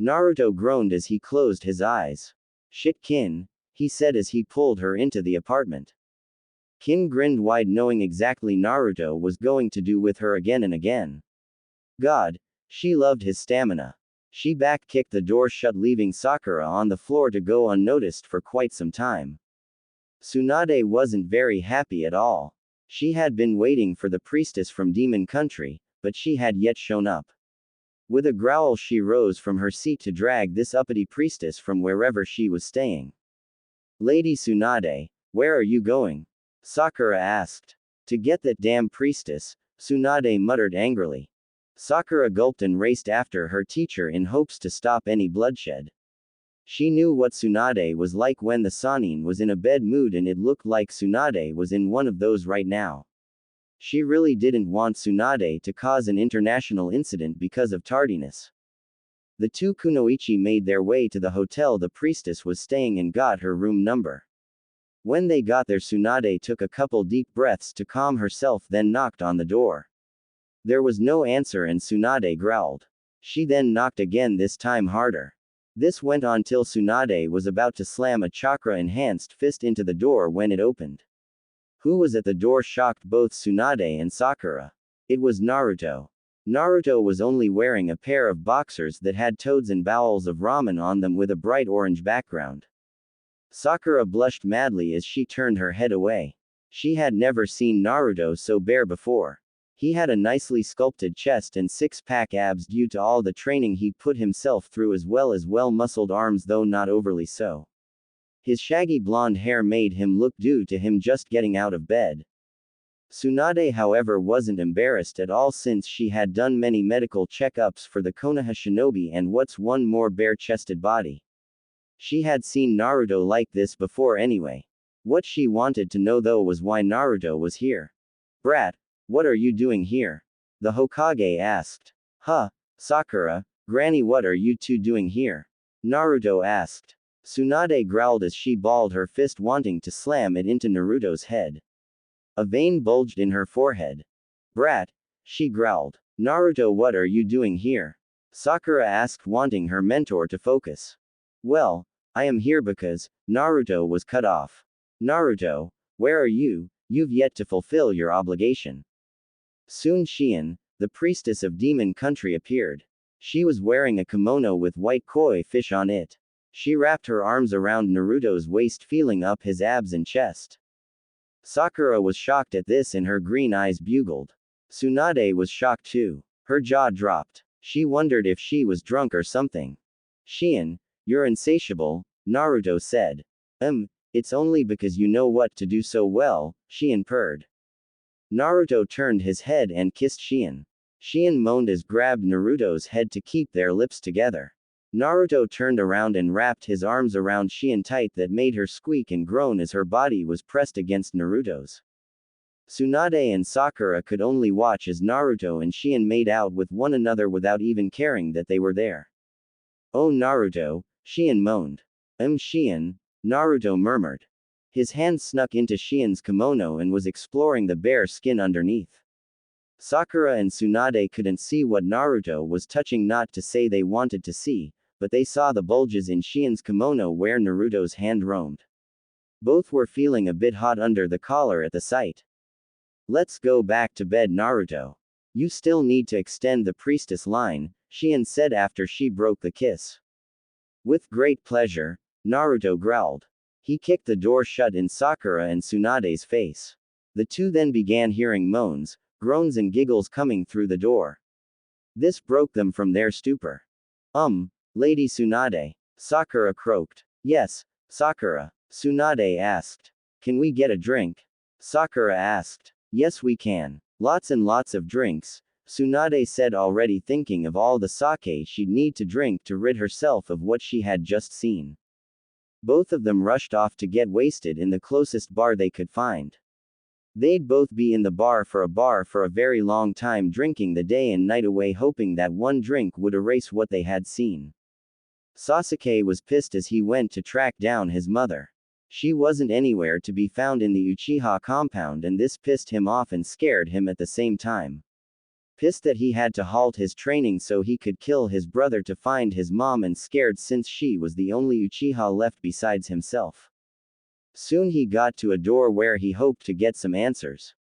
Naruto groaned as he closed his eyes. Shit, Kin, he said as he pulled her into the apartment. Kin grinned wide, knowing exactly Naruto was going to do with her again and again. God, she loved his stamina. She back-kicked the door shut, leaving Sakura on the floor to go unnoticed for quite some time. Tsunade wasn't very happy at all. She had been waiting for the priestess from Demon Country, but she had yet shown up. With a growl, she rose from her seat to drag this uppity priestess from wherever she was staying. Lady Tsunade, where are you going? Sakura asked. To get that damn priestess, Tsunade muttered angrily. Sakura gulped and raced after her teacher in hopes to stop any bloodshed. She knew what Tsunade was like when the Sannin was in a bad mood, and it looked like Tsunade was in one of those right now. She really didn't want Tsunade to cause an international incident because of tardiness. The two kunoichi made their way to the hotel the priestess was staying and got her room number. When they got there, Tsunade took a couple deep breaths to calm herself, then knocked on the door. There was no answer and Tsunade growled. She then knocked again, this time harder. This went on till Tsunade was about to slam a chakra-enhanced fist into the door when it opened. Who was at the door shocked both Tsunade and Sakura. It was Naruto. Naruto was only wearing a pair of boxers that had toads and bowls of ramen on them with a bright orange background. Sakura blushed madly as she turned her head away. She had never seen Naruto so bare before. He had a nicely sculpted chest and six-pack abs due to all the training he put himself through, as well as well-muscled arms, though not overly so. His shaggy blonde hair made him look due to him just getting out of bed. Tsunade, however, wasn't embarrassed at all since she had done many medical checkups for the Konoha shinobi and what's one more bare-chested body. She had seen Naruto like this before anyway. What she wanted to know though was why Naruto was here. Brat, what are you doing here? The Hokage asked. Huh, Sakura, Granny, what are you two doing here? Naruto asked. Tsunade growled as she balled her fist, wanting to slam it into Naruto's head. A vein bulged in her forehead. Brat, she growled. Naruto, what are you doing here? Sakura asked, wanting her mentor to focus. Well, I am here because Naruto was cut off. Naruto, where are you? You've yet to fulfill your obligation. Soon Shion, the priestess of Demon Country, appeared. She was wearing a kimono with white koi fish on it. She wrapped her arms around Naruto's waist, feeling up his abs and chest. Sakura was shocked at this and her green eyes bugled. Tsunade was shocked too. Her jaw dropped. She wondered if she was drunk or something. Shion, you're insatiable, Naruto said. It's only because you know what to do so well, Shion purred. Naruto turned his head and kissed Shion. Shion moaned as grabbed Naruto's head to keep their lips together. Naruto turned around and wrapped his arms around Shion tight, that made her squeak and groan as her body was pressed against Naruto's. Tsunade and Sakura could only watch as Naruto and Shion made out with one another without even caring that they were there. Oh Naruto, Shion moaned. Shion, Naruto murmured. His hand snuck into Shion's kimono and was exploring the bare skin underneath. Sakura and Tsunade couldn't see what Naruto was touching, not to say they wanted to see, but they saw the bulges in Shion's kimono where Naruto's hand roamed. Both were feeling a bit hot under the collar at the sight. Let's go back to bed, Naruto. You still need to extend the priestess line, Shion said after she broke the kiss. With great pleasure, Naruto growled. He kicked the door shut in Sakura and Tsunade's face. The two then began hearing moans, groans and giggles coming through the door. This broke them from their stupor. Lady Tsunade. Sakura croaked. Yes, Sakura. Tsunade asked. Can we get a drink? Sakura asked. Yes we can. Lots and lots of drinks, Tsunade said, already thinking of all the sake she'd need to drink to rid herself of what she had just seen. Both of them rushed off to get wasted in the closest bar they could find. They'd both be in the bar for a very long time, drinking the day and night away, hoping that one drink would erase what they had seen. Sasuke was pissed as he went to track down his mother. She wasn't anywhere to be found in the Uchiha compound, and this pissed him off and scared him at the same time. Pissed that he had to halt his training so he could kill his brother to find his mom, and scared since she was the only Uchiha left besides himself. Soon he got to a door where he hoped to get some answers.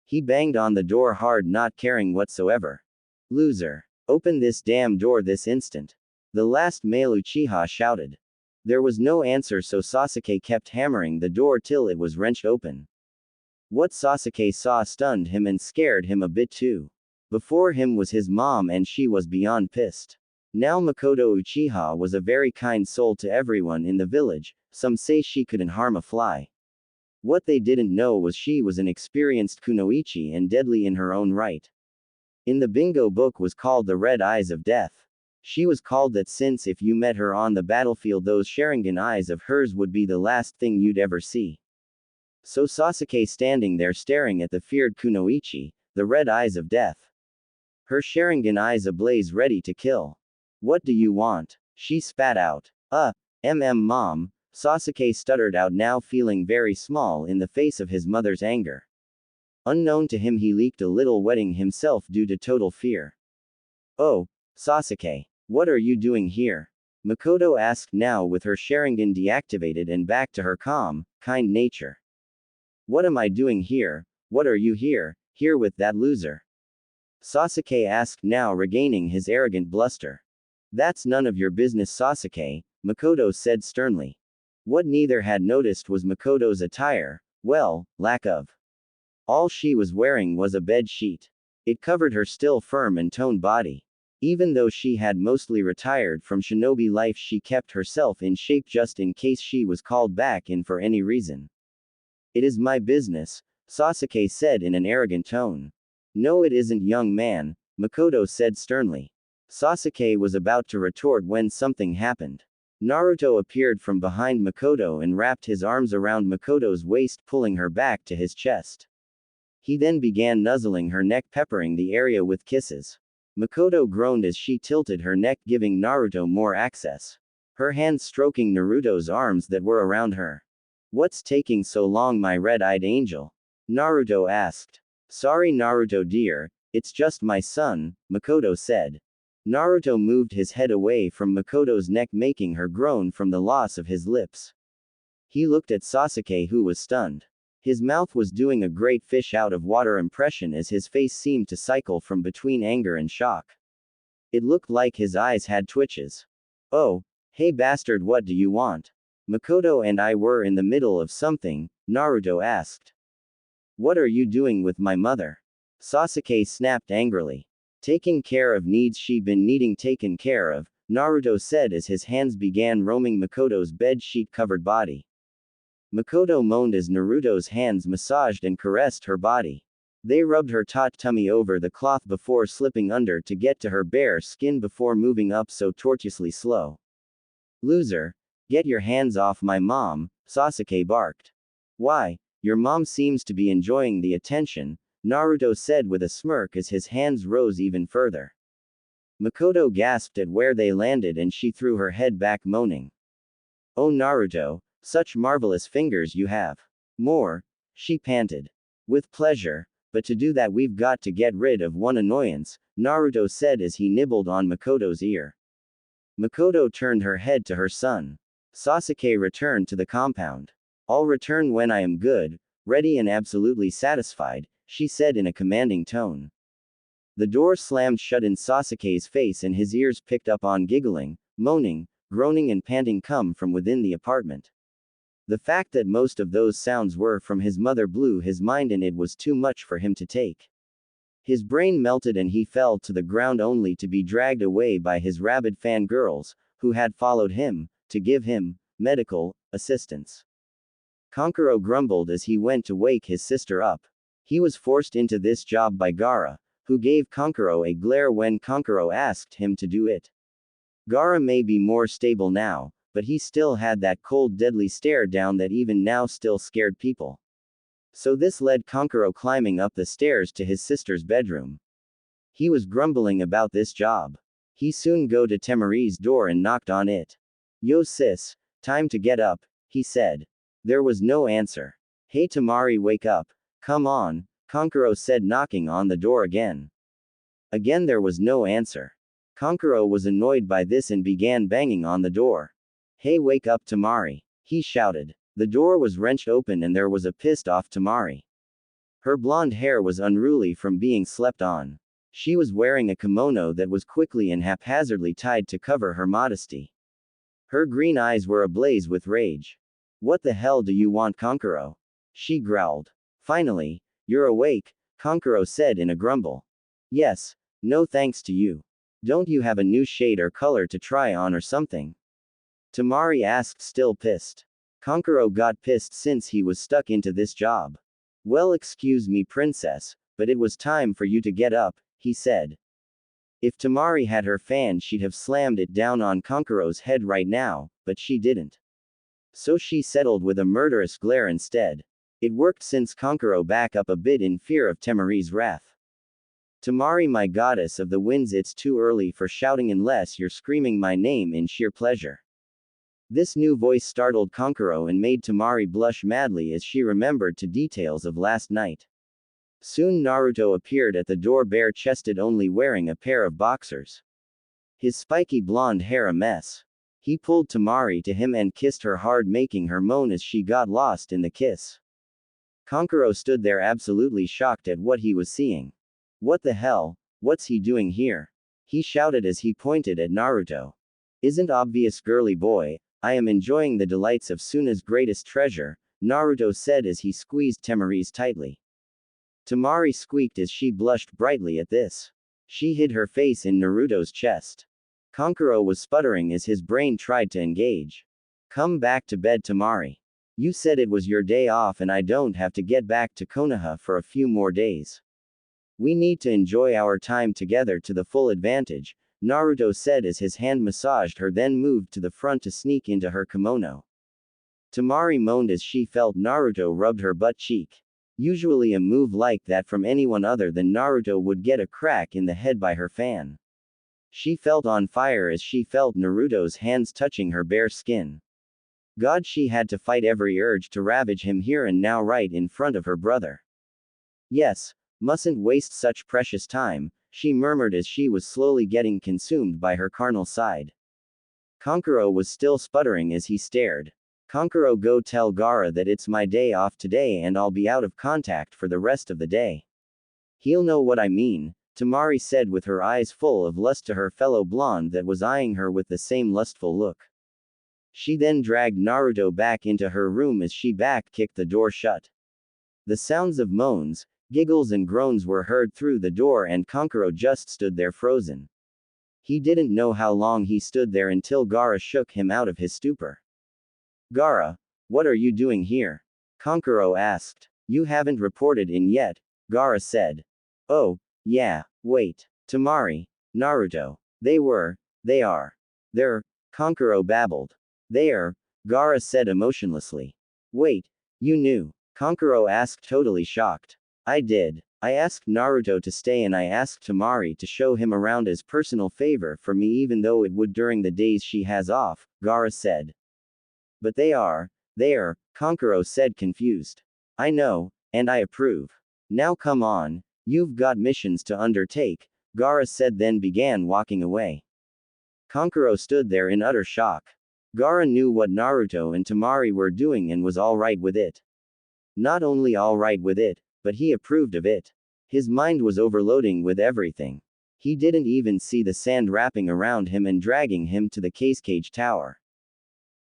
He banged on the door hard, not caring whatsoever. Loser. Open this damn door this instant. The last male Uchiha shouted. There was no answer, so Sasuke kept hammering the door till it was wrenched open. What Sasuke saw stunned him and scared him a bit too. Before him was his mom, and she was beyond pissed. Now Makoto Uchiha was a very kind soul to everyone in the village. Some say she couldn't harm a fly. What they didn't know was she was an experienced kunoichi and deadly in her own right. In the bingo book was called the Red Eyes of Death. She was called that since if you met her on the battlefield, those Sharingan eyes of hers would be the last thing you'd ever see. So Sasuke standing there staring at the feared kunoichi, the Red Eyes of Death. Her Sharingan eyes ablaze, ready to kill. What do you want? She spat out. Mom, Sasuke stuttered out, now feeling very small in the face of his mother's anger. Unknown to him, he leaked a little, wetting himself due to total fear. Oh, Sasuke. What are you doing here? Makoto asked, now with her Sharingan deactivated and back to her calm, kind nature. What am I doing here? What are you here with that loser? Sasuke asked, now regaining his arrogant bluster. That's none of your business, Sasuke, Makoto said sternly. What neither had noticed was Makoto's attire, well, lack of. All she was wearing was a bed sheet. It covered her still firm and toned body. Even though she had mostly retired from shinobi life, she kept herself in shape just in case she was called back in for any reason. It is my business, Sasuke said in an arrogant tone. No, it isn't, young man, Makoto said sternly. Sasuke was about to retort when something happened. Naruto appeared from behind Makoto and wrapped his arms around Makoto's waist, pulling her back to his chest. He then began nuzzling her neck, peppering the area with kisses. Makoto groaned as she tilted her neck, giving Naruto more access. Her hands stroking Naruto's arms that were around her. What's taking so long, my red-eyed angel? Naruto asked. Sorry, Naruto dear, it's just my son, Makoto said. Naruto moved his head away from Makoto's neck, making her groan from the loss of his lips. He looked at Sasuke, who was stunned. His mouth was doing a great fish out of water impression as his face seemed to cycle from between anger and shock. It looked like his eyes had twitches. Oh, hey bastard, what do you want? Makoto and I were in the middle of something, Naruto asked. What are you doing with my mother? Sasuke snapped angrily. Taking care of needs she been needing taken care of, Naruto said as his hands began roaming Makoto's bed-sheet covered body. Makoto moaned as Naruto's hands massaged and caressed her body. They rubbed her taut tummy over the cloth before slipping under to get to her bare skin before moving up so tortuously slow. Loser, get your hands off my mom, Sasuke barked. Why, your mom seems to be enjoying the attention, Naruto said with a smirk as his hands rose even further. Makoto gasped at where they landed and she threw her head back, moaning. Oh Naruto, such marvelous fingers you have. More, she panted. With pleasure, but to do that we've got to get rid of one annoyance, Naruto said as he nibbled on Makoto's ear. Makoto turned her head to her son. Sasuke returned to the compound. I'll return when I am good, ready and absolutely satisfied, she said in a commanding tone. The door slammed shut in Sasuke's face and his ears picked up on giggling, moaning, groaning and panting come from within the apartment. The fact that most of those sounds were from his mother blew his mind and it was too much for him to take. His brain melted and he fell to the ground only to be dragged away by his rabid fangirls, who had followed him, to give him medical assistance. Kankuro grumbled as he went to wake his sister up. He was forced into this job by Gaara, who gave Kankuro a glare when Kankuro asked him to do it. Gaara may be more stable now, but he still had that cold deadly stare down that even now still scared people. So this led Kankuro climbing up the stairs to his sister's bedroom. He was grumbling about this job. He soon go to Temari's door and knocked on it. Yo sis, time to get up, he said. There was no answer. Hey Temari, wake up. Come on, Kankuro said, knocking on the door again. Again there was no answer. Kankuro was annoyed by this and began banging on the door. Hey, wake up Temari, he shouted. The door was wrenched open and there was a pissed off Temari. Her blonde hair was unruly from being slept on. She was wearing a kimono that was quickly and haphazardly tied to cover her modesty. Her green eyes were ablaze with rage. What the hell do you want, Kankuro? She growled. Finally, you're awake, Kankuro said in a grumble. Yes, no thanks to you. Don't you have a new shade or color to try on or something? Temari asked, still pissed. Kankuro got pissed since he was stuck into this job. Well, excuse me princess, but it was time for you to get up, he said. If Temari had her fan she'd have slammed it down on Kankuro's head right now, but she didn't. So she settled with a murderous glare instead. It worked since Kankuro back up a bit in fear of Temari's wrath. Temari, my goddess of the winds, it's too early for shouting unless you're screaming my name in sheer pleasure. This new voice startled Kankuro and made Temari blush madly as she remembered to details of last night. Soon Naruto appeared at the door, bare-chested, only wearing a pair of boxers. His spiky blonde hair a mess. He pulled Temari to him and kissed her hard, making her moan as she got lost in the kiss. Kankuro stood there absolutely shocked at what he was seeing. What the hell, what's he doing here? He shouted as he pointed at Naruto. Isn't obvious, girly boy, I am enjoying the delights of Suna's greatest treasure, Naruto said as he squeezed Temari's tightly. Temari squeaked as she blushed brightly at this. She hid her face in Naruto's chest. Kankuro was sputtering as his brain tried to engage. Come back to bed, Temari. You said it was your day off and I don't have to get back to Konoha for a few more days. We need to enjoy our time together to the full advantage, Naruto said as his hand massaged her, then moved to the front to sneak into her kimono. Temari moaned as she felt Naruto rubbed her butt cheek. Usually a move like that from anyone other than Naruto would get a crack in the head by her fan. She felt on fire as she felt Naruto's hands touching her bare skin. God, she had to fight every urge to ravage him here and now right in front of her brother. Yes, mustn't waste such precious time, she murmured as she was slowly getting consumed by her carnal side. Kankuro was still sputtering as he stared. Kankuro, go tell Gaara that it's my day off today and I'll be out of contact for the rest of the day. He'll know what I mean, Temari said with her eyes full of lust to her fellow blonde that was eyeing her with the same lustful look. She then dragged Naruto back into her room as she back-kicked the door shut. The sounds of moans, giggles and groans were heard through the door and Kankuro just stood there frozen. He didn't know how long he stood there until Gaara shook him out of his stupor. Gaara, what are you doing here? Kankuro asked. You haven't reported in yet, Gaara said. Oh, yeah, wait. Temari, Naruto. They are. They're, Kankuro babbled. There, Gaara said emotionlessly. Wait, you knew? Kankuro asked, totally shocked. I did. I asked Naruto to stay and I asked Temari to show him around as personal favor for me even though it would during the days she has off, Gaara said. But they are, Kankuro said confused. I know, and I approve. Now come on, you've got missions to undertake, Gaara said then began walking away. Kankuro stood there in utter shock. Gaara knew what Naruto and Temari were doing and was alright with it. Not only alright with it, but he approved of it. His mind was overloading with everything. He didn't even see the sand wrapping around him and dragging him to the cage tower.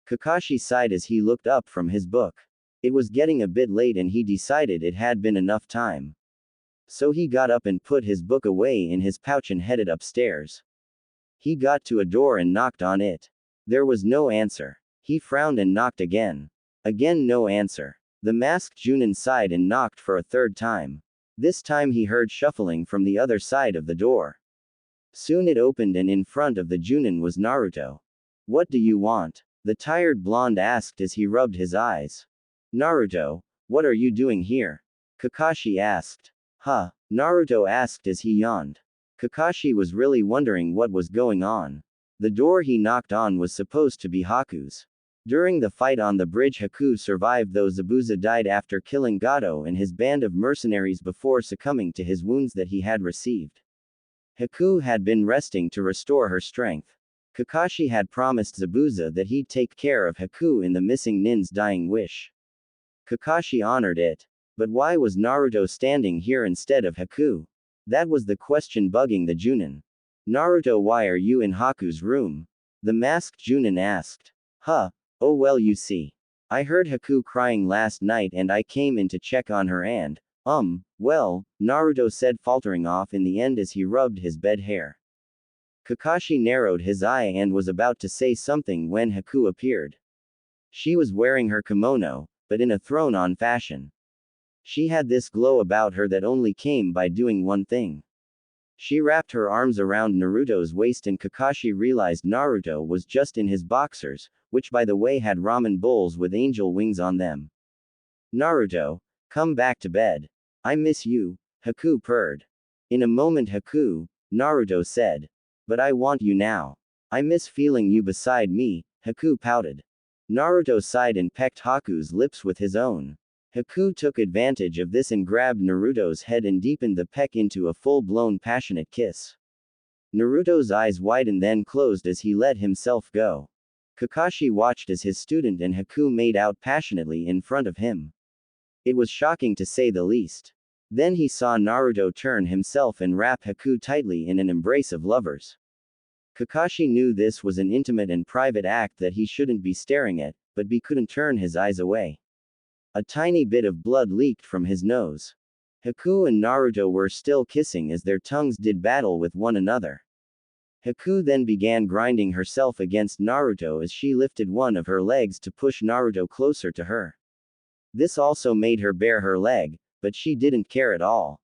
Kakashi sighed as he looked up from his book. It was getting a bit late and he decided it had been enough time. So he got up and put his book away in his pouch and headed upstairs. He got to a door and knocked on it. There was no answer. He frowned and knocked again. Again no answer. The masked Junin sighed and knocked for a third time. This time he heard shuffling from the other side of the door. Soon it opened and in front of the Junin was Naruto. What do you want? The tired blonde asked as he rubbed his eyes. Naruto, what are you doing here? Kakashi asked. Huh? Naruto asked as he yawned. Kakashi was really wondering what was going on. The door he knocked on was supposed to be Haku's. During the fight on the bridge, Haku survived though Zabuza died after killing Gato and his band of mercenaries before succumbing to his wounds that he had received. Haku had been resting to restore her strength. Kakashi had promised Zabuza that he'd take care of Haku in the missing nin's dying wish. Kakashi honored it. But why was Naruto standing here instead of Haku? That was the question bugging the Junin. Naruto, why are you in Haku's room? The masked Junin asked. Huh, oh well, you see. I heard Haku crying last night and I came in to check on her and, well, Naruto said, faltering off in the end as he rubbed his bed hair. Kakashi narrowed his eye and was about to say something when Haku appeared. She was wearing her kimono, but in a thrown-on fashion. She had this glow about her that only came by doing one thing. She wrapped her arms around Naruto's waist and Kakashi realized Naruto was just in his boxers, which by the way had ramen bowls with angel wings on them. Naruto, come back to bed. I miss you, Haku purred. In a moment Haku, Naruto said. But I want you now. I miss feeling you beside me, Haku pouted. Naruto sighed and pecked Haku's lips with his own. Haku took advantage of this and grabbed Naruto's head and deepened the peck into a full-blown passionate kiss. Naruto's eyes widened then closed as he let himself go. Kakashi watched as his student and Haku made out passionately in front of him. It was shocking to say the least. Then he saw Naruto turn himself and wrap Haku tightly in an embrace of lovers. Kakashi knew this was an intimate and private act that he shouldn't be staring at, but he couldn't turn his eyes away. A tiny bit of blood leaked from his nose. Haku and Naruto were still kissing as their tongues did battle with one another. Haku then began grinding herself against Naruto as she lifted one of her legs to push Naruto closer to her. This also made her bare her leg, but she didn't care at all.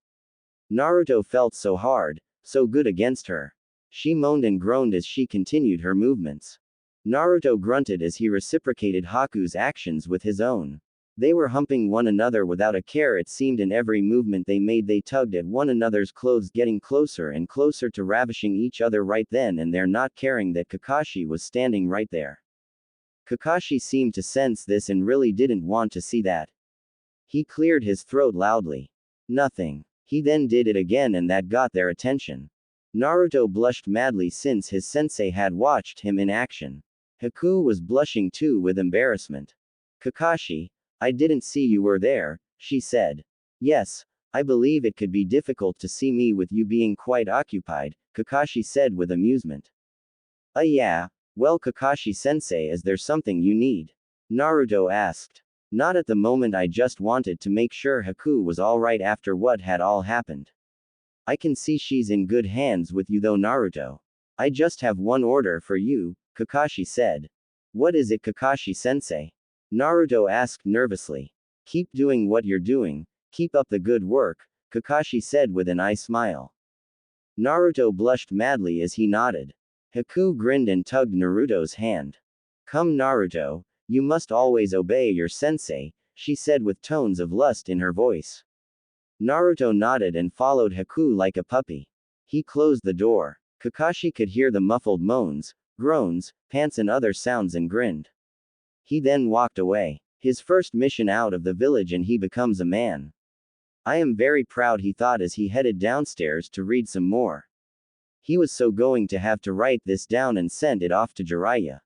Naruto felt so hard, so good against her. She moaned and groaned as she continued her movements. Naruto grunted as he reciprocated Haku's actions with his own. They were humping one another without a care. It seemed in every movement they made they tugged at one another's clothes, getting closer and closer to ravishing each other right then and there, not caring that Kakashi was standing right there. Kakashi seemed to sense this and really didn't want to see that. He cleared his throat loudly. Nothing. He then did it again and that got their attention. Naruto blushed madly since his sensei had watched him in action. Haku was blushing too with embarrassment. Kakashi, I didn't see you were there, she said. Yes, I believe it could be difficult to see me with you being quite occupied, Kakashi said with amusement. Yeah, well Kakashi-sensei, is there something you need? Naruto asked. Not at the moment, I just wanted to make sure Haku was alright after what had all happened. I can see she's in good hands with you though, Naruto. I just have one order for you, Kakashi said. What is it, Kakashi-sensei? Naruto asked nervously. Keep doing what you're doing, keep up the good work, Kakashi said with an eye smile. Naruto blushed madly as he nodded. Haku grinned and tugged Naruto's hand. Come Naruto, you must always obey your sensei, she said with tones of lust in her voice. Naruto nodded and followed Haku like a puppy. He closed the door. Kakashi could hear the muffled moans, groans, pants and other sounds and grinned. He then walked away. His first mission out of the village and he becomes a man. I am very proud, he thought as he headed downstairs to read some more. He was so going to have to write this down and send it off to Jiraiya.